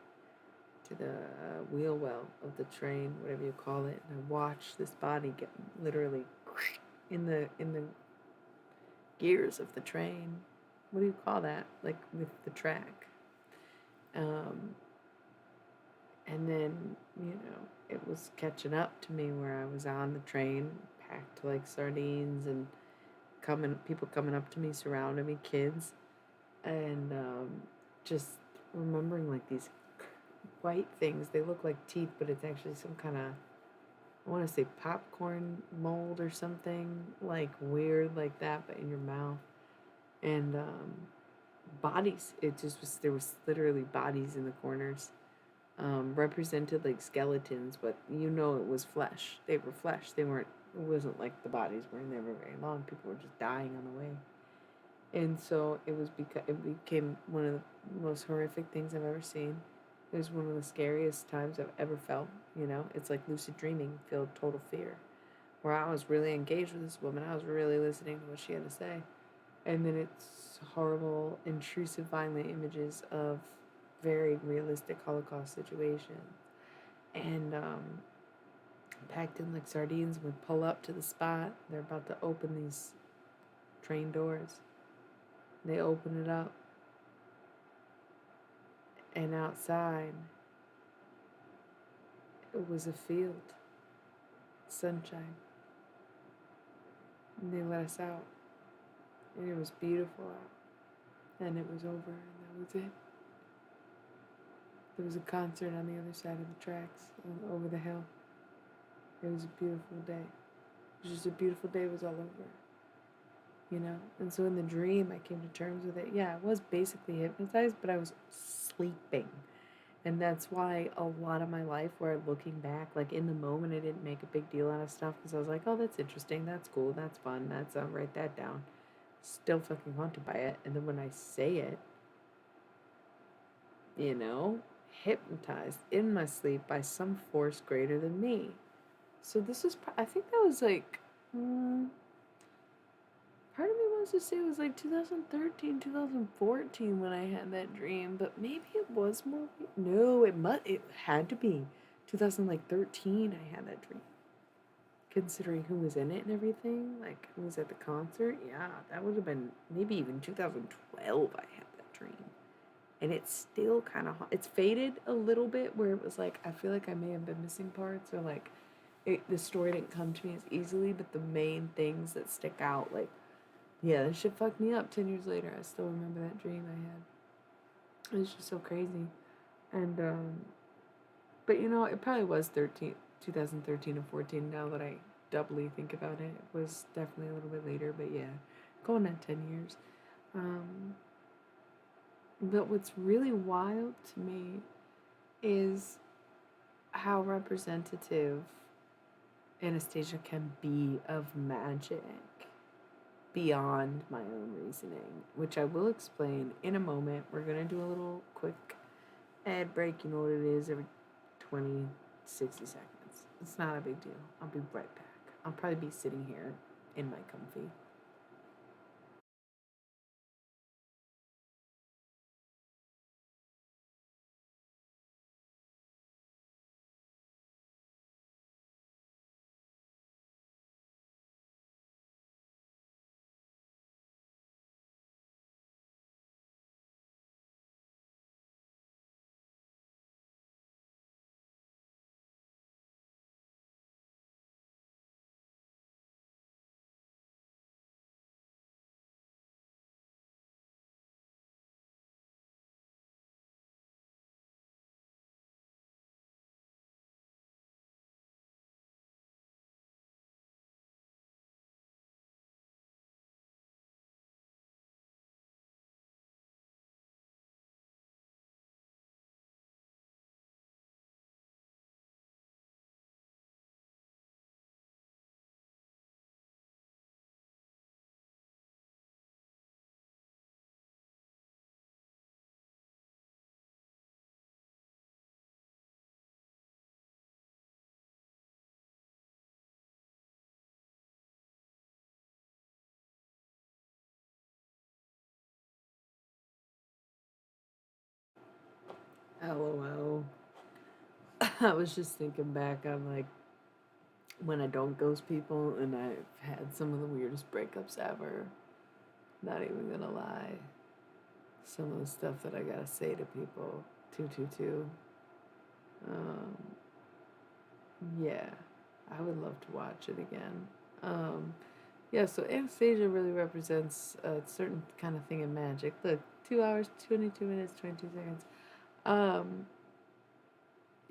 wheel well of the train, whatever you call it. And I watched this body get literally in the gears of the train. What do you call that? Like with the track. Um, and then it was catching up to me where I was on the train, packed like sardines, and people coming up to me, surrounding me, kids, and just remembering like these white things. They look like teeth, but it's actually some kind of, I want to say popcorn mold or something like weird like that, but in your mouth. And bodies. It just was, there was literally bodies in the corners, represented like skeletons, but it was flesh. They were flesh. They weren't. It wasn't like the bodies weren't there very long. People were just dying on the way. And so it became one of the most horrific things I've ever seen. It was one of the scariest times I've ever felt. It's like lucid dreaming, feel total fear. where I was really engaged with this woman. I was really listening to what she had to say. And then it's horrible, intrusive, violent images of very realistic Holocaust situations. And packed in like sardines, we pull up to the spot. They're about to open these train doors. They open it up. And outside, it was a field, sunshine. And they let us out. And it was beautiful out. And it was over, and that was it. There was a concert on the other side of the tracks, over the hill. It was a beautiful day. It was just a beautiful day. It was all over, you know? And so in the dream, I came to terms with it. Yeah, I was basically hypnotized, but I was sleeping. And that's why a lot of my life, where looking back, like in the moment, I didn't make a big deal out of stuff because I was like, oh, that's interesting, that's cool, that's fun, I'll write that down. Still fucking haunted by it. And then when I say it, you know, hypnotized in my sleep by some force greater than me. So this was, I think that was like, part of me wants to say it was like 2013, 2014 when I had that dream, but maybe it was more. No, it had to be 2013. I had that dream. Considering who was in it and everything, like who was at the concert, yeah, that would have been maybe even 2012. I had that dream, and it's still kind of it's faded a little bit. Where it was like I feel like I may have been missing parts, or like the story didn't come to me as easily, but the main things that stick out, like. Yeah, that shit fucked me up 10 years later. I still remember that dream I had. It was just so crazy. And, but you know, it probably was 2013 or 14 now that I doubly think about it. It was definitely a little bit later, but yeah, going on 10 years. But what's really wild to me is how representative Anastasia can be of magic beyond my own reasoning, which I will explain in a moment. We're going to do a little quick ad break. You know what it is, every 20, 60 seconds. It's not a big deal. I'll be right back. I'll probably be sitting here in my comfy. LOL. I was just thinking back on like when I don't ghost people, and I've had some of the weirdest breakups ever. Not even gonna lie. Some of the stuff that I gotta say to people. 222. Um, yeah, I would love to watch it again. Um, yeah, so Anastasia really represents a certain kind of thing in magic. Look, 2 hours, 22 minutes, 22 seconds. Um,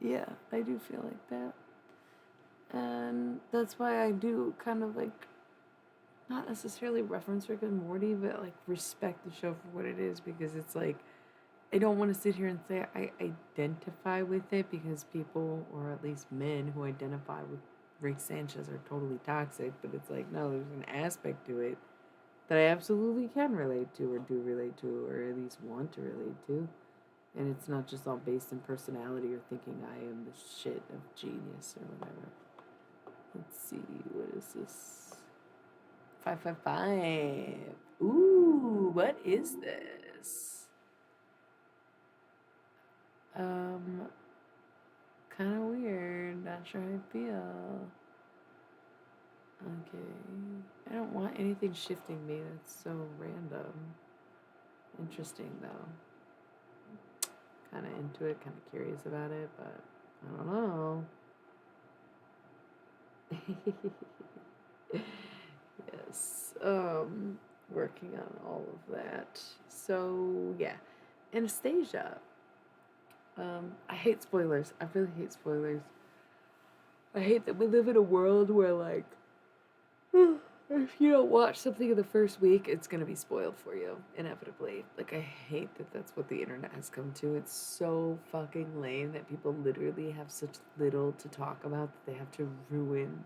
yeah, I do feel like that. And that's why I do kind of like, not necessarily reference Rick and Morty, but like respect the show for what it is, because it's like, I don't want to sit here and say I identify with it, because people, or at least men who identify with Rick Sanchez, are totally toxic. But it's like, no, there's an aspect to it that I absolutely can relate to, or do relate to, or at least want to relate to. And it's not just all based in personality or thinking I am the shit of genius or whatever. Let's see, what is this? 555. Ooh, what is this? Um, kind of weird. Not sure how I feel. Okay. I don't want anything shifting me. That's so random. Interesting, though. Kind of into it, kind of curious about it, but I don't know. Yes. Working on all of that. So, yeah. Anastasia. I hate spoilers. I really hate spoilers. I hate that we live in a world where, like, if you don't watch something in the first week, it's gonna be spoiled for you, inevitably. Like, I hate that that's what the internet has come to. It's so fucking lame that people literally have such little to talk about that they have to ruin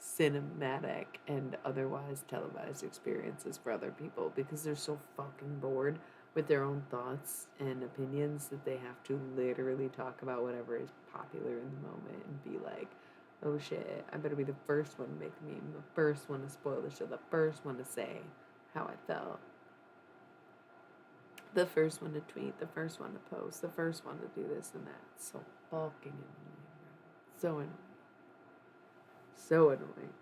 cinematic and otherwise televised experiences for other people because they're so fucking bored with their own thoughts and opinions that they have to literally talk about whatever is popular in the moment and be like, oh shit, I better be the first one to make a meme, the first one to spoil the show, the first one to say how I felt, the first one to tweet, the first one to post, the first one to do this and that. It's so fucking annoying, bro. So annoying. So annoying.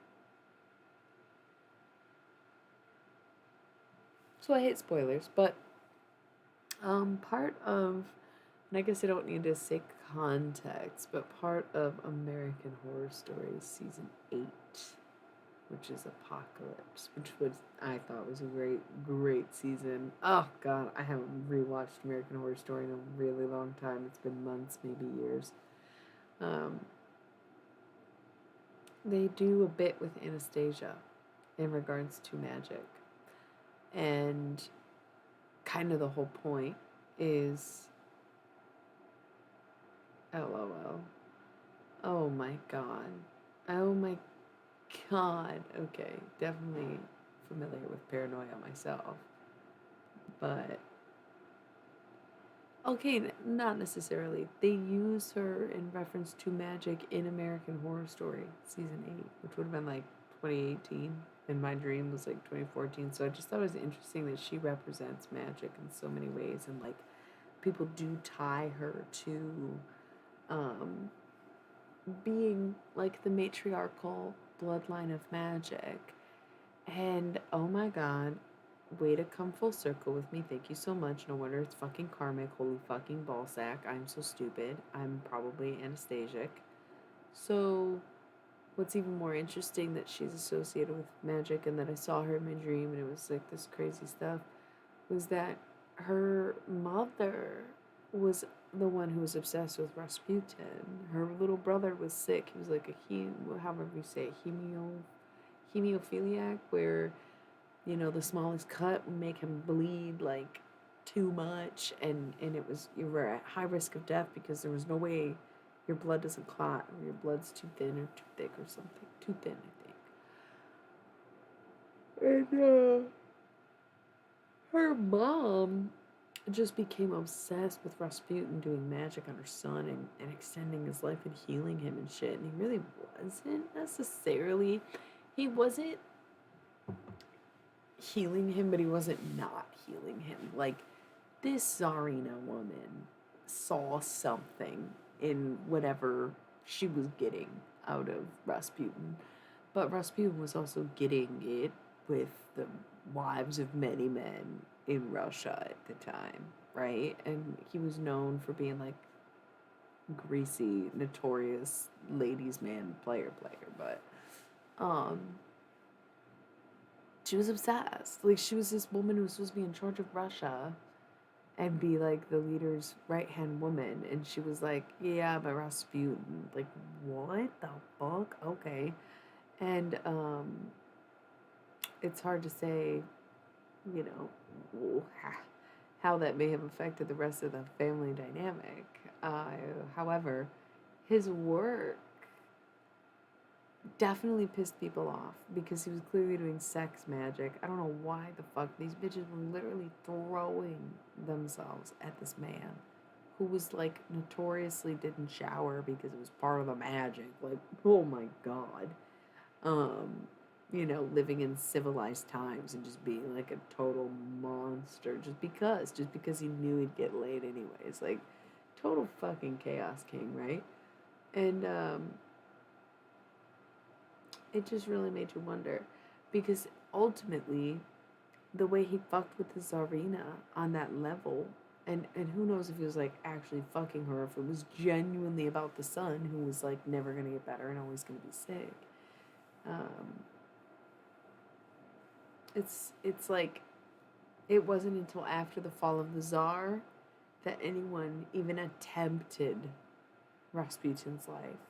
So I hate spoilers, but part of, and I guess I don't need to say context, but part of American Horror Story season 8, which is Apocalypse, which was I thought was a great season. Oh god, I haven't rewatched American Horror Story in a really long time. It's been months, maybe years. Um, they do a bit with Anastasia in regards to magic, and kind of the whole point is LOL. Oh my god. Oh my god. Okay, definitely familiar with paranoia myself. But okay, not necessarily. They use her in reference to magic in American Horror Story season 8, which would have been like 2018, and my dream was like 2014. So I just thought it was interesting that she represents magic in so many ways, and like people do tie her to um being like the matriarchal bloodline of magic. And oh my god, way to come full circle with me. Thank you so much. No wonder it's fucking karmic. Holy fucking ballsack. I'm so stupid. I'm probably Anastasic. So, what's even more interesting that she's associated with magic and that I saw her in my dream and it was like this crazy stuff was that her mother was the one who was obsessed with Rasputin. Her little brother was sick. He was like however you say it, hemophiliac, where the smallest cut would make him bleed like too much, and it was you were at high risk of death because there was no way your blood doesn't clot or your blood's too thin or too thick or something. Too thin, I think. And her mom just became obsessed with Rasputin doing magic on her son and extending his life and healing him and shit. And he really wasn't necessarily, he wasn't healing him, but he wasn't not healing him. Like, this Tsarina woman saw something in whatever she was getting out of Rasputin. But Rasputin was also getting it with the wives of many men in Russia at the time, right? And he was known for being like greasy, notorious ladies' man player, but um she was obsessed. Like, she was this woman who was supposed to be in charge of Russia and be like the leader's right hand woman. And she was like, yeah, but Rasputin. Like, what the fuck? Okay. And it's hard to say, you know, how that may have affected the rest of the family dynamic. However, his work definitely pissed people off because he was clearly doing sex magic. I don't know why the fuck these bitches were literally throwing themselves at this man who was like notoriously didn't shower because it was part of the magic. Like, oh my god. um, living in civilized times and just being like a total monster just because he knew he'd get laid anyways. Like, total fucking chaos king, right? And it just really made you wonder because ultimately the way he fucked with the Tsarina on that level, and who knows if he was like actually fucking her, if it was genuinely about the son who was like never gonna get better and always gonna be sick. Um, it's like it wasn't until after the fall of the Tsar that anyone even attempted Rasputin's life,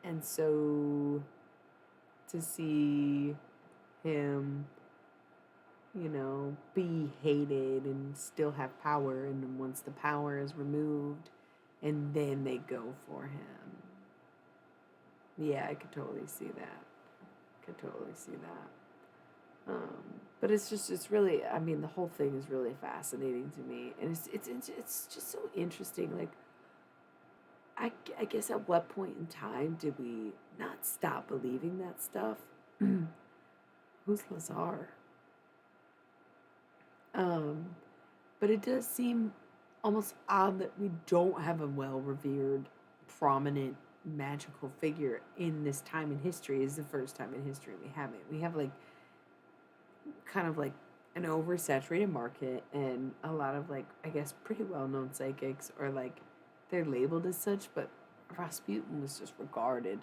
and so to see him be hated and still have power. And then once the power is removed, and then they go for him. Yeah, I could totally see that. Could totally see that. But it's really, I mean, the whole thing is really fascinating to me. And it's just so interesting. Like, I guess at what point in time did we not stop believing that stuff? Who's Lazar? Um, But it does seem almost odd that we don't have a well revered, prominent, magical figure in this time in history. Is the first time in history we have it. We have like kind of like an oversaturated market and a lot of like I guess pretty well known psychics or like they're labeled as such, but Rasputin was just regarded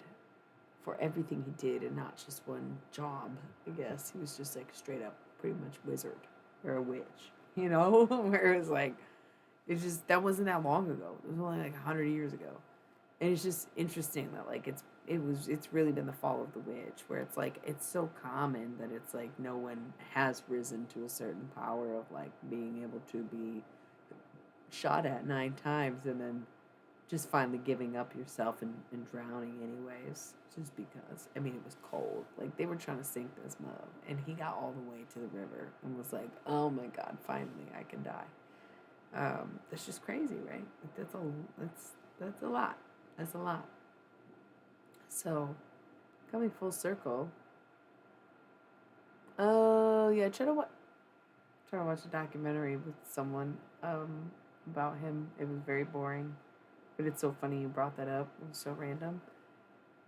for everything he did and not just one job. I guess he was just like straight up pretty much wizard or a witch, where it was like it's just that wasn't that long ago. It was only like 100 years ago, and it's just interesting that like it's really been the fall of the witch, where it's like it's so common that it's like no one has risen to a certain power of like being able to be shot at 9 times and then just finally giving up yourself and drowning anyways, just because. I mean, it was cold. Like, they were trying to sink this mug, and he got all the way to the river and was like, oh my God, finally I can die. That's just crazy, right? Like, that's a lot. That's a lot. So, coming full circle, oh yeah, try to watch a documentary with someone about him. It was very boring, but it's so funny you brought that up. It was so random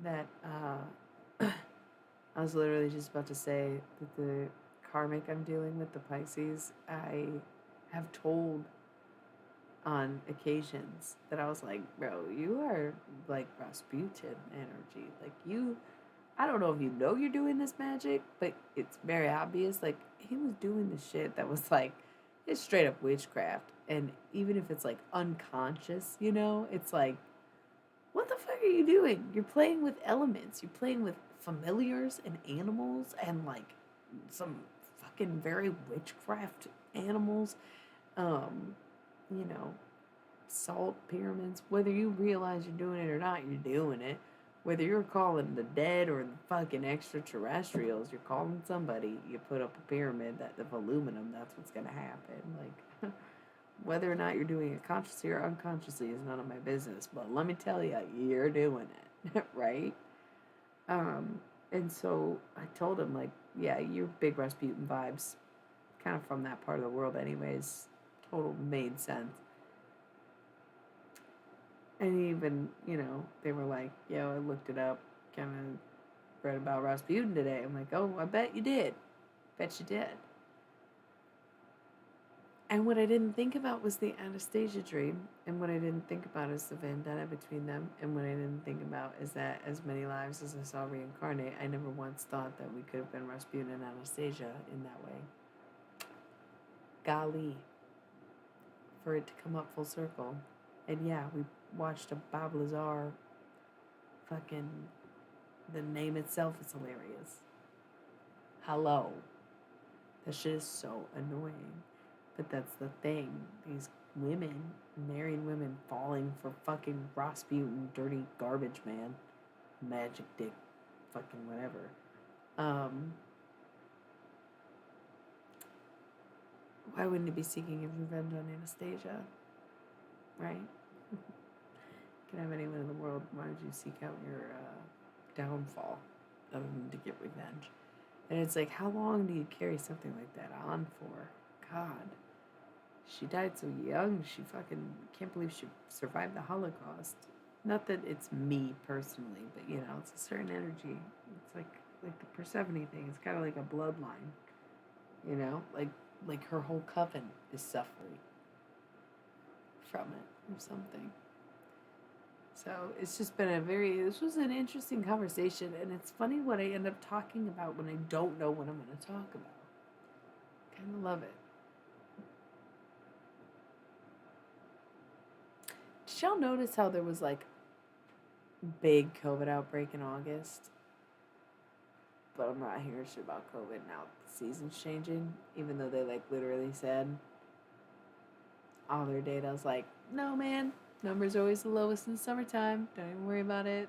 that I was literally just about to say that the karmic I'm dealing with, the Pisces, I have told on occasions that I was like, bro, you are like Rasputin energy. Like, I don't know if you know you're doing this magic, but it's very obvious. Like, he was doing the shit that was like, it's straight up witchcraft. And even if it's like unconscious, it's like, what the fuck are you doing? You're playing with elements. You're playing with familiars and animals and like some fucking very witchcraft animals. Um, you know, salt pyramids. Whether you realize you're doing it or not, you're doing it. Whether you're calling the dead or the fucking extraterrestrials, you're calling somebody. You put up a pyramid of aluminum. That's what's gonna happen. Like. Whether or not you're doing it consciously or unconsciously is none of my business. But let me tell you, you're doing it, right? Um, and so I told him, like, yeah, you're big Rasputin vibes, kind of from that part of the world, anyways. Total made sense. And even, they were like, yo, I looked it up, kind of read about Rasputin today. I'm like, oh, I bet you did. Bet you did. And what I didn't think about was the Anastasia dream. And what I didn't think about is the vendetta between them. And what I didn't think about is that as many lives as I saw reincarnate, I never once thought that we could have been Rasputin and Anastasia in that way. Golly. For it to come up full circle. And yeah, we watched a Bob Lazar fucking. The name itself is hilarious. Hello. That shit is so annoying. But that's the thing. These women, married women, falling for fucking Rasputin, dirty garbage man, magic dick, fucking whatever. Why wouldn't it be seeking his revenge on Anastasia? Right? Can have anyone in the world. Why would you seek out your downfall? of him to get revenge. And it's like, how long do you carry something like that on for? God. She died so young. She fucking can't believe she survived the Holocaust. Not that it's me personally, but you know, it's a certain energy. It's like the Persephone thing. It's kind of like a bloodline. You know, like her whole coven is suffering from it or something. So it's just been this was an interesting conversation, and it's funny what I end up talking about when I don't know what I'm going to talk about. Kind of love it. Did y'all notice how there was like big COVID outbreak in August? But I'm not hearing shit about COVID now. The season's changing, even though they like literally said all their data was like, no man, numbers are always the lowest in the summertime. Don't even worry about it.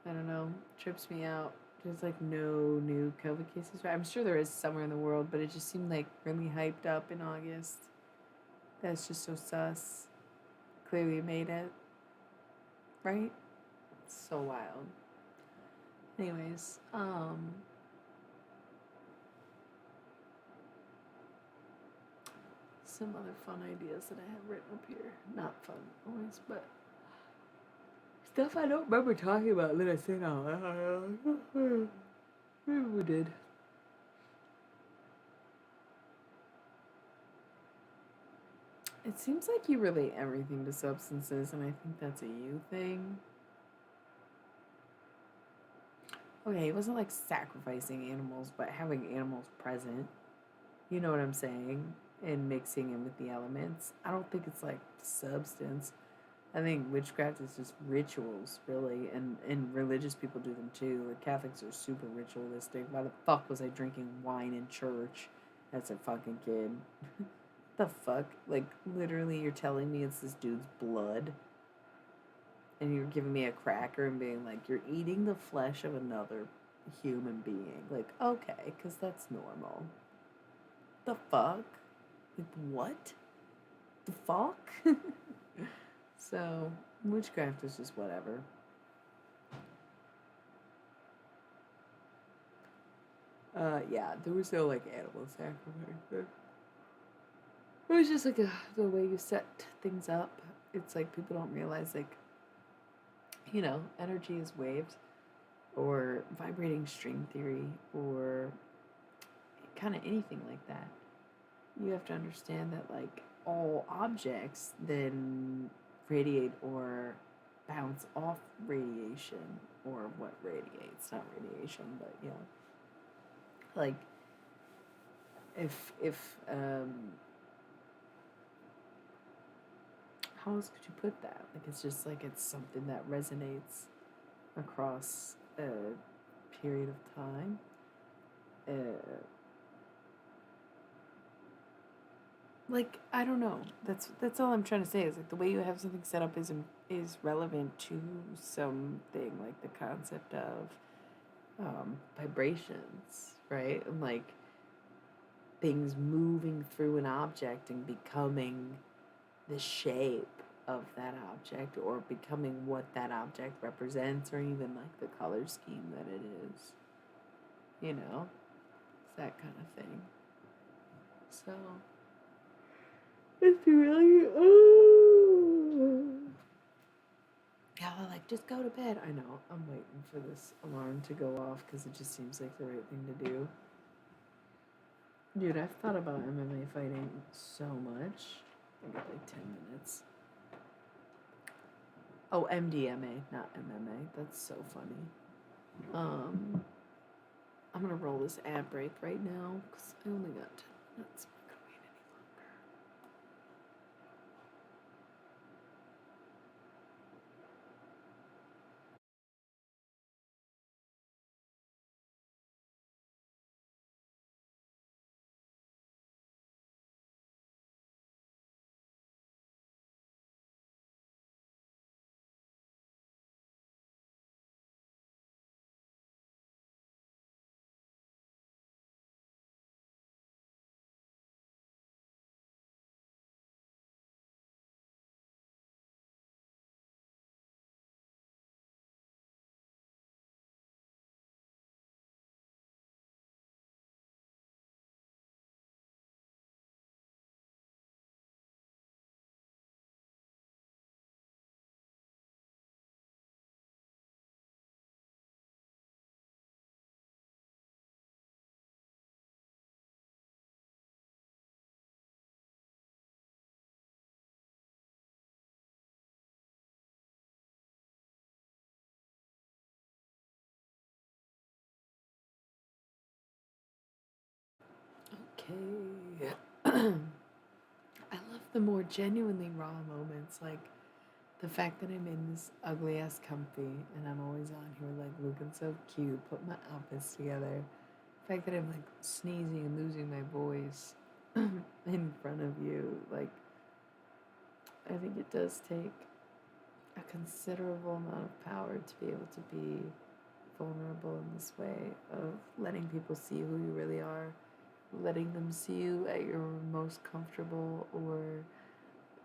I don't know. Trips me out. There's like no new COVID cases. I'm sure there is somewhere in the world, but it just seemed like really hyped up in August. That's just so sus. Clearly made it. Right? It's so wild. Anyways, some other fun ideas that I have written up here. Not fun always, but stuff I don't remember talking about that I said out loud. Maybe we did. It seems like you relate everything to substances, and I think that's a you thing. Okay, it wasn't like sacrificing animals, but having animals present. You know what I'm saying? And mixing in with the elements. I don't think it's like substance. I think witchcraft is just rituals, really, and religious people do them too. Like Catholics are super ritualistic. Why the fuck was I drinking wine in church as a fucking kid? The fuck? Like, literally, you're telling me it's this dude's blood, and you're giving me a cracker and being like, you're eating the flesh of another human being. Like, okay, because that's normal. The fuck? Like, what? The fuck? So, witchcraft is just whatever. Yeah, there was no like animal sacrifice. It was just like the way you set things up. It's like people don't realize, like, you know, energy is waves or vibrating string theory or kind of anything like that. You have to understand that, like, all objects then radiate or bounce off radiation or what radiates, not radiation, but you know, like if how else could you put that? Like, it's just like it's something that resonates across a period of time. Uh, like, I don't know. That's all I'm trying to say. Is like the way you have something set up is relevant to something, like the concept of vibrations, right? And like things moving through an object and becoming the shape of that object or becoming what that object represents or even like the color scheme that it is. You know? It's that kind of thing. So it's really yeah, like just go to bed. I know. I'm waiting for this alarm to go off because it just seems like the right thing to do. Dude, I've thought about MMA fighting so much. I got like 10 minutes. Oh, MDMA, not MMA. That's so funny. I'm gonna roll this ad break right now because I only got 10 minutes. okay. I love the more genuinely raw moments, like the fact that I'm in this ugly ass comfy and I'm always on here like looking so cute, put my outfits together. The fact that I'm like sneezing and losing my voice in front of you, like I think it does take a considerable amount of power to be able to be vulnerable in this way of letting people see who you really are, letting them see you at your most comfortable or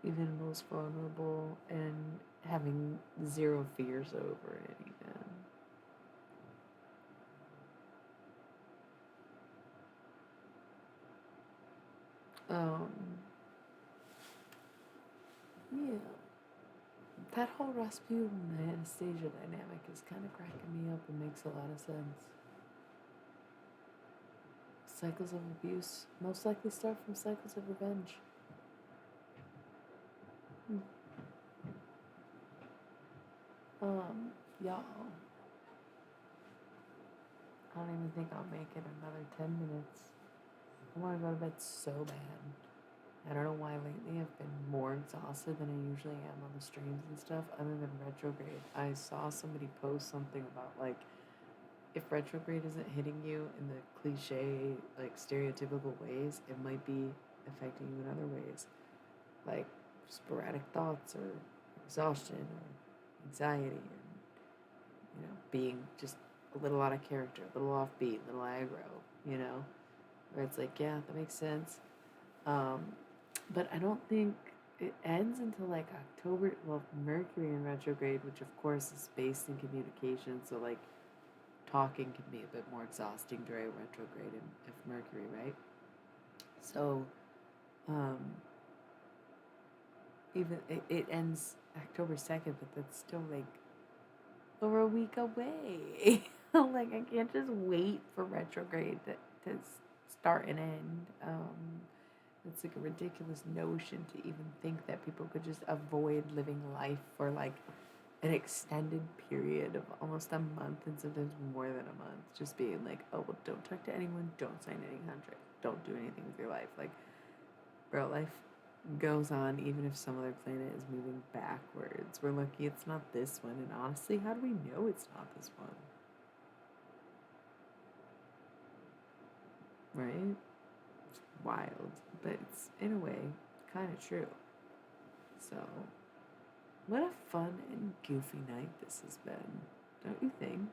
even most vulnerable, and having zero fears over it even. Um, yeah. That whole Rasputin and Anastasia dynamic is kind of cracking me up and makes a lot of sense. Cycles of abuse most likely start from cycles of revenge. Y'all, I don't even think I'll make it another 10 minutes. I want to go to bed so bad. I don't know why lately I've been more exhausted than I usually am on the streams and stuff, other than retrograde. I saw somebody post something about like if retrograde isn't hitting you in the cliche, like stereotypical ways, it might be affecting you in other ways, like sporadic thoughts or exhaustion or anxiety and being just a little out of character, a little offbeat, a little aggro, where it's like, yeah, that makes sense. But I don't think it ends until like October. Well, Mercury in retrograde, which of course is based in communication, so like talking can be a bit more exhausting during retrograde if Mercury, right? So, um, even it ends October 2nd, but that's still like over a week away. Like I can't just wait for retrograde to start and end. It's like a ridiculous notion to even think that people could just avoid living life for like an extended period of almost a month and sometimes more than a month. Just being like, oh, well, don't talk to anyone, don't sign any contract, don't do anything with your life. Like, bro, life goes on even if some other planet is moving backwards. We're lucky it's not this one. And honestly, how do we know it's not this one? Right? It's wild, but it's in a way kind of true. So, what a fun and goofy night this has been, don't you think?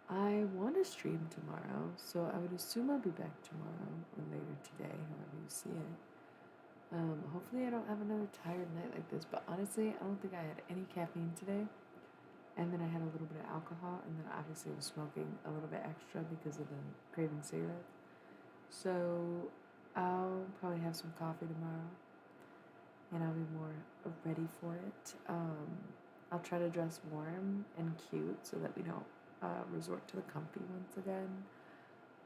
I want to stream tomorrow, so I would assume I'll be back tomorrow or later today, however you see it. Hopefully I don't have another tired night like this, but honestly, I don't think I had any caffeine today. And then I had a little bit of alcohol, and then obviously I was smoking a little bit extra because of the craving cigarettes. So I'll probably have some coffee tomorrow, and I'll be more ready for it. I'll try to dress warm and cute so that we don't resort to the comfy once again.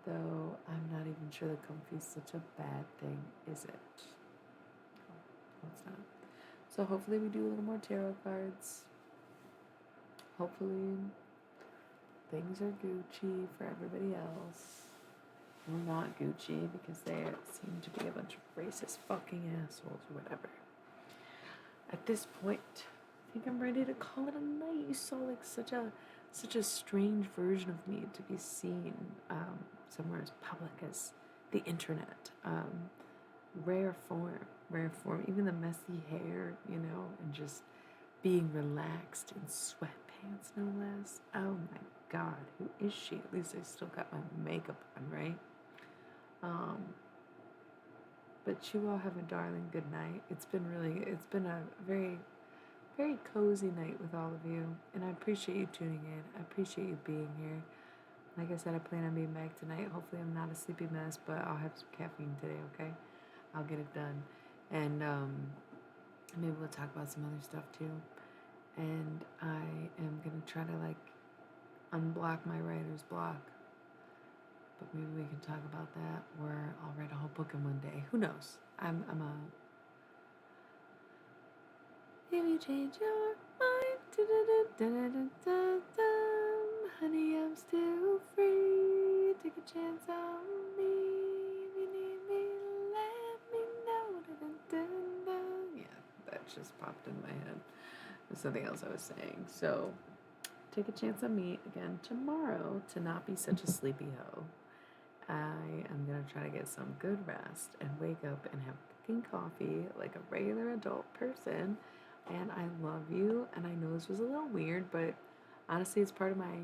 Though I'm not even sure the comfy is such a bad thing, is it? No, it's not. So hopefully we do a little more tarot cards. Hopefully things are Gucci for everybody else. Or not Gucci because they seem to be a bunch of racist fucking assholes or whatever. At this point, I think I'm ready to call it a night. You saw like such a strange version of me to be seen somewhere as public as the internet. Rare form. Even the messy hair, and just being relaxed in sweatpants, no less. Oh my God, who is she? At least I still got my makeup on, right? But you all have a darling good night. It's been a very, very cozy night with all of you, and I appreciate you tuning in. I appreciate you being here. Like I said, I plan on being back tonight. Hopefully I'm not a sleepy mess, but I'll have some caffeine today, okay? I'll get it done. And maybe we'll talk about some other stuff too. And I am gonna try to like unblock my writer's block. But maybe we can talk about that, or I'll write a whole book in one day. Who knows? If you change your mind, honey, I'm still free. Take a chance on me. If you need me, thoughts just popped in my head. There's something else I was saying. So take a chance on me again tomorrow to not be such a sleepy hoe. I am going to try to get some good rest and wake up and have fucking coffee like a regular adult person. And I love you. And I know this was a little weird, but honestly, it's part of my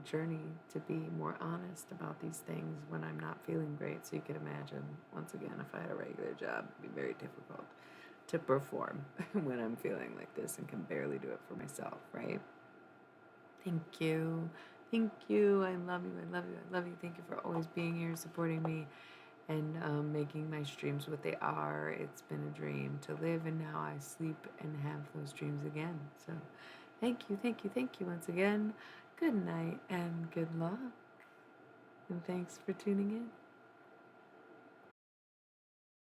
journey to be more honest about these things when I'm not feeling great. So you can imagine, once again, if I had a regular job, it'd be very difficult to perform when I'm feeling like this and can barely do it for myself, right? Thank you. Thank you. I love you. I love you. I love you. Thank you for always being here, supporting me, and making my dreams what they are. It's been a dream to live, and now I sleep and have those dreams again. So thank you. Thank you. Thank you once again. Good night and good luck. And thanks for tuning in.